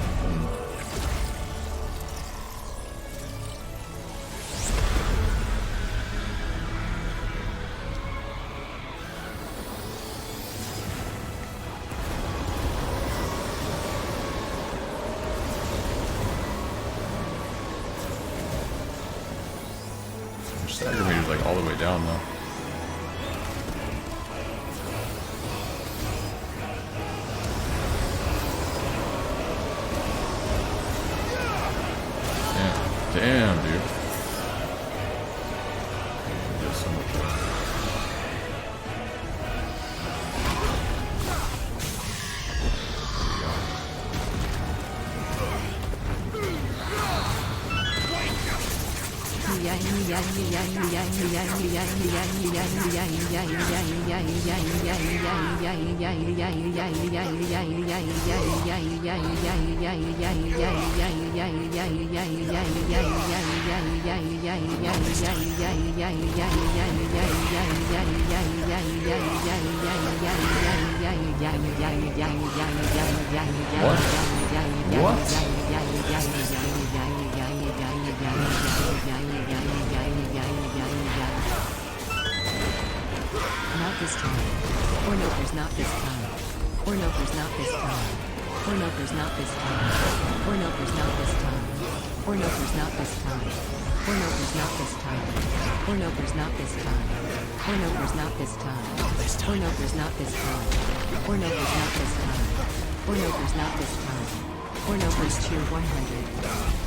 Stagger meter's like all the way down though. Damn, dude. There's so much better. Not this time. Ornoker's not this time. Ornoker's not this time. Ornoker's not this time. Ornoker's not this time. Ornoker's not this time. Ornoker's not this time. Ornoker's not this time. Ornoker's not this time. Ornoker's not this time. Ornoker's not this time. Ornoker's not this time. Ornoker's tier 100.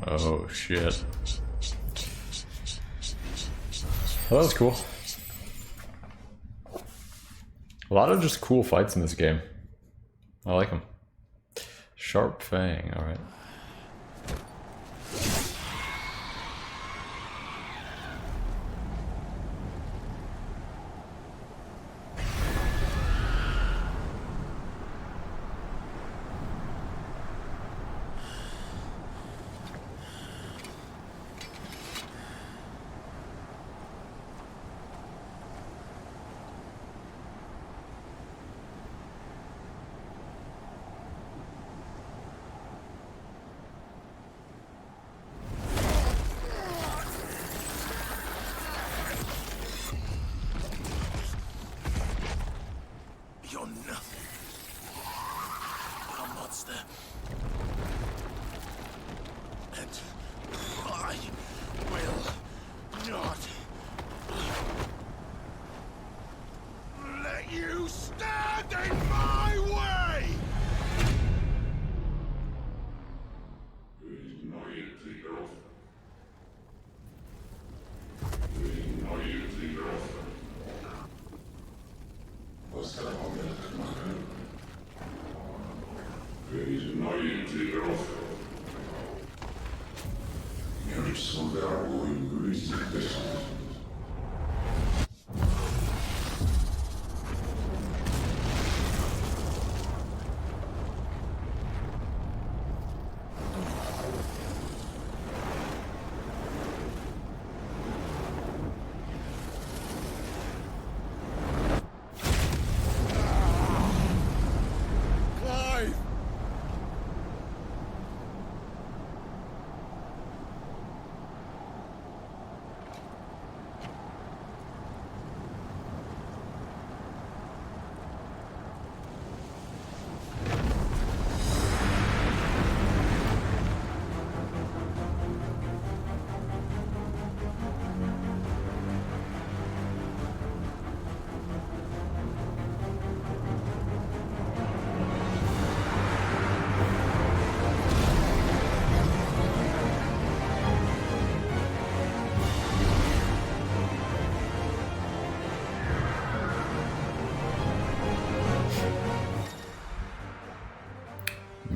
Oh shit. Well, that was cool. A lot of just cool fights in this game. I like them. Sharp Fang, alright.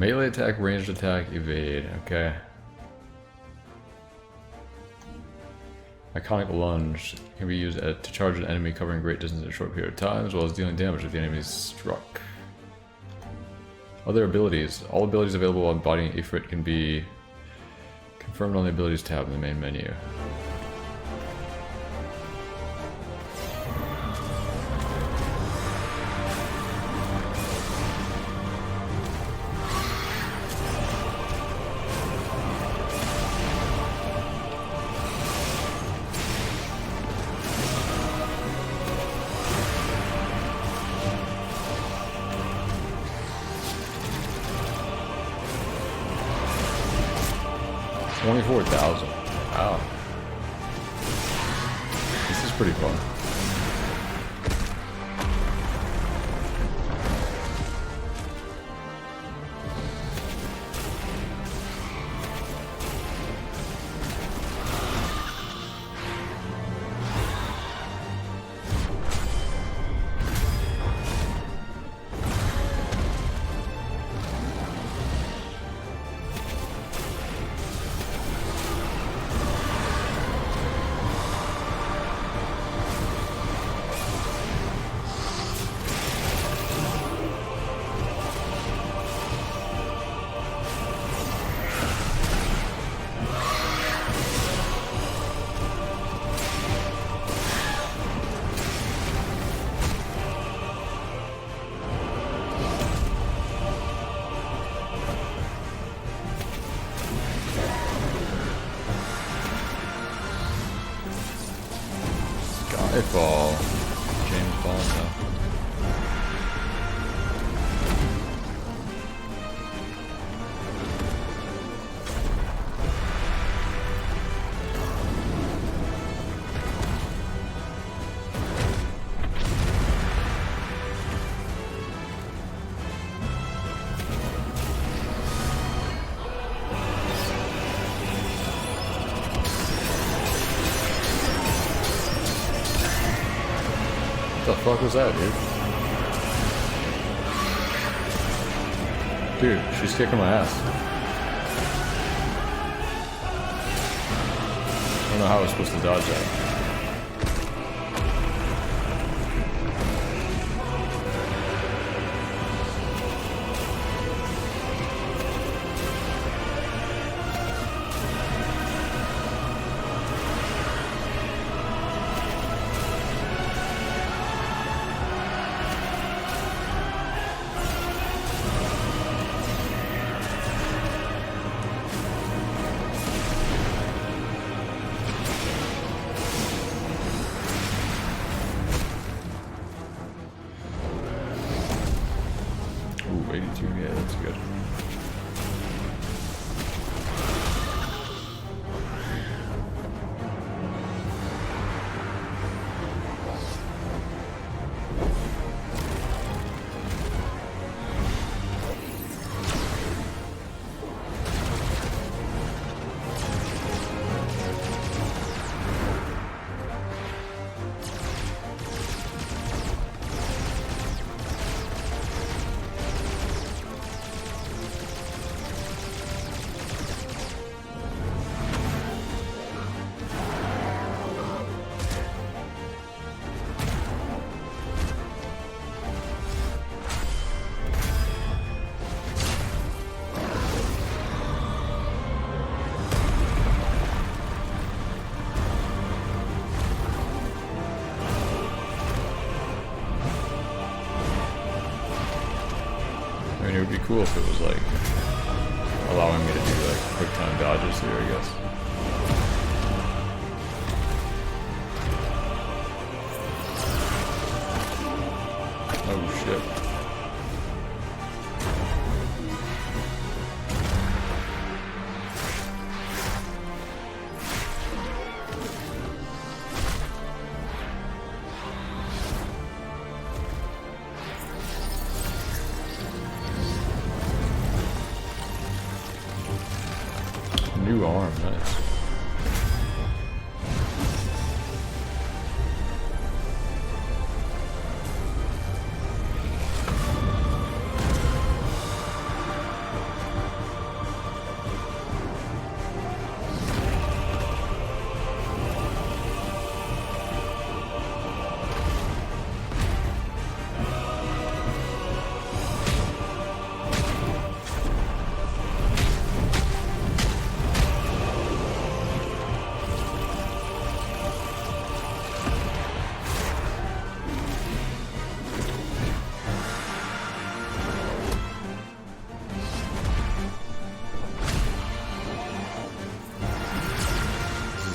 Melee attack, ranged attack, evade. Okay. Iconic lunge can be used to charge an enemy covering great distance in a short period of time, as well as dealing damage if the enemy is struck. Other abilities. All abilities available while embodying Ifrit can be confirmed on the abilities tab in the main menu. Wow. This is pretty fun. Skyfall. James Bond now. What the fuck was that, dude? Dude, she's kicking my ass. I don't know how I was supposed to dodge that. Ooh, 82, yeah, that's good. I mean, it would be cool if it was like allowing me to do like quick time dodges here, I guess. Oh shit. New arm, nice.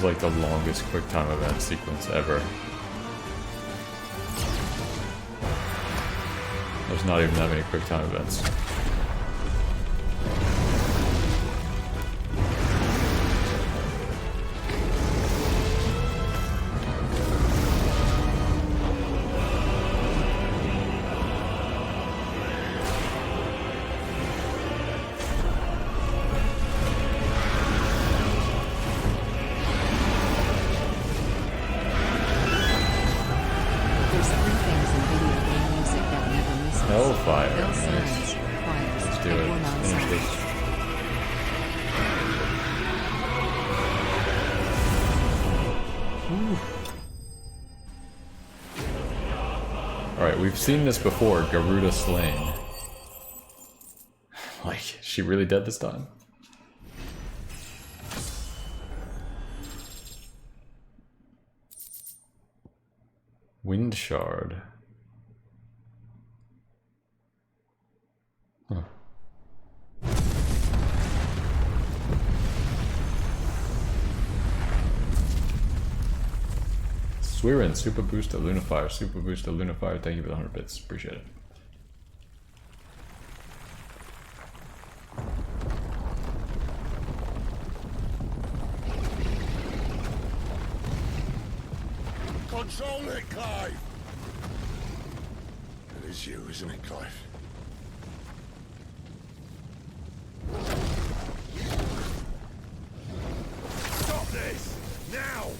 like the longest QuickTime event sequence ever. There's not even that many QuickTime events. We've seen this before, Garuda slain. Like, is she really dead this time? Wind shard. Huh. Swearin, super boost to Lunafire, super boost to Lunafire, thank you for the 100 bits, appreciate it. Control it, Clive! It is you, isn't it, Clive? Stop this! Now!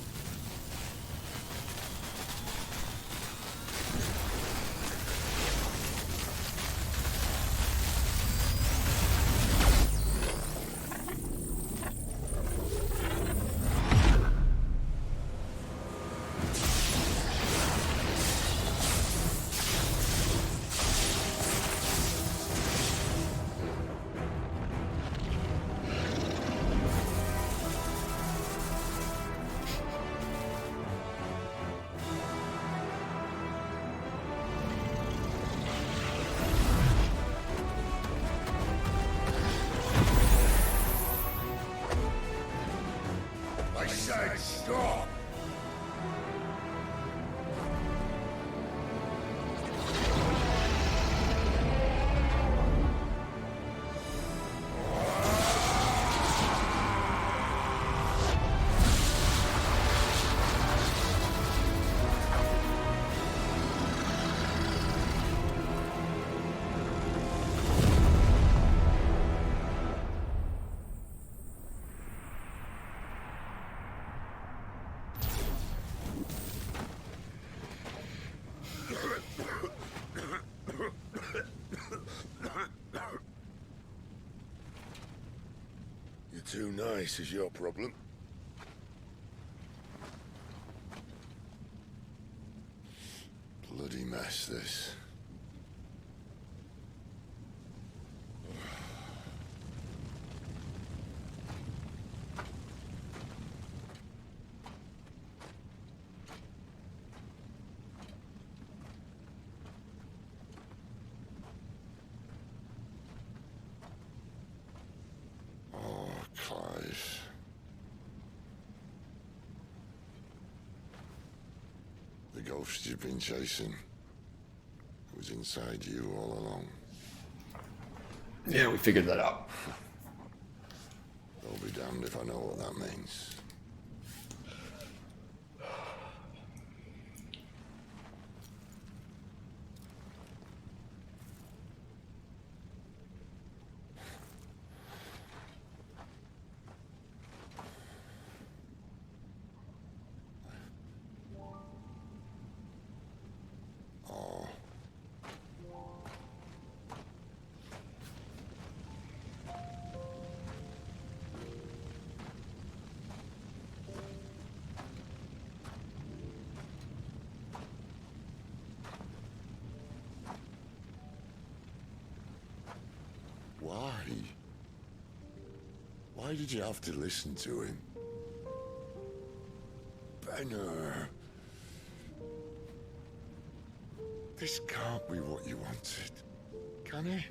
Stop! Too nice is your problem. Bloody mess, this. The ghost you've been chasing was inside you all along. Yeah, we figured that out. I'll be damned if I know what that means. Why did you have to listen to him? Benner. This can't be what you wanted, can it?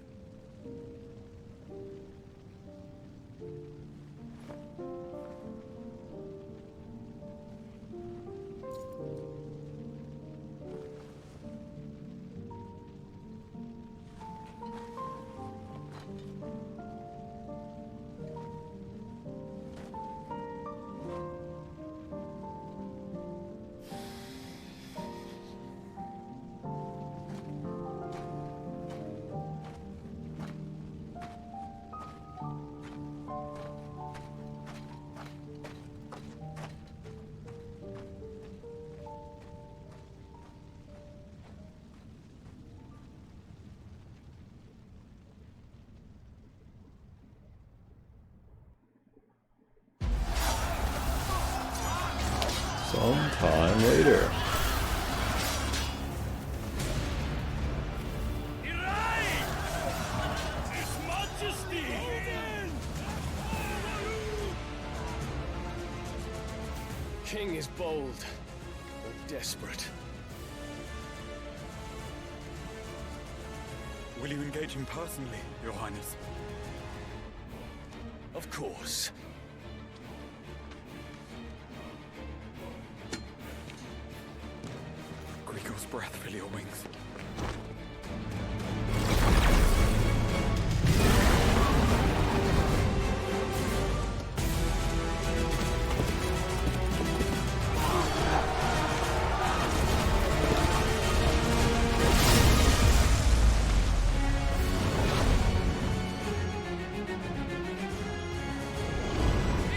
Sometime later. His Majesty! King is bold, or desperate. Will you engage him personally, Your Highness? Of course. Grigor's breath fill your wings.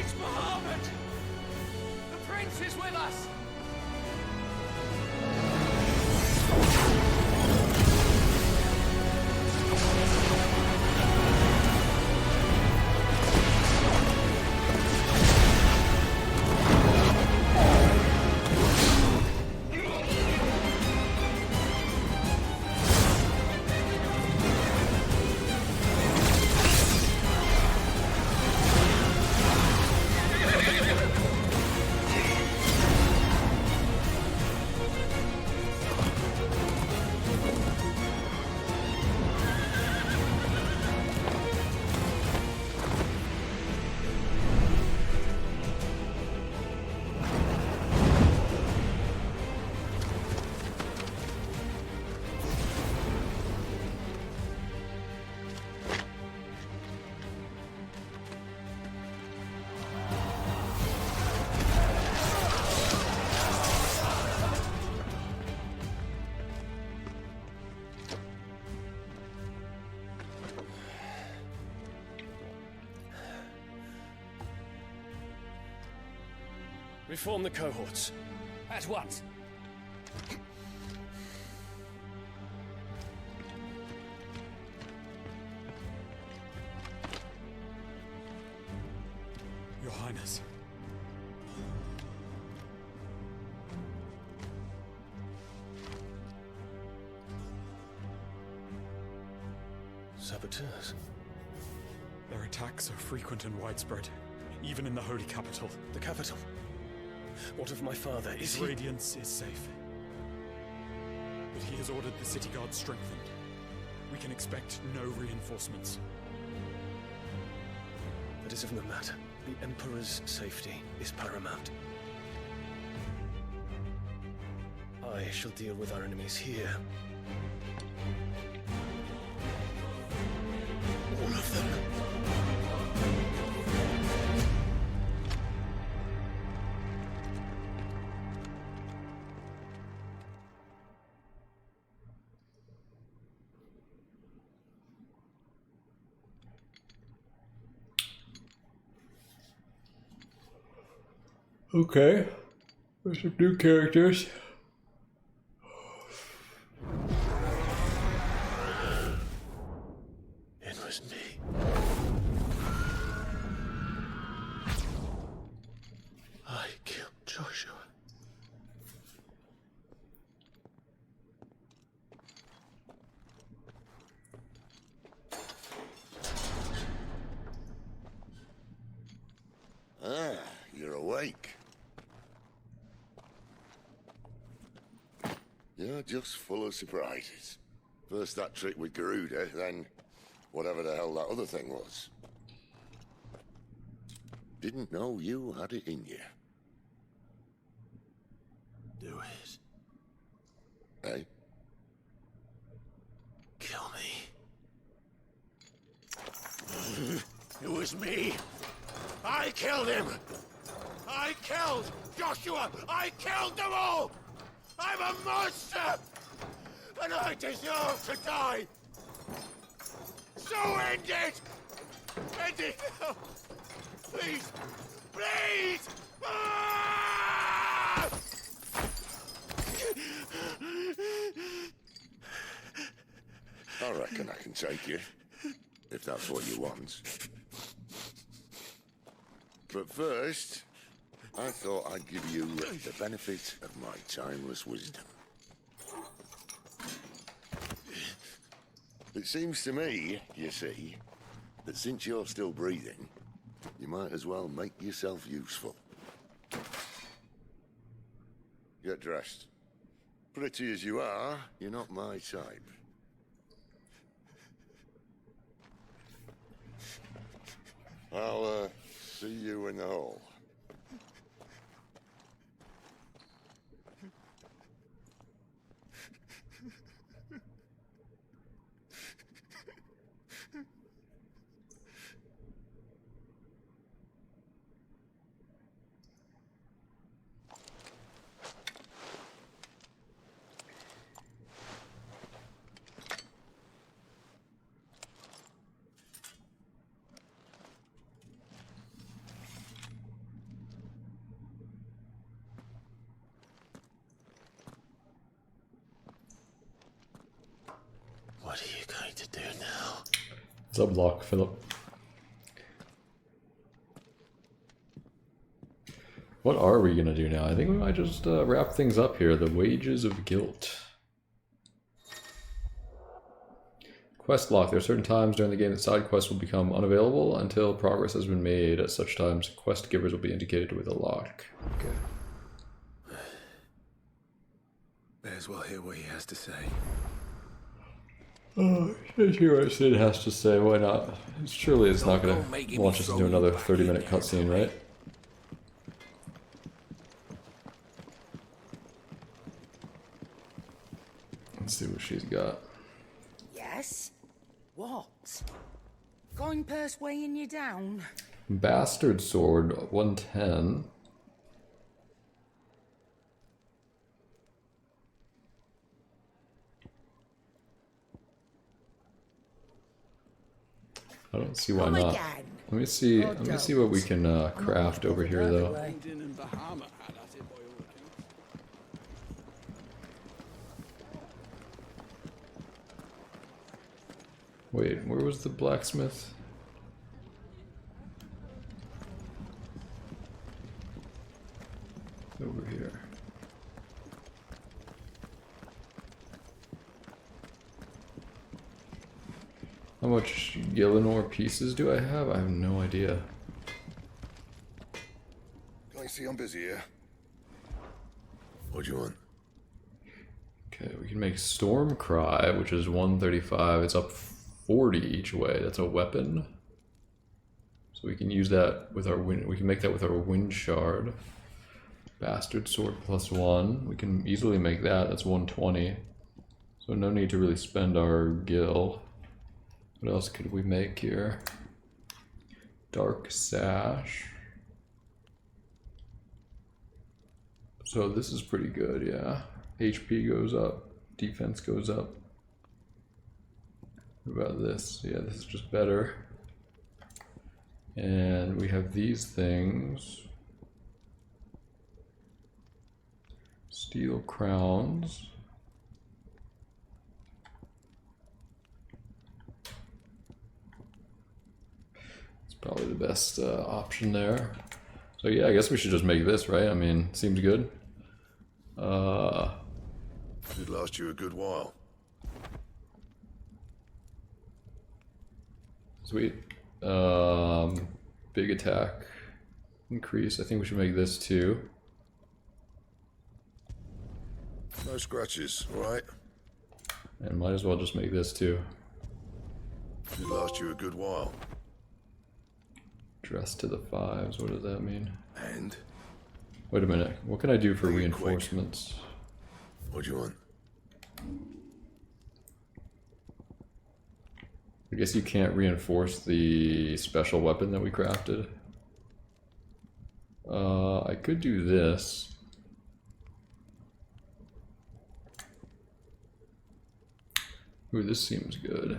It's Muhammad! The prince is with us! Reform the cohorts. At once. Your Highness. Saboteurs. Their attacks are frequent and widespread, even in the holy capital. The capital? What of my father? Is His he... radiance is safe. But he has ordered the city guard strengthened. We can expect no reinforcements. That is of no matter. The Emperor's safety is paramount. I shall deal with our enemies here. All of them. Okay. There's some new characters. It was me. I killed Joshua. Ah, you're awake. You're just full of surprises. First that trick with Garuda, then whatever the hell that other thing was. Didn't know you had it in you. Do it. Eh? Kill me. It was me. I killed him. I killed Joshua. I killed them all. I'm a monster. And I deserve to die. So end it. End it now. Please. Please. Ah! I reckon I can take you, if that's what you want. But first, I thought I'd give you the benefit of my timeless wisdom. It seems to me, you see, that since you're still breathing, you might as well make yourself useful. Get dressed. Pretty as you are, you're not my type. I'll, see you in the hall. What are you going to do now? What's up, Locke, Philip? What are we gonna do now? I think we might just wrap things up here. The Wages of Guilt. Quest lock. There are certain times during the game that side quests will become unavailable until progress has been made. At such times, quest givers will be indicated with a lock. Okay. May as well hear what he has to say. Oh, let's hear what Sid has to say. Why not? Surely it's not gonna launch us into another 30-minute cutscene, right? Let's see what she's got. Yes? What? Going purse weighing you down? Bastard Sword, 110. I don't see why not. Let me see what we can craft over here though. Wait, where was the blacksmith? Over here. How much Gillinor pieces do I have? I have no idea. Can I see I'm busy here? What do you want? Okay, we can make Storm Cry, which is 135. It's up 40 each way. That's a weapon. So we can use that with our wind. We can make that with our wind shard. Bastard Sword +1. We can easily make that. That's 120. So no need to really spend our gil. What else could we make here? Dark Sash. So this is pretty good, yeah. HP goes up, defense goes up. What about this? Yeah, this is just better. And we have these things. Steel crowns. Probably the best option there. So yeah, I guess we should just make this, right? I mean, seems good. Should last you a good while. Sweet. Big attack increase. I think we should make this too. No scratches, right? And might as well just make this too. Should last you a good while. Dress to the 5s, what does that mean? And? Wait a minute, what can I do for reinforcements? What do you want? I guess you can't reinforce the special weapon that we crafted. I could do this. Ooh, this seems good.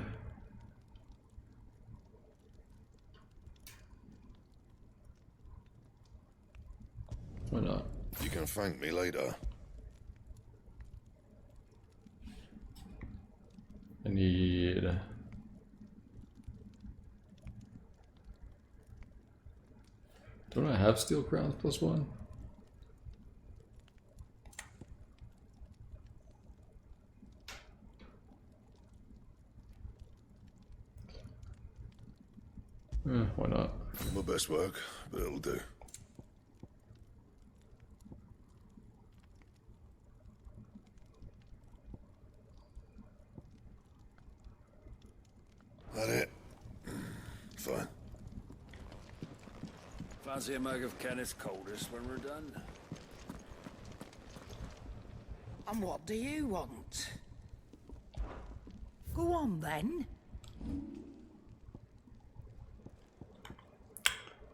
Why not? You can thank me later. I need... Don't I have steel crowns +1? Why not? My best work, but it'll do. That it? Fine. Fancy a mug of Kenneth's coldest when we're done? And what do you want? Go on then.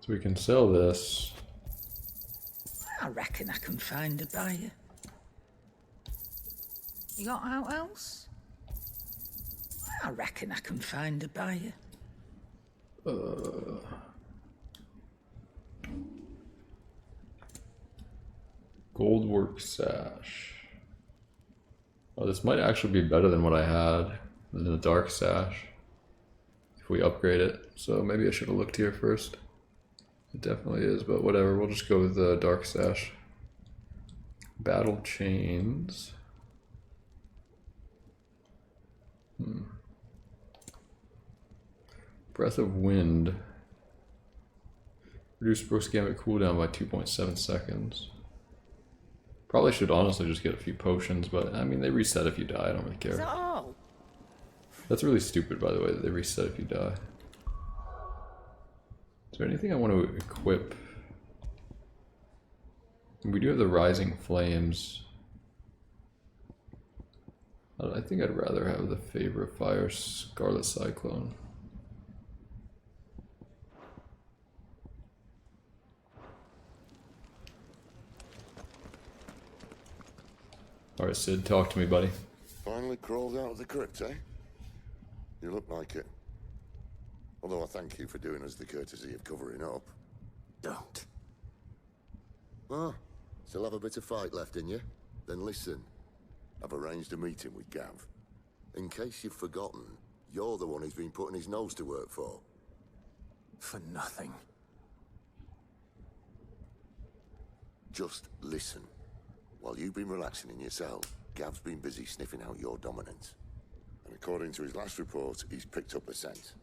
So we can sell this. I reckon I can find a buyer. You got out else? I reckon I can find a buyer. Goldwork sash. Oh, this might actually be better than what I had than the dark sash if we upgrade it. So maybe I should have looked here first. It definitely is, but whatever. We'll just go with the dark sash. Battle chains. Breath of wind. Reduce Brooks Gambit cooldown by 2.7 seconds. Probably should honestly just get a few potions, but I mean they reset if you die. I don't really care. Is that all? That's really stupid, by the way, that they reset if you die. Is there anything I want to equip? We do have the Rising Flames. I think I'd rather have the Favor of Fire Scarlet Cyclone. Alright, Sid, talk to me, buddy. Finally crawled out of the crypt, eh? You look like it. Although I thank you for doing us the courtesy of covering up. Don't. Ah, still have a bit of fight left in you? Then listen. I've arranged a meeting with Gav. In case you've forgotten, you're the one who's been putting his nose to work for. For nothing. Just listen. While you've been relaxing in your cell, Gav's been busy sniffing out your dominance. And according to his last report, he's picked up the scent.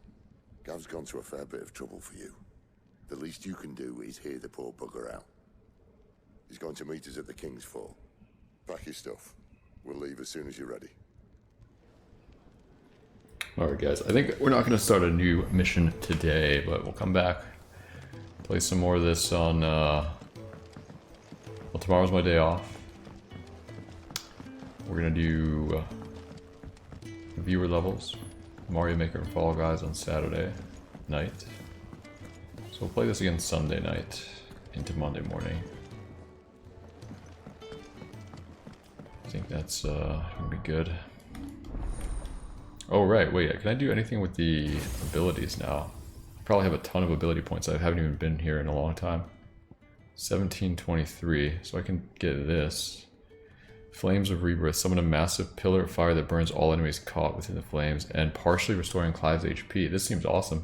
Gav's gone to a fair bit of trouble for you. The least you can do is hear the poor bugger out. He's going to meet us at the King's Fall. Pack your stuff. We'll leave as soon as you're ready. Alright guys, I think we're not going to start a new mission today, but we'll come back, play some more of this on, well, tomorrow's my day off. We're going to do viewer levels, Mario Maker and Fall Guys on Saturday night. So we'll play this again Sunday night into Monday morning. I think that's gonna be good. Oh right, wait, can I do anything with the abilities now? I probably have a ton of ability points. I haven't even been here in a long time. 1723, so I can get this. Flames of Rebirth, summon a massive pillar of fire that burns all enemies caught within the flames and partially restoring Clive's HP. This seems awesome.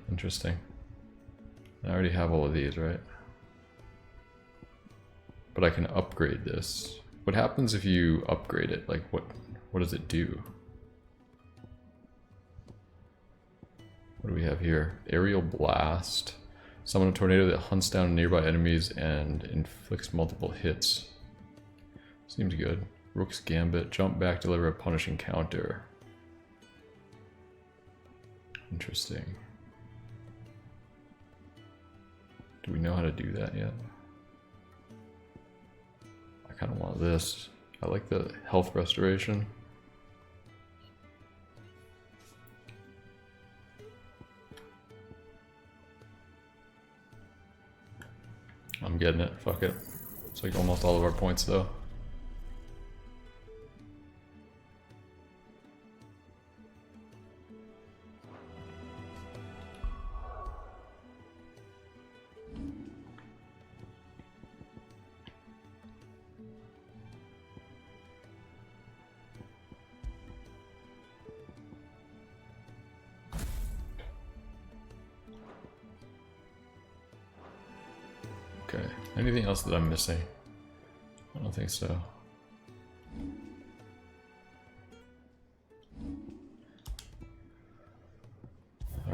Interesting. I already have all of these, right? But I can upgrade this. What happens if you upgrade it? Like, what does it do? What do we have here? Aerial Blast. Summon a tornado that hunts down nearby enemies and inflicts multiple hits. Seems good. Rook's Gambit. Jump back, deliver a punishing counter. Interesting. Do we know how to do that yet? I kind of want this. I like the health restoration. I'm getting it. Fuck it. It's like almost all of our points though. Okay, anything else that I'm missing? I don't think so.